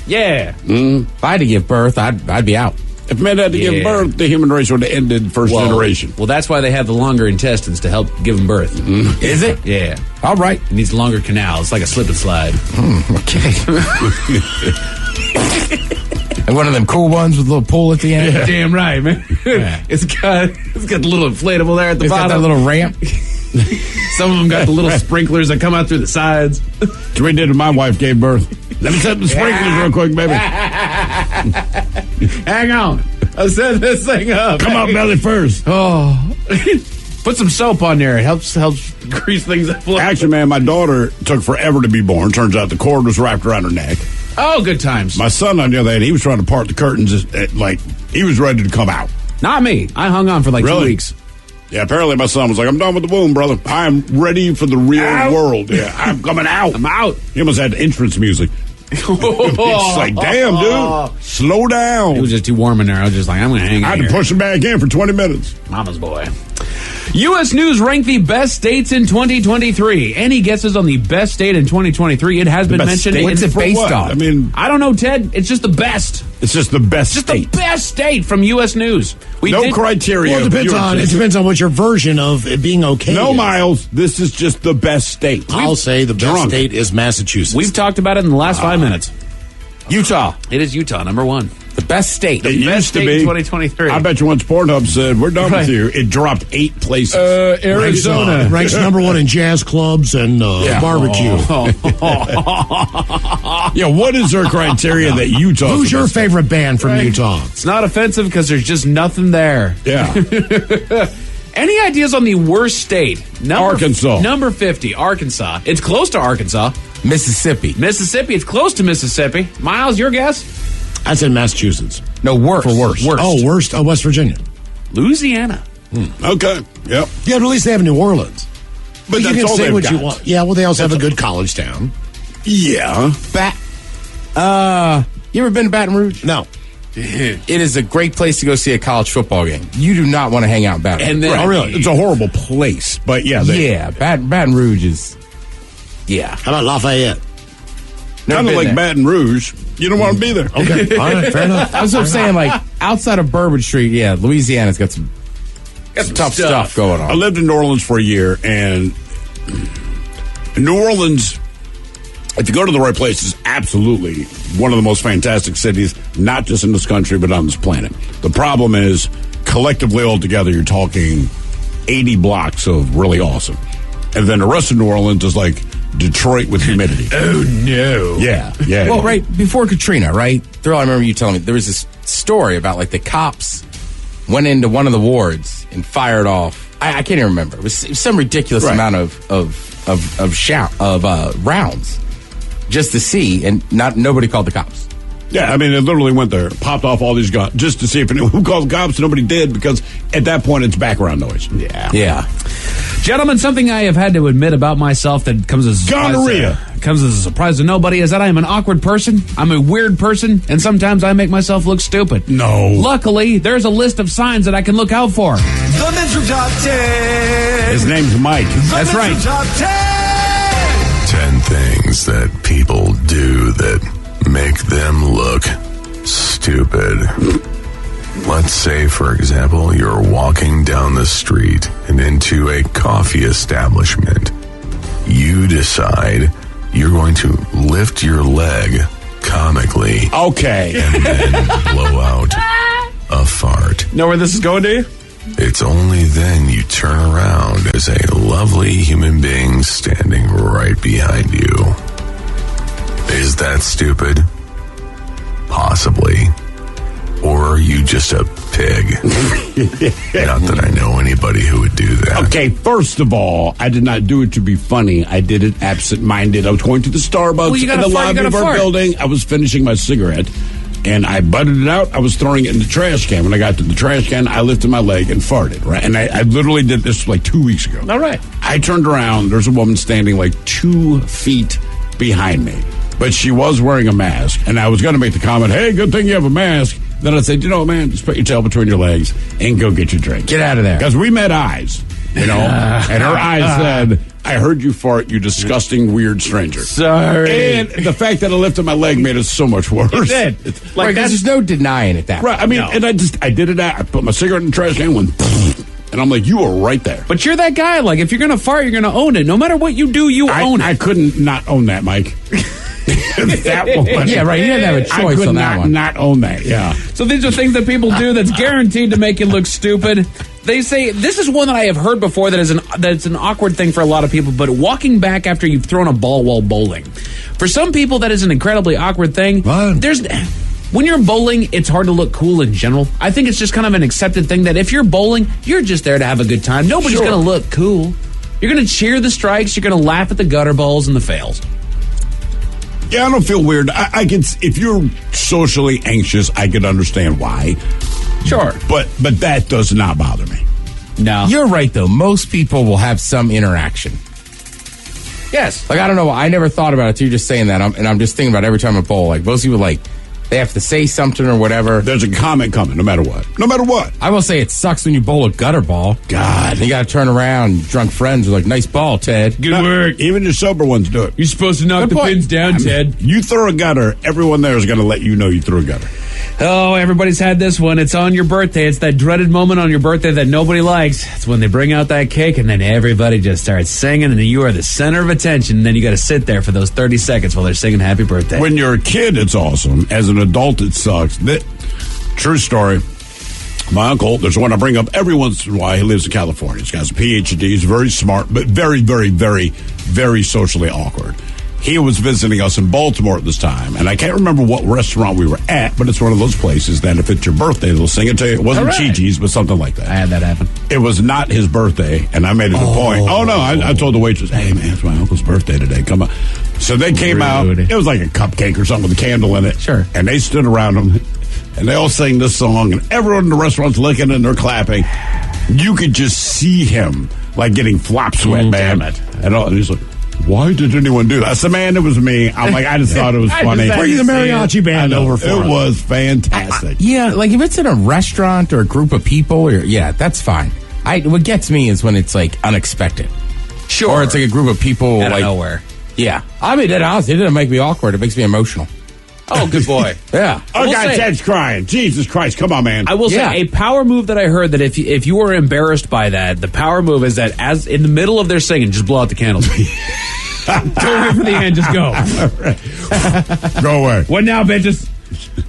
Yeah. If I had to give birth, I'd be out. If men had to give birth, the human race would have ended first generation. Well, that's why they have the longer intestines to help give them birth. Is it? Yeah. All right. It needs longer canals. It's like a slip and slide. Okay. And one of them cool ones with a little pull at the end. Yeah. Damn right, man. It's got the little inflatable there at the bottom. Got that little ramp. Some of them got the little sprinklers that come out through the sides. That's what we did when my wife gave birth. Let me set the sprinklers real quick, baby. Hang on. I set this thing up. Come out belly first. Oh. Put some soap on there. It helps grease things up. Actually, man, my daughter took forever to be born. Turns out the cord was wrapped around her neck. Oh, good times. My son, on the other hand, he was trying to part the curtains. Like, he was ready to come out. Not me. I hung on for like 2 weeks. Yeah, apparently my son was like, I'm done with the womb, brother. I am ready for the real world. Yeah, I'm coming out. I'm out. He almost had entrance music. It's like, damn, dude, slow down. It was just too warm in there. I was just like, I'm going to hang I out. had to push him back in for 20 minutes. Mama's boy. U.S. News ranked the best states in 2023. Any guesses on the best state in 2023? It has been mentioned. What's it based on? I mean, I don't know, Ted. It's just the best. it's just the best Just state. the best state from U.S. News. No criteria. Well, it depends on what your version of it being okay No, is. Miles, this is just the best state. I'll say the best state is Massachusetts. We've talked about it in the last 5 minutes. Utah. It is Utah, number one. The best state. It best used to state be. in 2023. I bet you once Pornhub said, we're done Right. with you, it dropped 8 places. Arizona. ranks number one in jazz clubs and barbecue. Yeah, what is their criteria that Utah? Who's your favorite band from Utah? It's not offensive because there's just nothing there. Yeah. Any ideas on the worst state? Arkansas. Number 50, Arkansas. It's close to Arkansas. Mississippi. It's close to Mississippi. Miles, your guess? I said Massachusetts. No, worst. For worst. Oh, worst. Oh, West Virginia. Louisiana. Okay. Yep. Yeah, but at least they have New Orleans. But you that's can all say they've what got. you want. Yeah, well, they also have a good college town. Yeah. You ever been to Baton Rouge? No. It is a great place to go see a college football game. You do not want to hang out in Baton Rouge. And then, Right. Really? It's a horrible place, but yeah. Baton Rouge is. Yeah. How about Lafayette? Kind of like Baton Rouge. You don't want to be there. Okay. All right. Fair enough. I was saying, like, outside of Bourbon Street, yeah, Louisiana's got some tough stuff going on. I lived in New Orleans for a year, and New Orleans, if you go to the right place, is absolutely one of the most fantastic cities, not just in this country, but on this planet. The problem is, collectively all together, you're talking 80 blocks of really awesome. And then the rest of New Orleans is like Detroit with humidity. oh, no. Yeah. Well, right before Katrina, right? Thurl, I remember you telling me there was this story about like the cops went into one of the wards and fired off. I can't even remember. It was some ridiculous amount of rounds just to see, and nobody called the cops. Yeah, I mean, it literally went there, popped off all these guns just to see if anyone called the cops. Nobody did, because at that point it's background noise. Yeah. Gentlemen, something I have had to admit about myself that comes as Gonorrhea. comes as a surprise to nobody, is that I am an awkward person. I'm a weird person, and sometimes I make myself look stupid. No. Luckily, there's a list of signs that I can look out for. The Men's Room Top 10. His name's Mike. That's right. Top 10 10. things that people do that make them look stupid. Let's say, for example, you're walking down the street and into a coffee establishment. You decide you're going to lift your leg comically. Okay. And then blow out a fart. Know where this is going, do you? It's only then you turn around as a lovely human being standing right behind you. Is that stupid? Possibly. Or are you just a pig? Not that I know anybody who would do that. Okay, first of all, I did not do it to be funny. I did it absent-minded. I was going to the Starbucks in the lobby of our building. I was finishing my cigarette, and I butted it out. I was throwing it in the trash can. When I got to the trash can, I lifted my leg and farted, right? And I literally did this like 2 weeks ago. All right. I turned around. There's a woman standing like 2 feet behind me. But she was wearing a mask, and I was going to make the comment, hey, good thing you have a mask. Then I said, you know, man, just put your tail between your legs and go get your drink. Get out of there. Because we met eyes, you know, and her eyes said, I heard you fart, you disgusting, weird stranger. Sorry. And the fact that I lifted my leg made it so much worse. It did. Like, there's no denying it that Right, I mean, and I did it out. I put my cigarette in the trash can, went, and I'm like, you are right there. But you're that guy. Like, if you're going to fart, you're going to own it. No matter what you do, you own it. I couldn't not own that, Mike. That one. Yeah, right. You didn't have a choice I could on that one. not own that, yeah. So these are things that people do that's guaranteed to make you look stupid. They say, this is one that I have heard before that's an awkward thing for a lot of people, but walking back after you've thrown a ball while bowling. For some people, that is an incredibly awkward thing. When you're bowling, it's hard to look cool in general. I think it's just kind of an accepted thing that if you're bowling, you're just there to have a good time. Nobody's going to look cool. You're going to cheer the strikes. You're going to laugh at the gutter balls and the fails. Yeah, I don't feel weird. I can, if you're socially anxious, I can understand why. Sure. But that does not bother me. No. You're right, though. Most people will have some interaction. Yes. Like, I don't know. I never thought about it till you're just saying that. I'm just thinking about it every time I bowl. Like, most people, like, they have to say something or whatever. There's a comment coming, no matter what. No matter what. I will say it sucks when you bowl a gutter ball. God. You got to turn around. Drunk friends are like, nice ball, Ted. Good work. Even the sober ones do it. You're supposed to knock the pins down, Ted. You throw a gutter, everyone there is going to let you know you threw a gutter. Oh, everybody's had this one. It's on your birthday. It's that dreaded moment on your birthday that nobody likes. It's when they bring out that cake and then everybody just starts singing and you are the center of attention. And then you got to sit there for those 30 seconds while they're singing happy birthday. When you're a kid, it's awesome. As an adult, it sucks. True story. My uncle, there's one I bring up every once in a while. He lives in California. He's got his PhD. He's very smart, but very, very, very, very socially awkward. He was visiting us in Baltimore at this time, and I can't remember what restaurant we were at, but it's one of those places that if it's your birthday, they'll sing it to you. It wasn't Chi-Chi's, but something like that. I had that happen. It was not his birthday, and I made it a point. Oh, no, I told the waitress, hey, man, it's my uncle's birthday today. Come on. So they came out. It was like a cupcake or something with a candle in it. Sure. And they stood around him, and they all sang this song, and everyone in the restaurant's looking, and they're clapping. You could just see him, like, getting flop sweat, man. Damn it. And he's like, why did anyone do that? I said, man, it was me. I'm like, I just thought it was funny. Bring the mariachi band over for it. It was fantastic. Yeah, like if it's in a restaurant or a group of people, that's fine. What gets me is when it's like unexpected. Sure. Or it's like a group of people out like of nowhere. Yeah. I mean, honestly, it didn't make me awkward. It makes me emotional. Oh, good boy. Yeah. Oh, God, Ted's crying. Jesus Christ. Come on, man. I will say a power move that I heard that if you were embarrassed by that, the power move is that as in the middle of their singing, just blow out the candles. Don't wait for the end, just go. Go away. What now, bitches?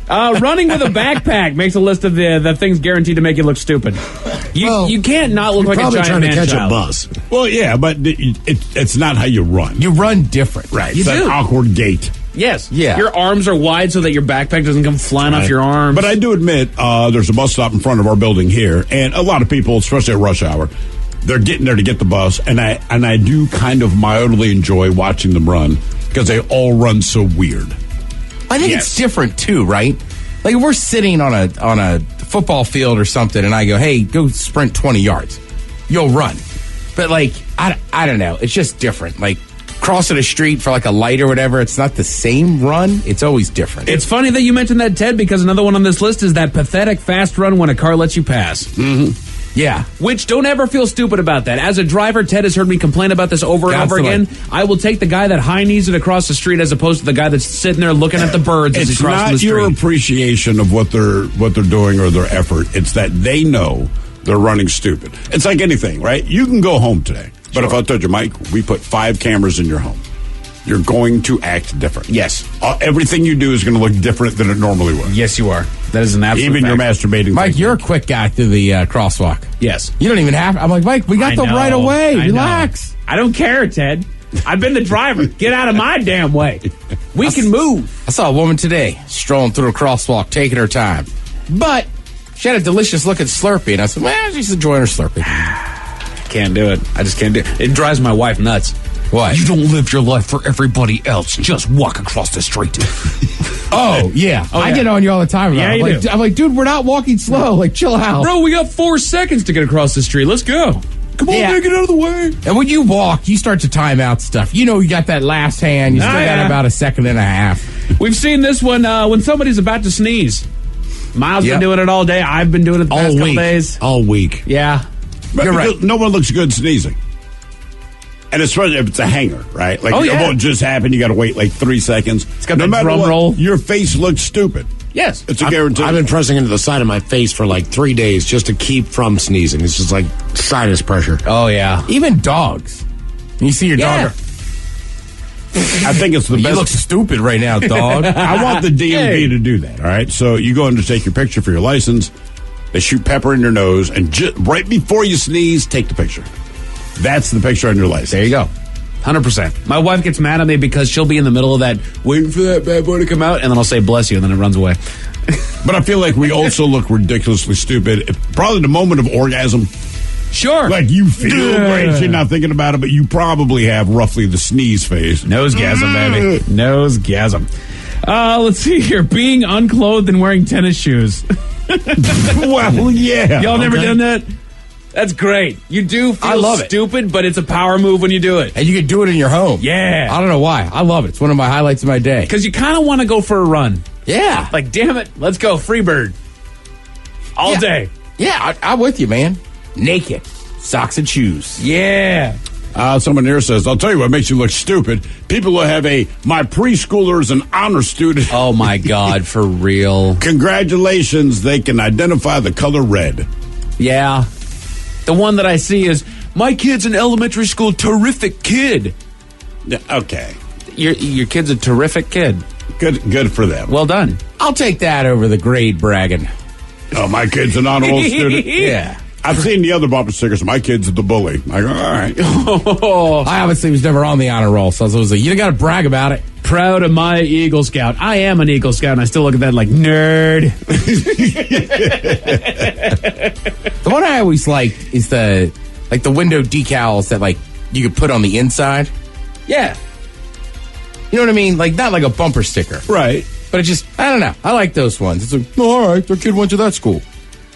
Running with a backpack makes a list of the things guaranteed to make you look stupid. You can't not look like a giant trying to catch man-child. a bus. Well, yeah, but it's not how you run. You run different. Right. You It's do. an awkward gait. Yes. Yeah. Your arms are wide so that your backpack doesn't come flying off your arms. But I do admit, there's a bus stop in front of our building here, and a lot of people, especially at rush hour, they're getting there to get the bus, and I do kind of mildly enjoy watching them run because they all run so weird. I think it's different too, right? Like if we're sitting on a football field or something, and I go, "Hey, go sprint 20 yards," you'll run. But like I don't know, it's just different. Like crossing a street for like a light or whatever, it's not the same run. It's always different. It's funny that you mentioned that, Ted, because another one on this list is that pathetic fast run when a car lets you pass. Mm-hmm. Yeah. Which, don't ever feel stupid about that. As a driver, Ted has heard me complain about this over and over again. I will take the guy that high-knees it across the street as opposed to the guy that's sitting there looking at the birds as he crosses the street. It's not your appreciation of what they're doing or their effort. It's that they know they're running stupid. It's like anything, right? You can go home today. But if I told you, Mike, we put 5 cameras in your home, you're going to act different. Yes. Everything you do is going to look different than it normally would. Yes, you are. That is an absolute Even fact. your masturbating. Mike, technique. you're a quick guy through the crosswalk. Yes. You don't even have. I'm like, Mike, we got the right of way. I Relax. know. I don't care, Ted. I've been the driver. Get out of my damn way. We can move. I saw a woman today strolling through a crosswalk, taking her time. But she had a delicious looking Slurpee. And I said, well, she's enjoying her Slurpee. Can't do it. I just can't do it. It drives my wife nuts. What? You don't live your life for everybody else. Just walk across the street. Oh, yeah. I get on you all the time about it. Yeah, you do. I'm like, dude, we're not walking slow. Like, chill out. Bro, we got 4 seconds to get across the street. Let's go. Come on, man, get out of the way. And when you walk, you start to time out stuff. You know you got that last hand. You still got about a second and a half. We've seen this one when somebody's about to sneeze. Miles been doing it all day. I've been doing it the past couple days. All week. Yeah. You're right. No one looks good sneezing. And especially if it's a hanger, right? Like, it won't just happen. You got to wait like 3 seconds. It's got the drum roll. Your face looks stupid. Yes. It's a guarantee. I've been pressing into the side of my face for like 3 days just to keep from sneezing. It's just like sinus pressure. Oh, yeah. Even dogs. You see your dog. I think it's the best. You look stupid right now, dog. I want the DMV to do that, all right? So you go in to take your picture for your license. They shoot pepper in your nose, and right before you sneeze, take the picture. That's the picture on your license. There you go. 100%. My wife gets mad at me because she'll be in the middle of that, waiting for that bad boy to come out, and then I'll say, bless you, and then it runs away. But I feel like we also look ridiculously stupid. Probably the moment of orgasm. Sure. Like you feel great, you're not thinking about it, but you probably have roughly the sneeze phase. Nosegasm, baby. Nosegasm. Let's see here. Being unclothed and wearing tennis shoes. Well, yeah. Y'all never done that? That's great. You do feel stupid, but it's a power move when you do it. And you can do it in your home. Yeah. I don't know why. I love it. It's one of my highlights of my day. Because you kind of want to go for a run. Yeah. Like, damn it, let's go. Freebird. All day. Yeah, I'm with you, man. Naked. Socks and shoes. Yeah. Someone here says, I'll tell you what makes you look stupid. People who have my preschooler is an honor student. Oh, my God, for real. Congratulations, they can identify the color red. Yeah. The one that I see is, my kid's an elementary school terrific kid. Yeah, okay. Your kid's a terrific kid. Good for them. Well done. I'll take that over the grade bragging. Oh, my kid's an honor roll student? Yeah. I've seen the other bumper stickers. My kid's the bully. I go, all right. I obviously was never on the honor roll, so I was like, you got to brag about it. Proud of my Eagle Scout. I am an Eagle Scout, and I still look at that like, nerd. The one I always liked is the window decals that like you could put on the inside. Yeah. You know what I mean? Like, not like a bumper sticker. Right. But it just, I don't know. I like those ones. It's like, oh, all right, their kid went to that school.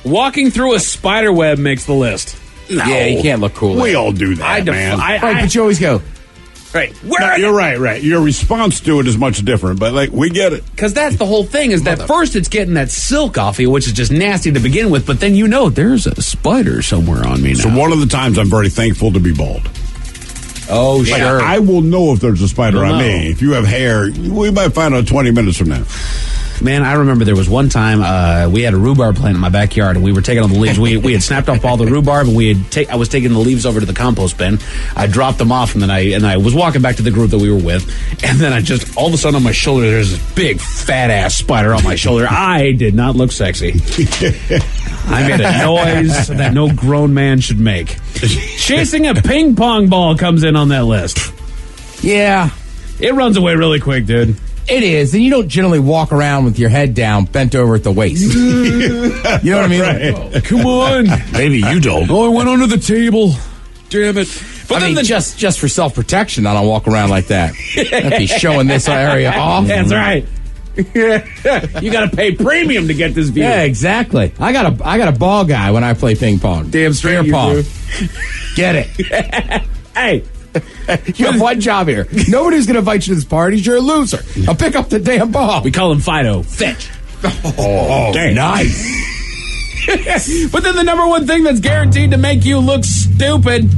Walking through a spider web makes the list. No. Yeah, you can't look cool. We all do that, man. Right, but you always go. Right. You're right. Your response to it is much different, but like we get it. Because that's the whole thing is that first it's getting that silk off you, which is just nasty to begin with, but then you know there's a spider somewhere on me now. So one of the times I'm very thankful to be bald. Oh, Like, sure. I will know if there's a spider on me. If you have hair, we might find out 20 minutes from now. Man, I remember there was one time we had a rhubarb plant in my backyard, and we were taking all the leaves. We had snapped off all the rhubarb, and I was taking the leaves over to the compost bin. I dropped them off, and then I was walking back to the group that we were with, and then I just all of a sudden on my shoulder there's this big fat ass spider on my shoulder. I did not look sexy. I made a noise that no grown man should make. Chasing a ping pong ball comes in on that list. Yeah, it runs away really quick, dude. It is, and you don't generally walk around with your head down, bent over at the waist. You know what I mean? Right. Come on. Maybe you don't. Oh, I went under the table. Damn it. But I mean, just for self-protection, I don't walk around like that. I'd be showing this area off. That's right. You got to pay premium to get this view. Yeah, exactly. I got a ball guy when I play ping pong. Damn straight Beer you pong. do. Get it. Hey, You have one job here. Nobody's going to invite you to this party. You're a loser. I'll pick up the damn ball. We call him Fido. Fetch. Oh, dang. nice. But then the number one thing that's guaranteed to make you look stupid,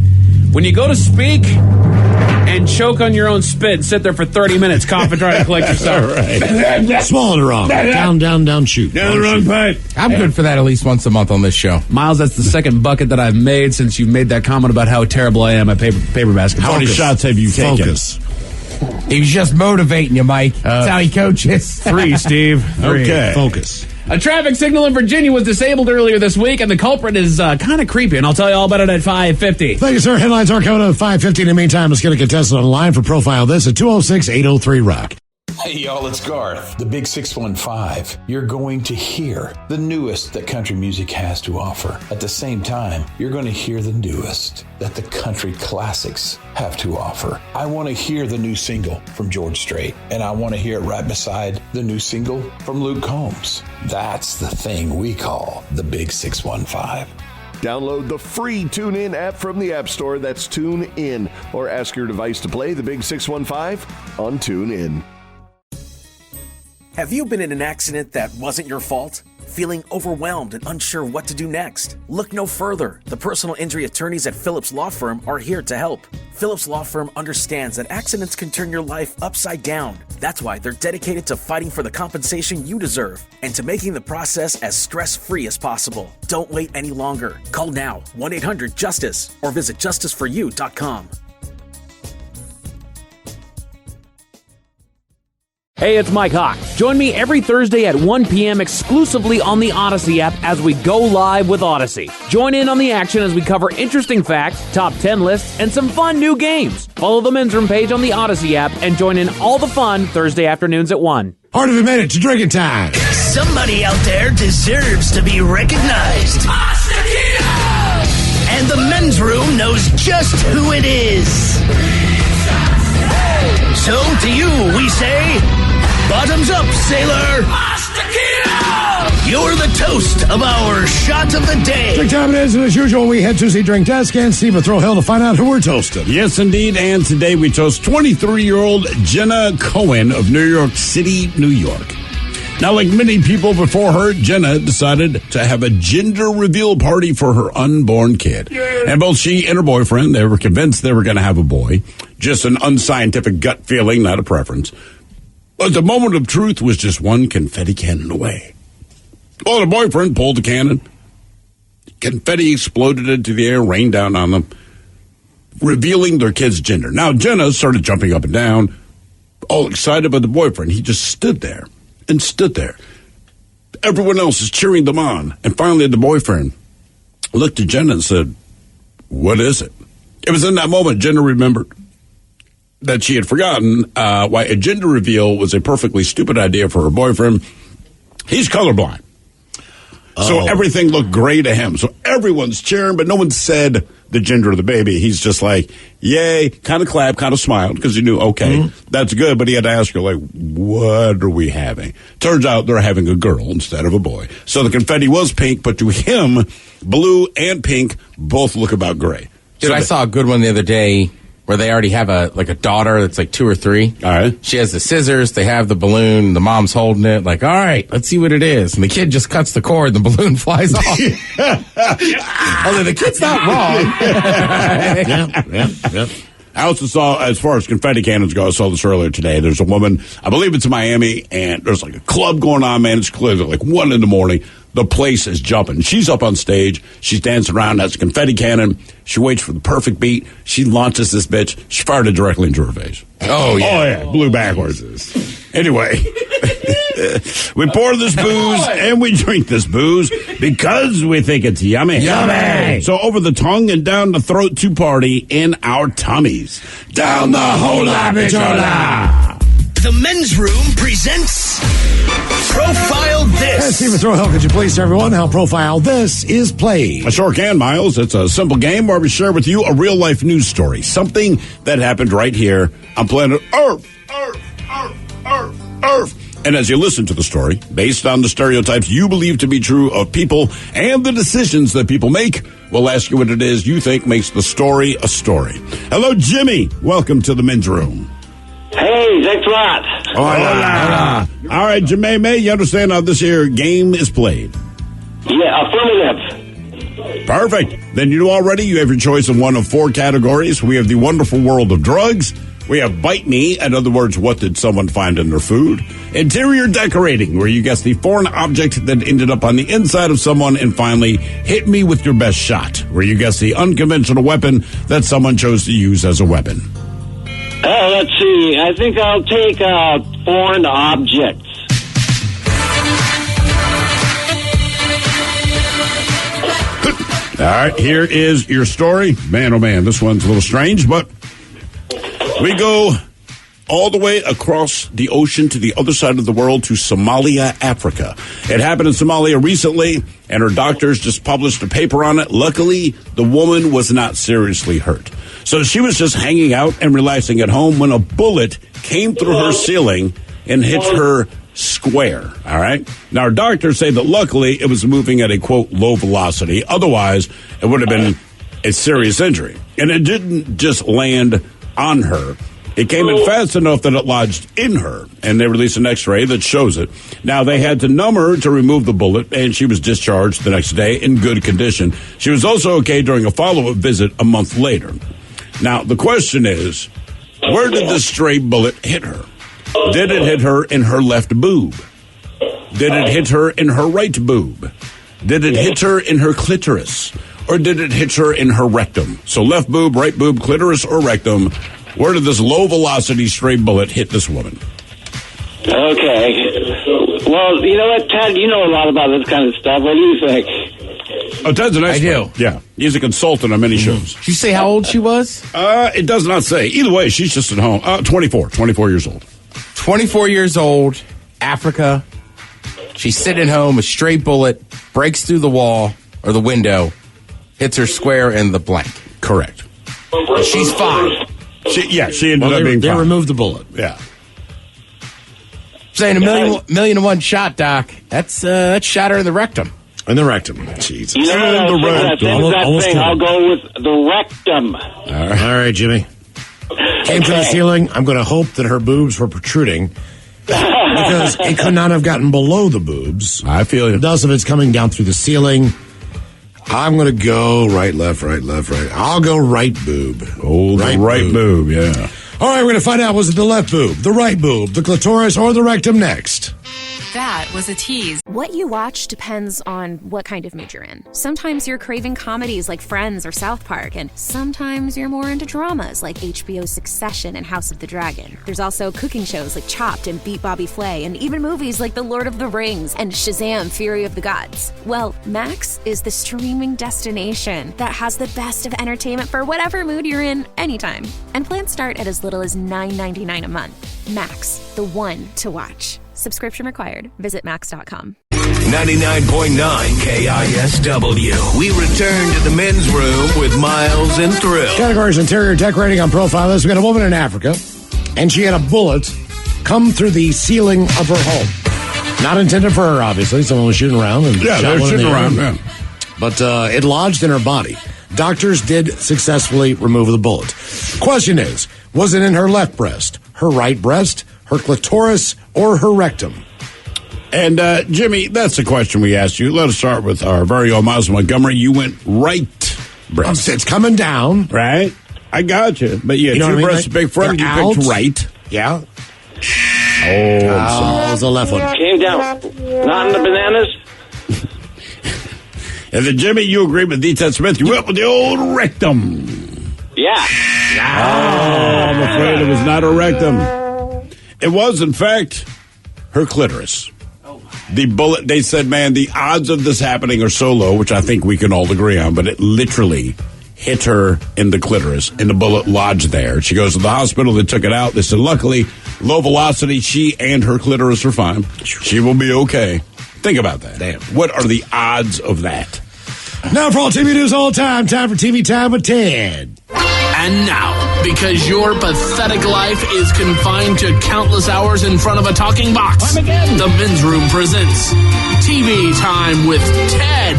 when you go to speak and choke on your own spit and sit there for 30 minutes, cough and try to collect yourself. Right. Swallow it wrong. Down, shoot. Down the wrong pipe. I'm good for that at least once a month on this show. Miles, that's the second bucket that I've made since you made that comment about how terrible I am at paper basketball. How many shots have you taken? Focus. He was just motivating you, Mike. That's how he coaches. 3, Steve. 3. Okay. Focus. A traffic signal in Virginia was disabled earlier this week, and the culprit is kind of creepy, and I'll tell you all about it at 5:50. Thank you, sir. Headlines are coming up at 5:50. In the meantime, let's get a contestant on the line for Profile This at 206-803-ROCK. Hey, y'all, it's Garth, the Big 615. You're going to hear the newest that country music has to offer. At the same time, you're going to hear the newest that the country classics have to offer. I want to hear the new single from George Strait, and I want to hear it right beside the new single from Luke Combs. That's the thing we call the Big 615. Download the free TuneIn app from the App Store. That's TuneIn. Or ask your device to play the Big 615 on TuneIn. Have you been in an accident that wasn't your fault? Feeling overwhelmed and unsure what to do next? Look no further. The personal injury attorneys at Phillips Law Firm are here to help. Phillips Law Firm understands that accidents can turn your life upside down. That's why they're dedicated to fighting for the compensation you deserve and to making the process as stress-free as possible. Don't wait any longer. Call now, 1-800-JUSTICE, or visit justiceforyou.com. Hey, it's Mike Hawk. Join me every Thursday at 1 p.m. exclusively on the Odyssey app as we go live with Odyssey. Join in on the action as we cover interesting facts, top 10 lists, and some fun new games. Follow the Men's Room page on the Odyssey app and join in all the fun Thursday afternoons at 1. Part of a minute to drinking time. Somebody out there deserves to be recognized. And the Men's Room knows just who it is. So to you we say, bottoms up, sailor. You're the toast of our shot of the day. Drink time it is, and as usual, we head to the drink desk and Steve will throw hell to find out who we're toasting. Yes, indeed. And today we toast 23-year-old Jenna Cohen of New York City, New York. Now, like many people before her, Jenna decided to have a gender reveal party for her unborn kid. And both she and her boyfriend, they were convinced they were going to have a boy. Just an unscientific gut feeling, not a preference. But the moment of truth was just one confetti cannon away. Well, the boyfriend pulled the cannon. Confetti exploded into the air, rained down on them, revealing their kid's gender. Now, Jenna started jumping up and down, all excited, but the boyfriend, he just stood there. And stood there. Everyone else is cheering them on. And finally, the boyfriend looked at Jenna and said, "What is it?" It was in that moment Jenna remembered that she had forgotten why a gender reveal was a perfectly stupid idea for her boyfriend. He's colorblind. So everything looked gray to him. So everyone's cheering, but no one said the gender of the baby. He's just like, yay, kind of clapped, kind of smiled, because he knew, okay, that's good. But he had to ask her, like, what are we having? Turns out they're having a girl instead of a boy. So the confetti was pink, but to him, blue and pink both look about gray. Dude, So I saw a good one the other day where they already have a daughter that's like 2 or 3. All right. She has the scissors, they have the balloon, the mom's holding it, like, all right, let's see what it is. And the kid just cuts the cord, and the balloon flies off. Although the kid's not wrong. Yeah. I also saw, as far as confetti cannons go, I saw this earlier today. There's a woman, I believe it's in Miami, and there's like a club going on, man. It's clearly like 1 a.m. The place is jumping. She's up on stage. She's dancing around, has a confetti cannon. She waits for the perfect beat. She launches this bitch. She fired it directly into her face. Oh, yeah. Blew backwards. Anyway, we pour this booze and we drink this booze because we think it's yummy. Yummy! So over the tongue and down the throat to party in our tummies. Down the hola bichola! The Men's Room presents Profile This. Hey, Steve, throw hell, could you please tell everyone how Profile This is played? I sure can, Miles. It's a simple game where we share with you a real-life news story, something that happened right here on planet Earth. And as you listen to the story, based on the stereotypes you believe to be true of people and the decisions that people make, we'll ask you what it is you think makes the story a story. Hello, Jimmy. Welcome to the men's room. Hey, thanks a lot. Hola. All right, Jemay, you understand how this here game is played? Yeah, affirmative. Perfect. Then you know already you have your choice in one of 4 categories. We have the wonderful world of drugs. We have Bite Me, in other words, what did someone find in their food? Interior decorating, where you guess the foreign object that ended up on the inside of someone. And finally, Hit Me With Your Best Shot, where you guess the unconventional weapon that someone chose to use as a weapon. Let's see. I think I'll take foreign objects. All right, here is your story. Man, oh man, this one's a little strange, but we go all the way across the ocean to the other side of the world to Somalia, Africa. It happened in Somalia recently, and her doctors just published a paper on it. Luckily, the woman was not seriously hurt. So she was just hanging out and relaxing at home when a bullet came through her ceiling and hit her square. All right. Now, our doctors say that luckily it was moving at a, quote, low velocity. Otherwise, it would have been a serious injury. And it didn't just land on her. It came in fast enough that it lodged in her, and they released an x-ray that shows it. Now, they had to numb her to remove the bullet, and she was discharged the next day in good condition. She was also okay during a follow-up visit a month later. Now, the question is, where did this stray bullet hit her? Did it hit her in her left boob? Did it hit her in her right boob? Did it hit her in her clitoris? Or did it hit her in her rectum? So left boob, right boob, clitoris, or rectum. Where did this low-velocity stray bullet hit this woman? Okay. Well, you know what, Ted? You know a lot about this kind of stuff. What do you think? Oh, Ted's an expert. I do. Yeah. He's a consultant on many shows. Did you say how old she was? It does not say. Either way, she's just at home. 24 years old. 24 years old, Africa. She's sitting home. A stray bullet breaks through the wall or the window, hits her square in the blank. Correct. She's fine. She ended up being fine. They removed the bullet. Yeah. Saying a million and one shot, Doc. That's shot her in the rectum. In the rectum. Jesus. You know, In the rectum. I'll go with the rectum. All right, Jimmy. Came to the ceiling. I'm going to hope that her boobs were protruding because it could not have gotten below the boobs. I feel you. Thus, if it's coming down through the ceiling, I'm going to go right, left, right, left, right. I'll go right boob. Oh, the right boob, yeah. All right, we're going to find out, was it the left boob, the right boob, the clitoris, or the rectum next? That was a tease. What you watch depends on what kind of mood you're in. Sometimes you're craving comedies like Friends or South Park, and sometimes you're more into dramas like HBO's Succession and House of the Dragon. There's also cooking shows like Chopped and Beat Bobby Flay, and even movies like The Lord of the Rings and Shazam! Fury of the Gods. Well, Max is the streaming destination that has the best of entertainment for whatever mood you're in anytime. And plans start at as little as $9.99 a month. Max, the one to watch. Subscription required. Visit max.com. 99.9 KISW. We return to the men's room with Miles and Thrill. Categories: interior decorating on profile list. We got a woman in Africa, and she had a bullet come through the ceiling of her home. Not intended for her, obviously. Someone was shooting around. And yeah, they're shooting around. Yeah. But it lodged in her body. Doctors did successfully remove the bullet. Question is, was it in her left breast, her right breast, her clitoris, or her rectum? And, Jimmy, that's the question we asked you. Let us start with our very own Miles Montgomery. You went right breast. It's coming down. Right? I got you. But you had two breasts, big front. You picked right. Yeah. Oh, it was the left one. Came down. Not in the bananas. And then, Jimmy, you agreed with D. Ted Smith. You went with the old rectum. Yeah. Oh, I'm afraid it was not a rectum. It was, in fact, her clitoris. The bullet, they said, man, the odds of this happening are so low, which I think we can all agree on, but it literally hit her in the clitoris, and the bullet lodged there. She goes to the hospital. They took it out. They said, luckily, low velocity, she and her clitoris are fine. She will be okay. Think about that. Damn. What are the odds of that? Now for all TV news all the time for TV Time with Ted. And now, because your pathetic life is confined to countless hours in front of a talking box, the Men's Room presents TV Time with Ted.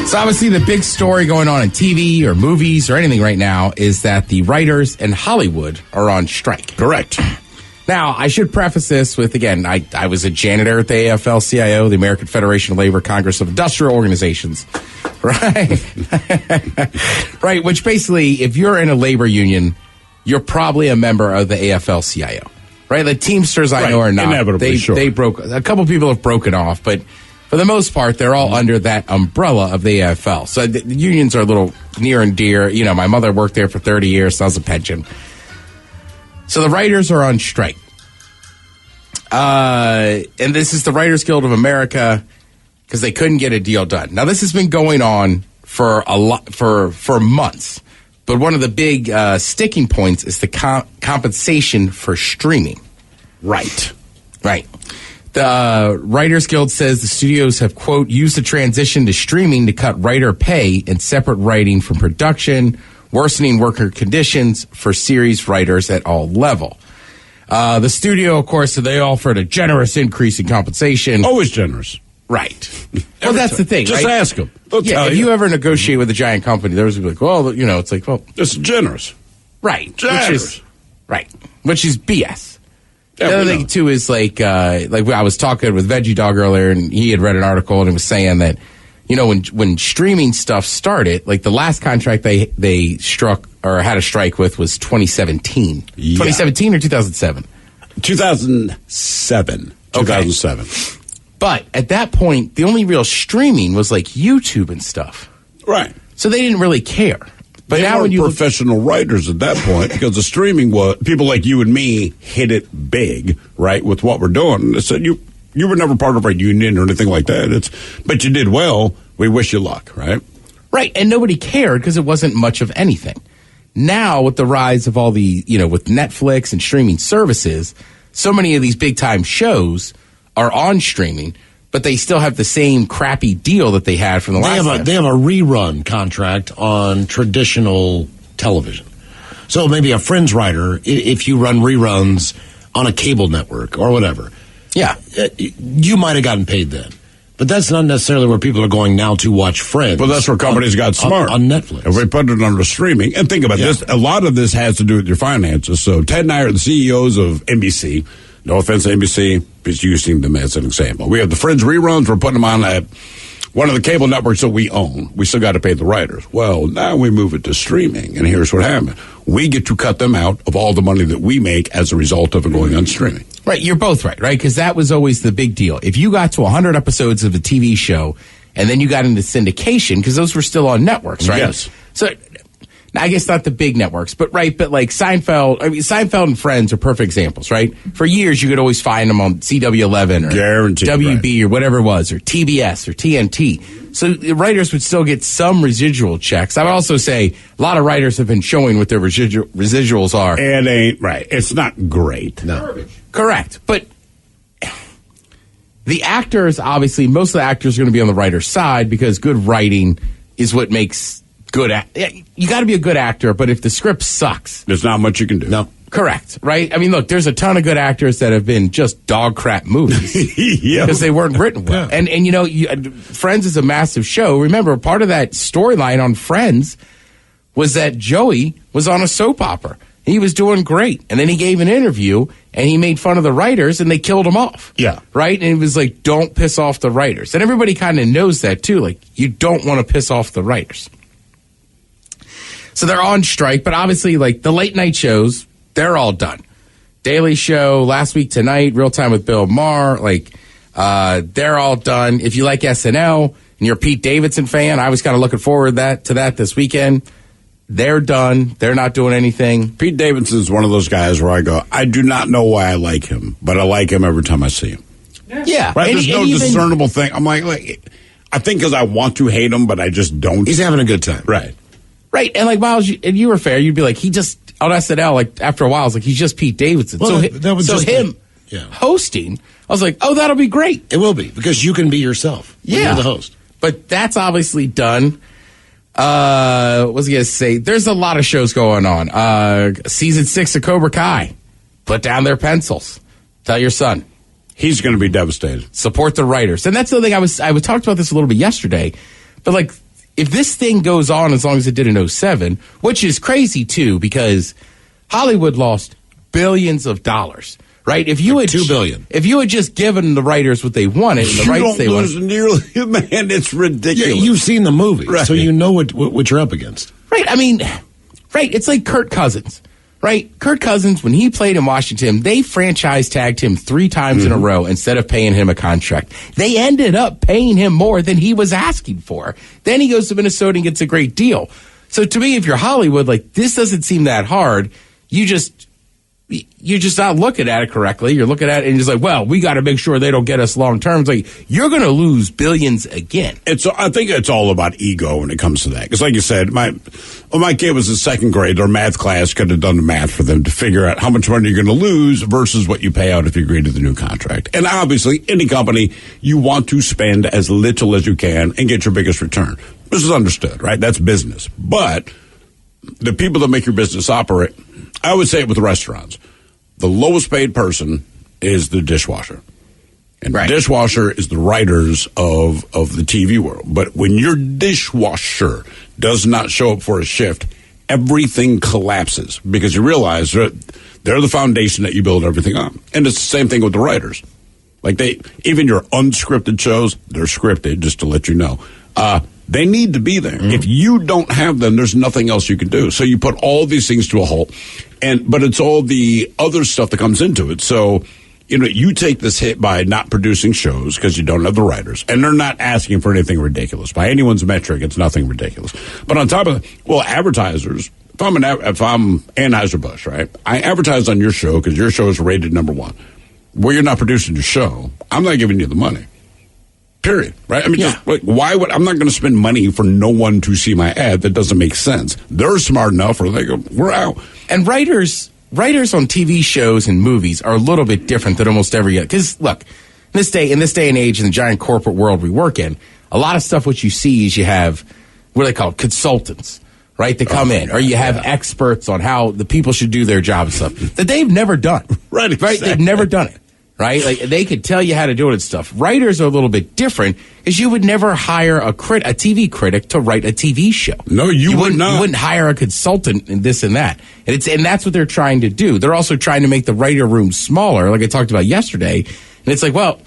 So obviously the big story going on in TV or movies or anything right now is that the writers in Hollywood are on strike. Correct. Now, I should preface this with, again, I was a janitor at the AFL-CIO, the American Federation of Labor Congress of Industrial Organizations. Right. Right, which basically, if you're in a labor union, you're probably a member of the AFL-CIO. Right? The Teamsters I know are not. Inevitably, sure. They broke, a couple people have broken off, but for the most part, they're all under that umbrella of the AFL. So the unions are a little near and dear. You know, my mother worked there for 30 years, so I was a pension. So the writers are on strike. And this is the Writers Guild of America because they couldn't get a deal done. Now, this has been going on for for months. But one of the big sticking points is the compensation for streaming. Right. Right. The Writers Guild says the studios have, quote, used the transition to streaming to cut writer pay and separate writing from production, worsening worker conditions for series writers at all level. The studio, of course, they offered a generous increase in compensation. Always generous. Right. Well, that's the thing, Just right? ask them. They'll Yeah, tell if you ever negotiate with a giant company, there's like, well, you know, it's like, well, it's generous. Right. Generous. Which is BS. Yeah, the other we thing know. too is like I was talking with Veggie Dog earlier, and he had read an article and he was saying that, you know, when streaming stuff started, like the last contract they struck or had a strike with was 2017. Yeah. 2017 or 2007? 2007. 2007. But at that point, the only real streaming was like YouTube and stuff. Right. So they didn't really care. But They now weren't when you professional writers at that point, because the streaming was, people like you and me hit it big, right, with what we're doing. So you were never part of a union or anything like that. But you did well. We wish you luck, right? Right, and nobody cared because it wasn't much of anything. Now, with the rise of all the, you know, with Netflix and streaming services, so many of these big-time shows are on streaming, but they still have the same crappy deal that they had from the last time. They have a rerun contract on traditional television. So maybe a Friends writer, if you run reruns on a cable network or whatever, yeah, you might have gotten paid then. But that's not necessarily where people are going now to watch Friends. Well, that's where companies got smart. On Netflix. If we put it under streaming, and think about this, a lot of this has to do with your finances. So Ted and I are the CEOs of NBC. No offense to NBC, but using them as an example. We have the Friends reruns. We're putting them on one of the cable networks that we own. We still got to pay the writers. Well, now we move it to streaming, and here's what happened. We get to cut them out of all the money that we make as a result of it going on streaming. Right, you're both right? Because that was always the big deal. If you got to 100 episodes of a TV show, and then you got into syndication, because those were still on networks, right? Yes. So, I guess not the big networks, but like Seinfeld. I mean, Seinfeld and Friends are perfect examples, right? For years, you could always find them on CW11 or Guaranteed, WB or whatever it was, or TBS or TNT. So the writers would still get some residual checks. I would also say a lot of writers have been showing what their residuals are. It ain't right. It's not great. No. Correct, but the actors, obviously, most of the actors are going to be on the writer's side because good writing is what makes good. You got to be a good actor, but if the script sucks, there's not much you can do. No. Correct, right? I mean, look, there's a ton of good actors that have been just dog crap movies because they weren't written well. Yeah. And you know, Friends is a massive show. Remember, part of that storyline on Friends was that Joey was on a soap opera. He was doing great. And then he gave an interview and he made fun of the writers and they killed him off. Yeah. Right? And it was like, don't piss off the writers. And everybody kind of knows that too. Like, you don't want to piss off the writers. So they're on strike, but obviously, like, the late night shows, they're all done. Daily Show, Last Week Tonight, Real Time with Bill Maher, like, they're all done. If you like SNL and you're a Pete Davidson fan, I was kind of looking forward to that this weekend. They're done. They're not doing anything. Pete Davidson is one of those guys where I go, I do not know why I like him, but I like him every time I see him. Yeah. Right? There's no even discernible thing. I'm like, I think because I want to hate him, but I just don't. He's having a good time. Right. Right, and like Miles, and you were fair. You'd be like, he just on SNL. Like after a while, it's like he's just Pete Davidson. Well, so that was so just him hosting, I was like, oh, that'll be great. It will be because you can be yourself. When you're the host. But that's obviously done. What was I going to say? There's a lot of shows going on. Season 6 of Cobra Kai. Put down their pencils. Tell your son. He's going to be devastated. Support the writers. And that's the thing I talked about this a little bit yesterday. But, like, if this thing goes on as long as it did in 2007, which is crazy, too, because Hollywood lost billions of dollars. Right? If you had $2 billion. If you had just given the writers what they wanted and the rights they wanted. Man, it's ridiculous. Yeah, you've seen the movie, right. So you know what you're up against. Right. I mean, right. It's like Kirk Cousins. Right? Kirk Cousins, when he played in Washington, they franchise tagged him 3 times in a row instead of paying him a contract. They ended up paying him more than he was asking for. Then he goes to Minnesota and gets a great deal. So to me, if you're Hollywood, like, this doesn't seem that hard. You're just not looking at it correctly. You're looking at it and you're just like, well, we got to make sure they don't get us long term. It's like, you're going to lose billions again. I think it's all about ego when it comes to that. Because like you said, when my kid was in 2nd grade, their math class could have done the math for them to figure out how much money you're going to lose versus what you pay out if you agree to the new contract. And obviously, any company, you want to spend as little as you can and get your biggest return. This is understood, right? That's business. But the people that make your business operate, I would say it with restaurants. The lowest paid person is the dishwasher. And the dishwasher is the writers of the TV world. But when your dishwasher does not show up for a shift, everything collapses because you realize they're the foundation that you build everything on. And it's the same thing with the writers. Like even your unscripted shows, they're scripted, just to let you know. They need to be there. If you don't have them, there's nothing else you can do. So you put all these things to a halt, but it's all the other stuff that comes into it. So, you take this hit by not producing shows because you don't have the writers, and they're not asking for anything ridiculous. By anyone's metric, it's nothing ridiculous. But on top of that, advertisers, if I'm Anheuser-Busch, right, I advertise on your show because your show is rated number 1. Where you're not producing your show, I'm not giving you the money. Period. Right? I mean, just like, I'm not going to spend money for no one to see my ad. That doesn't make sense. They're smart enough, or they go, we're out. And writers on TV shows and movies are a little bit different than almost every other. Because look, in this day and age, in the giant corporate world we work in, a lot of stuff what you see is you have what they call consultants, right? They come in, or you have experts on how the people should do their job and stuff that they've never done. Right? Exactly. They've never done it. Right? Like, they could tell you how to do it and stuff. Writers are a little bit different because you would never hire a TV critic to write a TV show. No, you would not. You wouldn't hire a consultant in this and that. And that's what they're trying to do. They're also trying to make the writer room smaller, like I talked about yesterday. And it's like, well,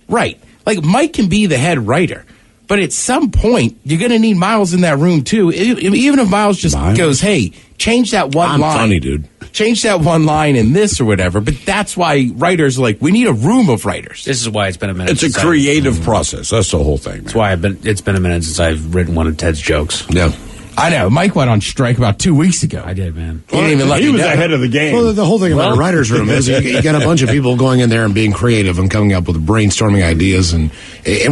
right. Like, Mike can be the head writer. But at some point, you're going to need Miles in that room, too. Even if Miles just goes, hey, change that one line. I'm funny, dude. Change that one line in this or whatever. But that's why writers are like, we need a room of writers. This is why it's been a minute. It's a creative process. That's the whole thing, man. That's why it's been a minute since I've written one of Ted's jokes. Yeah. I know. Mike went on strike about 2 weeks ago. I did, man. He didn't even let me He was know. ahead of the game. Well, the whole thing about a writer's room is you got a bunch of people going in there and being creative and coming up with brainstorming ideas and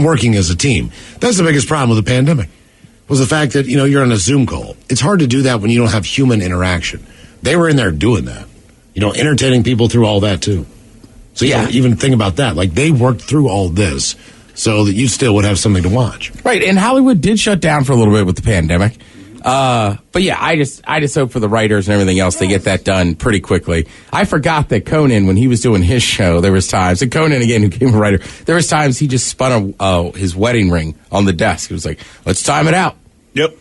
working as a team. That's the biggest problem with the pandemic, was the fact that, you're on a Zoom call. It's hard to do that when you don't have human interaction. They were in there doing that, entertaining people through all that, too. So, even think about that. Like, they worked through all this so that you still would have something to watch. Right, and Hollywood did shut down for a little bit with the pandemic. But yeah, I just hope for the writers and everything else they get that done pretty quickly. I forgot that Conan, when he was doing his show, there was times, and Conan again, who became a writer, there was times he just spun his wedding ring on the desk. He was like, let's time it out. Yep.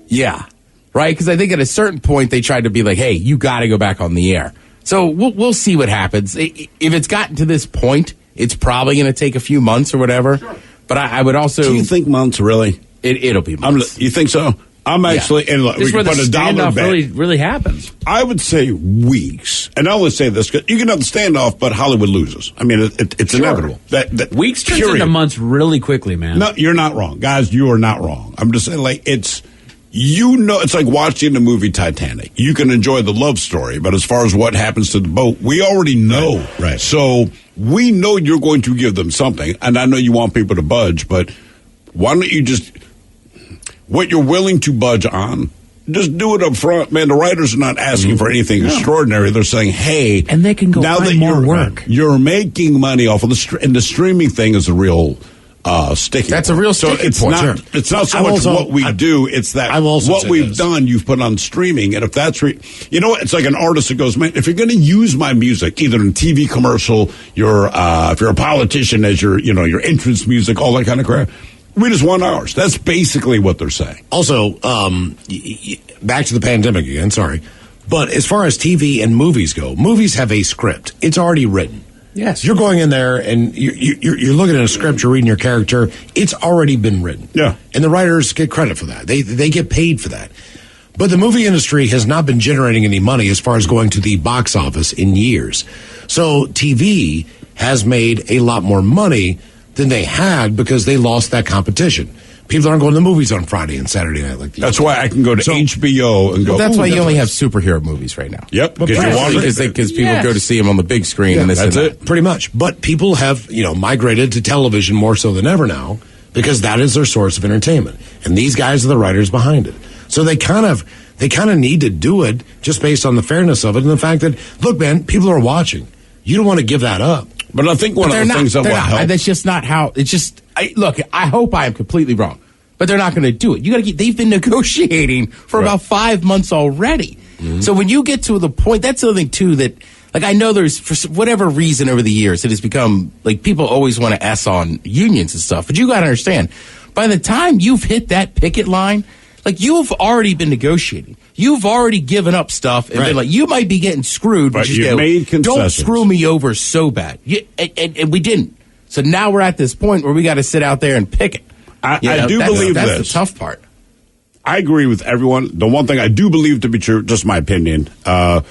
Yeah. Right? Because I think at a certain point they tried to be like, hey, you got to go back on the air. So we'll see what happens. If it's gotten to this point, it's probably going to take a few months or whatever. Sure. But I would also... Do you think months, really? It'll be months. You think so? I'm actually... And look, this we is where can the put a dollar standoff really happens. I would say weeks. And I always say this, 'cause you can have the standoff, but Hollywood loses. I mean, it's inevitable. That weeks turns into months really quickly, man. No, you're not wrong. Guys, you are not wrong. I'm just saying, like, it's like watching the movie Titanic. You can enjoy the love story, but as far as what happens to the boat, we already know. Right. So we know you're going to give them something, and I know you want people to budge, but why don't you just... What you're willing to budge on, just do it up front. Man, the writers are not asking for anything extraordinary. They're saying, hey... And they can go now find that more work. You're making money off of and the streaming thing is a real sticking. That's a real sticking it's point. Not, Sure. it's not so much what we do; it's that what we've done. You've put on streaming, and if that's you know what, it's like an artist that goes, man, if you're going to use my music, either in a TV commercial, if you're a politician as your entrance music, all that kind of crap. We just want ours. That's basically what they're saying. Also, back to the pandemic again, sorry. But as far as TV and movies go, movies have a script. It's already written. Yes. You're going in there and you're looking at a script, you're reading your character. It's already been written. Yeah. And the writers get credit for that. They get paid for that. But the movie industry has not been generating any money as far as going to the box office in years. So TV has made a lot more money than they had because they lost that competition. People aren't going to the movies on Friday and Saturday night like that's why I can go to HBO and go. Well, that's why you only have superhero movies right now. Yep, because people go to see them on the big screen, and that's it. Pretty much. But people have migrated to television more so than ever now because that is their source of entertainment, and these guys are the writers behind it. So they kind of need to do it just based on the fairness of it and the fact that look, man, people are watching. You don't want to give that up. But I think one of the things that will help. That's just not how. It's just. Look, I hope I am completely wrong, but they're not going to do it. You got to they've been negotiating for about 5 months already. Mm-hmm. So when you get to the point, that's the other thing too. That I know there's for whatever reason over the years it has become people always want to S on unions and stuff. But you got to understand, by the time you've hit that picket line, you've already been negotiating. You've already given up stuff and been you might be getting screwed, but you made concessions. Don't screw me over so bad. And we didn't. So now we're at this point where we got to sit out there and pick it. I do believe that's this. the tough part. I agree with everyone. The one thing I do believe to be true, just my opinion, I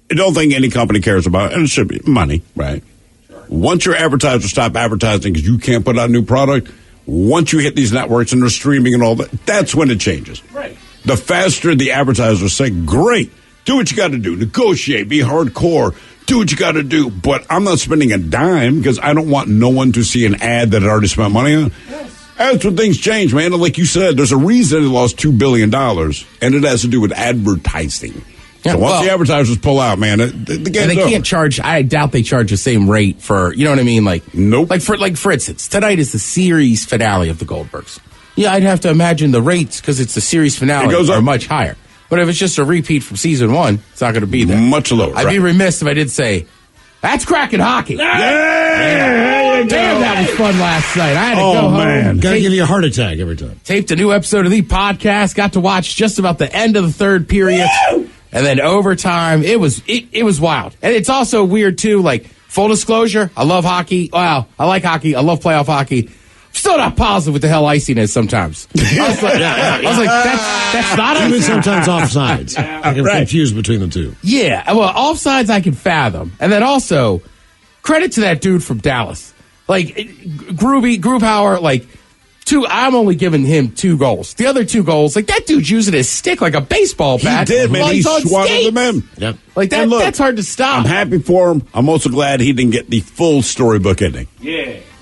don't think any company cares about, and it should be money, right? Sure. Once your advertisers stop advertising because you can't put out a new product, once you hit these networks and they're streaming and all that, that's when it changes. Right. The faster the advertisers say, great, do what you got to do, negotiate, be hardcore, do what you got to do, but I'm not spending a dime because I don't want no one to see an ad that I already spent money on. Yes. That's when things change, man. And like you said, there's a reason they lost $2 billion, and it has to do with advertising. Yeah, so once the advertisers pull out, man, the game's over. Can't charge. I doubt they charge the same rate for. You know what I mean? Nope. For instance, tonight is the series finale of the Goldbergs. Yeah, I'd have to imagine the rates because it's the series finale are much higher. But if it's just a repeat from season 1, it's not going to be there. Much lower. I'd be remiss if I did say that's cracking hockey. Yeah. Damn, that was fun last night. I had to go home. Man, gotta give you a heart attack every time. Taped a new episode of the podcast. Got to watch just about the end of the third period. Woo! And then overtime, it was wild. And it's also weird, too, full disclosure, I love hockey. Wow, I like hockey. I love playoff hockey. Still not positive with the hell iciness sometimes. I was like, that's not us. Even sometimes offsides. I get confused between the two. Yeah, well, offsides I can fathom. And then also, credit to that dude from Dallas. Grubauer, I'm only giving him 2 goals. The other 2 goals, that dude's using his stick like a baseball bat. He did, man. He swatted them in. Yep. That's hard to stop. I'm happy for him. I'm also glad he didn't get the full storybook ending.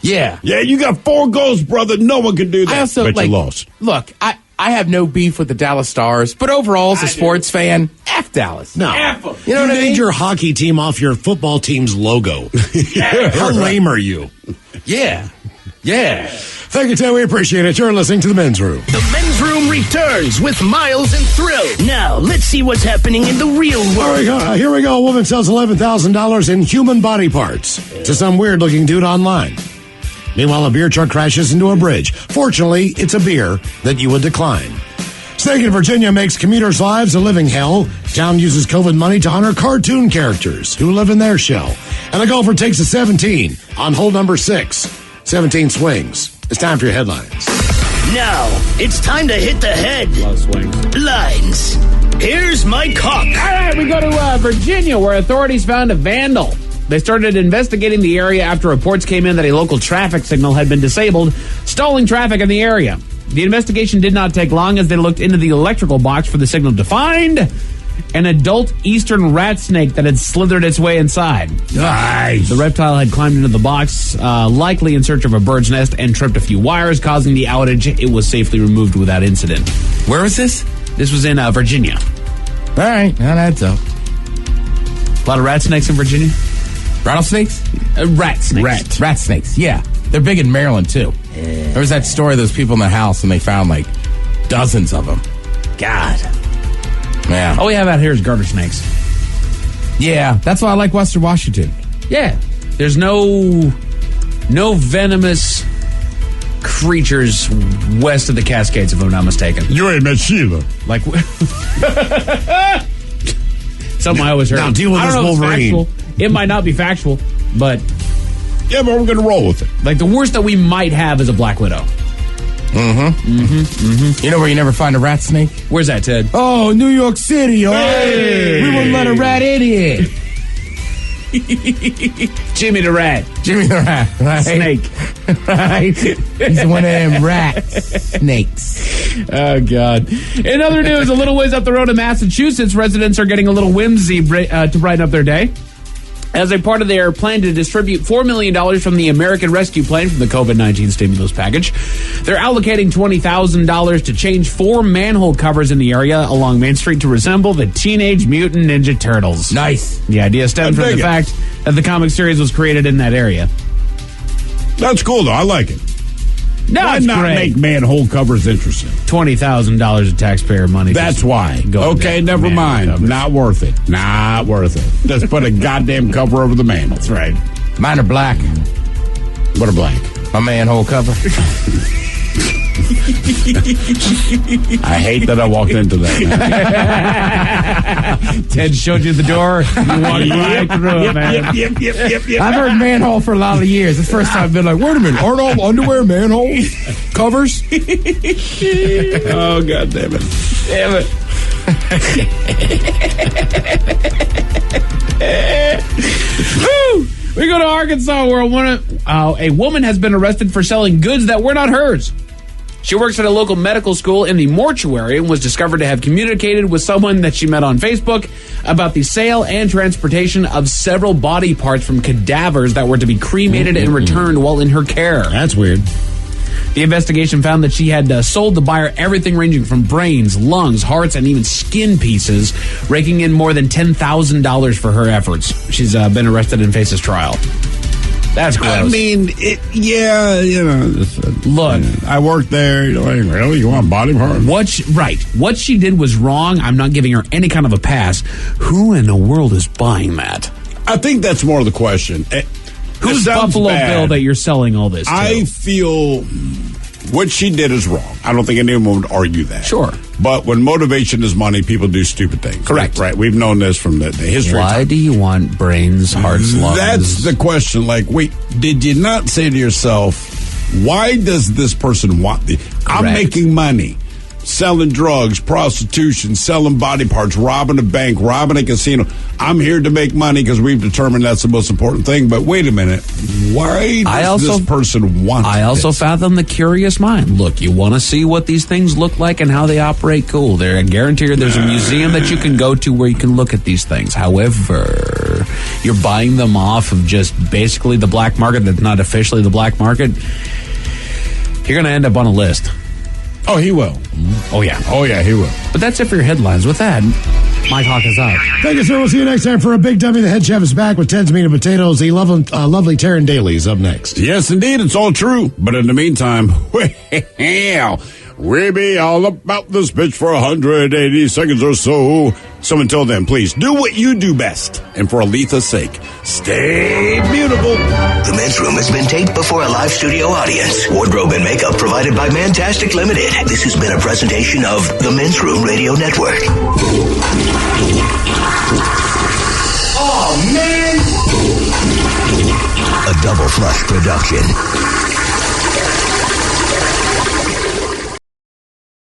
Yeah, you got 4 goals, brother. No one can do that. I also, but you lost. Look, I have no beef with the Dallas Stars, but overall, as a sports fan, F Dallas. No. F them. You know what I mean? Your hockey team off your football team's logo. How lame are you? Yeah. Thank you, Ted. We appreciate it. You're listening to The Men's Room. The Men's Room returns with Miles and Thrill. Now, let's see what's happening in the real world. Here we go. A woman sells $11,000 in human body parts to some weird-looking dude online. Meanwhile, a beer truck crashes into a bridge. Fortunately, it's a beer that you would decline. Snake in Virginia makes commuters' lives a living hell. Town uses COVID money to honor cartoon characters who live in their shell. And a golfer takes a 17 on hole number 6. 17 swings. It's time for your headlines. Now, it's time to hit the head. A lot of swings. Lines. Here's my cock. All right, we go to Virginia, where authorities found a vandal. They started investigating the area after reports came in that a local traffic signal had been disabled, stalling traffic in the area. The investigation did not take long as they looked into the electrical box for the signal to find an adult eastern rat snake that had slithered its way inside. Nice. The reptile had climbed into the box, likely in search of a bird's nest, and tripped a few wires, causing the outage. It was safely removed without incident. Where was this? This was in Virginia. All right, now that's up. A lot of rat snakes in Virginia? Rattlesnakes? Rat snakes. Rat snakes, yeah. They're big in Maryland, too. There was that story of those people in the house, and they found, like, dozens of them. God. Yeah. All we have out here is garter snakes. Yeah, that's why I like Western Washington. Yeah. There's no venomous creatures west of the Cascades, if I'm not mistaken. You ain't met Sheila. Like, something I always heard. Now deal with I don't this know if it's Wolverine. factual. It might not be factual, but yeah, but we're going to roll with it. Like the worst that we might have is a black widow. You know where you never find a rat snake? Where's that, Ted? Oh, New York City. Oh, Hey! we wouldn't let a rat in here. Jimmy the rat. Jimmy the rat. Right? Snake. Right? He's one of them rat snakes. Oh, God. In other news, a little ways up the road in Massachusetts, residents are getting a little whimsy to brighten up their day. As a part of their plan to distribute $4 million from the American Rescue Plan from the COVID-19 stimulus package, they're allocating $20,000 to change 4 manhole covers in the area along Main Street to resemble the Teenage Mutant Ninja Turtles. Nice. The idea stemmed from the fact that the comic series was created in that area. That's cool, though. I like it. No, Why it's not great. make manhole covers interesting? $20,000 of taxpayer money. That's why. Okay, never mind. Covers. Not worth it. Not worth it. Just put a goddamn cover over the manhole. That's right. Mine are black. What are black? My manhole cover. I hate that I walked into that. Ted showed you the door. You walked right through it, man. Yep. I've heard manhole for a lot of years. It's the first time I've been like, wait a minute, aren't all underwear manhole covers? Oh, God damn it. Damn it. Woo! We go to Arkansas where a woman has been arrested for selling goods that were not hers. She works at a local medical school in the mortuary and was discovered to have communicated with someone that she met on Facebook about the sale and transportation of several body parts from cadavers that were to be cremated and returned while in her care. That's weird. The investigation found that she had sold the buyer everything ranging from brains, lungs, hearts, and even skin pieces, raking in more than $10,000 for her efforts. She's been arrested and faces trial. That's gross. I mean, yeah, you know. Look, I worked there. You know, like, really? You want body parts? What she did was wrong. I'm not giving her any kind of a pass. Who in the world is buying that? I think that's more of the question. Who's Buffalo Bill that you're selling all this to? I feel what she did is wrong. I don't think anyone would argue that. Sure. But when motivation is money, people do stupid things. Correct. Right. We've known this from the history. Why do you want brains, hearts, lungs? That's the question. Like, wait, did you not say to yourself, why does this person want the... I'm making money. Selling drugs, prostitution, selling body parts, robbing a bank, robbing a casino. I'm here to make money because we've determined that's the most important thing. But wait a minute. Why does this person want I also this? fathom the curious mind. Look, you want to see what these things look like and how they operate? Cool. I guarantee you there's a museum that you can go to where you can look at these things. However, you're buying them off of just basically the black market that's not officially the black market. You're going to end up on a list. Oh, he will. Oh, yeah. Oh, yeah, he will. But that's it for your headlines. With that, Mike Hawk is out. Thank you, sir. We'll see you next time for a Big Dummy. The head chef is back with Ted's Meat and Potatoes. The lovely Taryn Daly is up next. Yes, indeed. It's all true. But in the meantime, well, we be all about this bitch for 180 seconds or so. So until then, please do what you do best. And for Aletha's sake, stay beautiful. The Men's Room has been taped before a live studio audience. Wardrobe and makeup provided by Mantastic Limited. This has been a presentation of the Men's Room Radio Network. Oh, man! A Double Flush production.